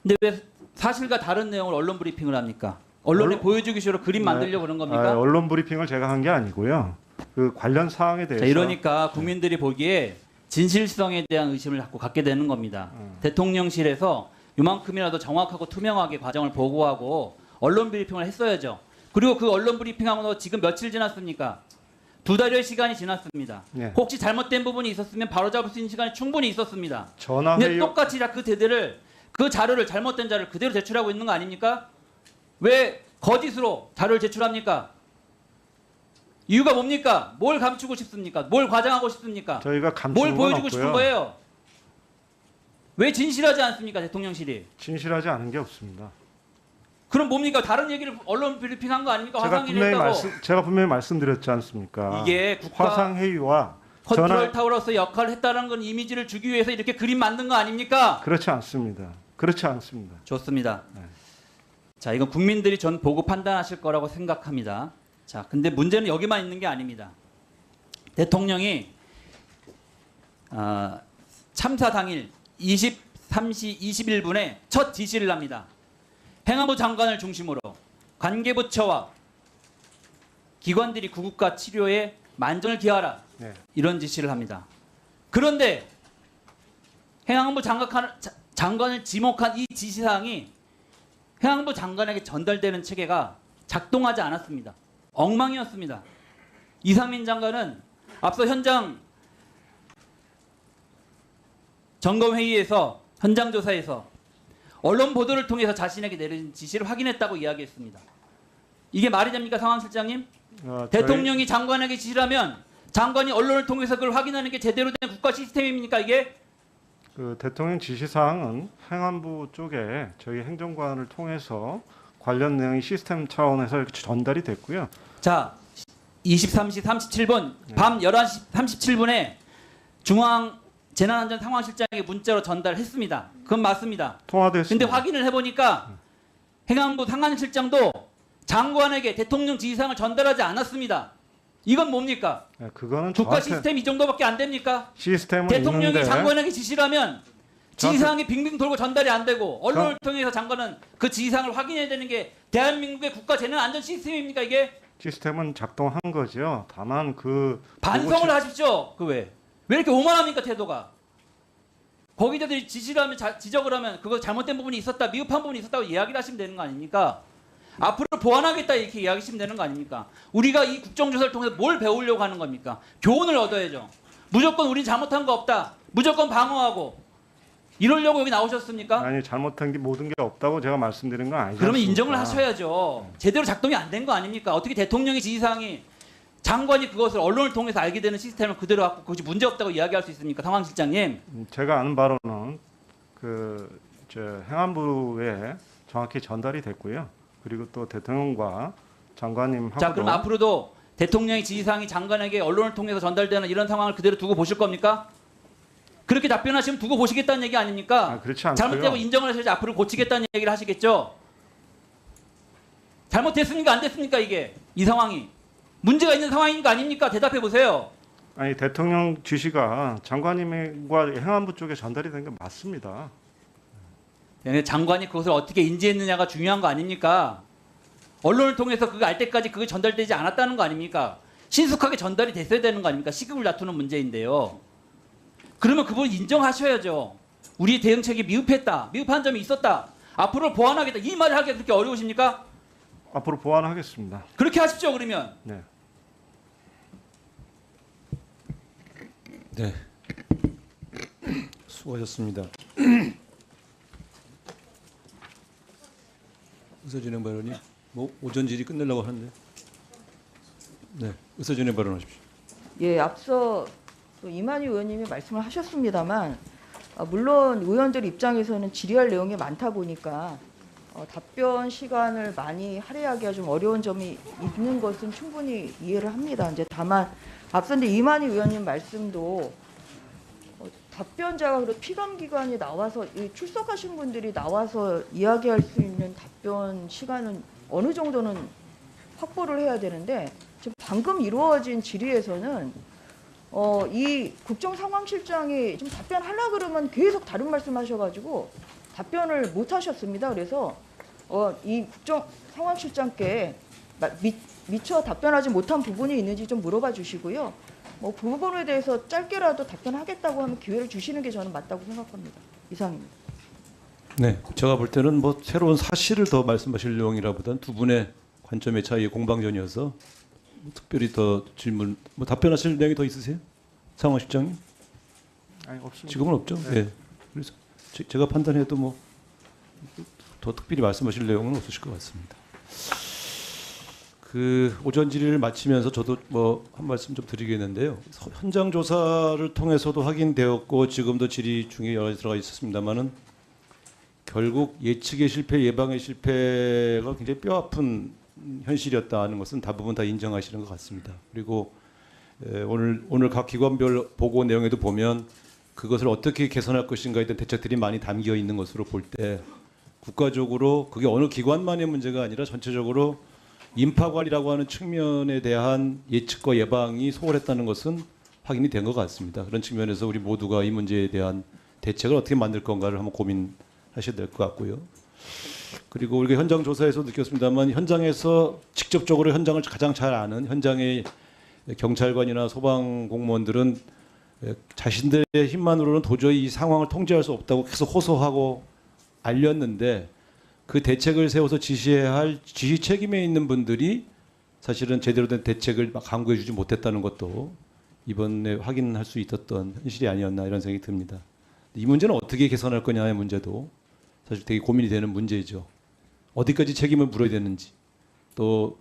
근데 왜 사실과 다른 내용을 언론 브리핑을 합니까? 언론에 보여주기 식으로 그림 만들려고 그런 겁니까? 언론 브리핑을 제가 한 게 아니고요. 그 관련 사항에 대해서. 자, 이러니까 국민들이 보기에 진실성에 대한 의심을 자꾸 갖게 되는 겁니다. 대통령실에서 이만큼이라도 정확하고 투명하게 과정을 보고하고 언론 브리핑을 했어야죠. 그리고 그 언론 브리핑하고 지금 며칠 지났습니까? 2달여의 시간이 지났습니다. 네. 혹시 잘못된 부분이 있었으면 바로잡을 수 있는 시간이 충분히 있었습니다. 전화 근데 회의 똑같이 그 자료를 잘못된 자료를 그대로 제출하고 있는 거 아닙니까? 왜 거짓으로 자료를 제출합니까? 이유가 뭡니까? 뭘 감추고 싶습니까? 뭘 과장하고 싶습니까? 저희가 감추는 뭘 건 보여주고 없고요. 싶은 거예요? 왜 진실하지 않습니까? 대통령실이. 진실하지 않은 게 없습니다. 그럼 뭡니까? 다른 얘기를 언론 브리핑한 거 아닙니까? 화상회의를 했다고. 제가 분명히 말씀드렸지 않습니까? 이게 국가 화상회의와 컨트롤 타워로서 역할을 했다는 건 이미지를 주기 위해서 이렇게 그림 만든 거 아닙니까? 그렇지 않습니다. 그렇지 않습니다. 좋습니다. 자, 이건 국민들이 전 보고 판단하실 거라고 생각합니다. 자, 근데 문제는 여기만 있는 게 아닙니다. 대통령이 참사 당일 23시 21분에 첫 지시를 합니다. 행안부 장관을 중심으로 관계부처와 기관들이 구급과 치료에 만전을 기하라. 네. 이런 지시를 합니다. 그런데 행안부 장관을 지목한 이 지시사항이 행안부 장관에게 전달되는 체계가 작동하지 않았습니다. 엉망이었습니다. 이상민 장관은 앞서 현장 점검회의에서 현장 조사에서 언론 보도를 통해서 자신에게 내린 지시를 확인했다고 이야기했습니다. 이게 말이 됩니까, 상황실장님? 대통령이 장관에게 지시를 하면 장관이 언론을 통해서 그걸 확인하는 게 제대로 된 국가 시스템입니까, 이게? 그 대통령 지시사항은 행안부 쪽에 저희 행정관을 통해서 관련 내용이 시스템 차원에서 이렇게 전달이 됐고요. 자, 23시 37분 밤 11시 37분에 중앙 재난안전상황실장에게 문자로 전달했습니다. 그건 맞습니다. 통화도 했습니다. 근데 확인을 해보니까 행안부 상황실장도 장관에게 대통령 지시사항을 전달하지 않았습니다. 이건 뭡니까? 네, 그거는 국가 시스템 이 정도밖에 안 됩니까? 시스템은 대통령이 있는데 장관에게 지시를 하면 지시사항이 빙빙 돌고 전달이 안 되고 언론을 통해서 장관은 그 지시사항을 확인해야 되는 게 대한민국의 국가 재난안전 시스템입니까, 이게? 시스템은 작동한 거죠. 다만 그 반성을 하십시오. 그 왜 이렇게 오만합니까, 태도가? 거기다들 지시를 하면 지적을 하면 그거 잘못된 부분이 있었다, 미흡한 부분이 있었다고 이야기를 하시면 되는 거 아닙니까? 앞으로 보완하겠다 이렇게 이야기하시면 되는 거 아닙니까? 우리가 이 국정조사를 통해서 뭘 배우려고 하는 겁니까? 교훈을 얻어야죠. 무조건 우린 잘못한 거 없다, 무조건 방어하고 이러려고 여기 나오셨습니까? 아니, 잘못한 게 모든 게 없다고 제가 말씀드린 건 아니죠. 그러면 인정을 하셔야죠. 제대로 작동이 안 된 거 아닙니까? 어떻게 대통령의 지시사항이 장관이 그것을 언론을 통해서 알게 되는 시스템을 그대로 갖고 그것이 문제 없다고 이야기할 수 있습니까, 상황실장님? 제가 아는 바로는 행안부에 정확히 전달이 됐고요. 그리고 또 대통령과 장관님하고도. 자, 그럼 앞으로도 대통령의 지시사항이 장관에게 언론을 통해서 전달되는 이런 상황을 그대로 두고 보실 겁니까? 그렇게 답변하시면 두고 보시겠다는 얘기 아닙니까? 그렇지 않고요. 잘못되고 인정을 하셔야지 앞으로 고치겠다는 얘기를 하시겠죠? 잘못됐습니까? 안 됐습니까? 이게 이 상황이 문제가 있는 상황인 거 아닙니까? 대답해 보세요. 아니, 대통령 지시가 장관님과 행안부 쪽에 전달이 된 게 맞습니다. 장관이 그것을 어떻게 인지했느냐가 중요한 거 아닙니까? 언론을 통해서 그거 알 때까지 그게 전달되지 않았다는 거 아닙니까? 신속하게 전달이 됐어야 되는 거 아닙니까? 시급을 다투는 문제인데요. 그러면 그걸 인정하셔야죠. 우리 대응책이 미흡했다, 미흡한 점이 있었다, 앞으로 보완하겠다, 이 말을 하기가 그렇게 어려우십니까? 앞으로 보완하겠습니다. 그렇게 하십시오. 그러면. 네. 네. 수고하셨습니다. 의사진행 발언이 오전 질의 끝내려고 하는데. 네, 의사진행 발언하십시오. 예, 앞서 또 이만희 의원님이 말씀을 하셨습니다만 물론 의원들 입장에서는 질의할 내용이 많다 보니까 답변 시간을 많이 할애하기가 좀 어려운 점이 있는 것은 충분히 이해를 합니다. 이제 다만 앞서 이제 이만희 의원님 말씀도 답변자가 그리고 피감기관이 나와서 출석하신 분들이 나와서 이야기할 수 있는 답변 시간은 어느 정도는 확보를 해야 되는데 지금 방금 이루어진 질의에서는 이 국정상황실장이 좀 답변하려 그러면 계속 다른 말씀하셔가지고 답변을 못 하셨습니다. 그래서 이 국정상황실장께 미처 답변하지 못한 부분이 있는지 좀 물어봐 주시고요. 그 부분에 대해서 짧게라도 답변하겠다고 하면 기회를 주시는 게 저는 맞다고 생각합니다. 이상입니다. 네, 제가 볼 때는 새로운 사실을 더 말씀하실 내용이라보다는 두 분의 관점의 차이의 공방전이어서 특별히 더 질문, 답변하실 내용이 더 있으세요, 상황실장님? 아니, 없습니다. 지금은 없죠. 네. 네. 그래서 제가 판단해도 더 특별히 말씀하실 내용은 없으실 것 같습니다. 오전 질의를 마치면서 저도 한 말씀 좀 드리겠는데요. 현장 조사를 통해서도 확인되었고 지금도 질의 중에 여러 가지 들어가 있었습니다만은 결국 예측의 실패, 예방의 실패가 굉장히 뼈아픈 현실이었다는 것은 대부분 다 인정하시는 것 같습니다. 그리고 오늘 각 기관별 보고 내용에도 보면 그것을 어떻게 개선할 것인가에 대한 대책들이 많이 담겨 있는 것으로 볼 때 국가적으로 그게 어느 기관만의 문제가 아니라 전체적으로 인파관리라고 하는 측면에 대한 예측과 예방이 소홀했다는 것은 확인이 된 것 같습니다. 그런 측면에서 우리 모두가 이 문제에 대한 대책을 어떻게 만들 건가를 한번 고민하셔야 될 것 같고요. 그리고 우리가 현장 조사에서 느꼈습니다만 현장에서 직접적으로 현장을 가장 잘 아는 현장의 경찰관이나 소방 공무원들은 자신들의 힘만으로는 도저히 이 상황을 통제할 수 없다고 계속 호소하고 알렸는데 그 대책을 세워서 지시해야 할 지시 책임에 있는 분들이 사실은 제대로 된 대책을 강구해 주지 못했다는 것도 이번에 확인할 수 있었던 현실이 아니었나 이런 생각이 듭니다. 이 문제는 어떻게 개선할 거냐의 문제도 사실 되게 고민이 되는 문제죠. 어디까지 책임을 물어야 되는지, 또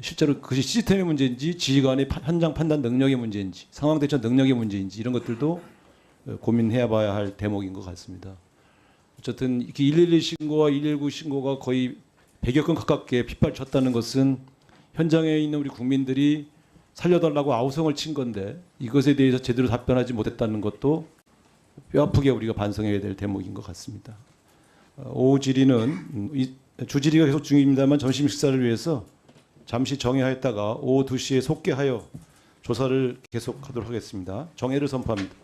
실제로 그것이 시스템의 문제인지 지휘관의 현장 판단 능력의 문제인지 상황 대처 능력의 문제인지 이런 것들도 고민해 봐야 할 대목인 것 같습니다. 어쨌든 112 신고와 119 신고가 거의 100여 건 가깝게 빗발쳤다는 것은 현장에 있는 우리 국민들이 살려달라고 아우성을 친 건데 이것에 대해서 제대로 답변하지 못했다는 것도 뼈아프게 우리가 반성해야 될 대목인 것 같습니다. 오후 질의는 주질의가 계속 중입니다만 점심 식사를 위해서 잠시 정회하였다가 오후 2시에 속개하여 조사를 계속하도록 하겠습니다. 정회를 선포합니다.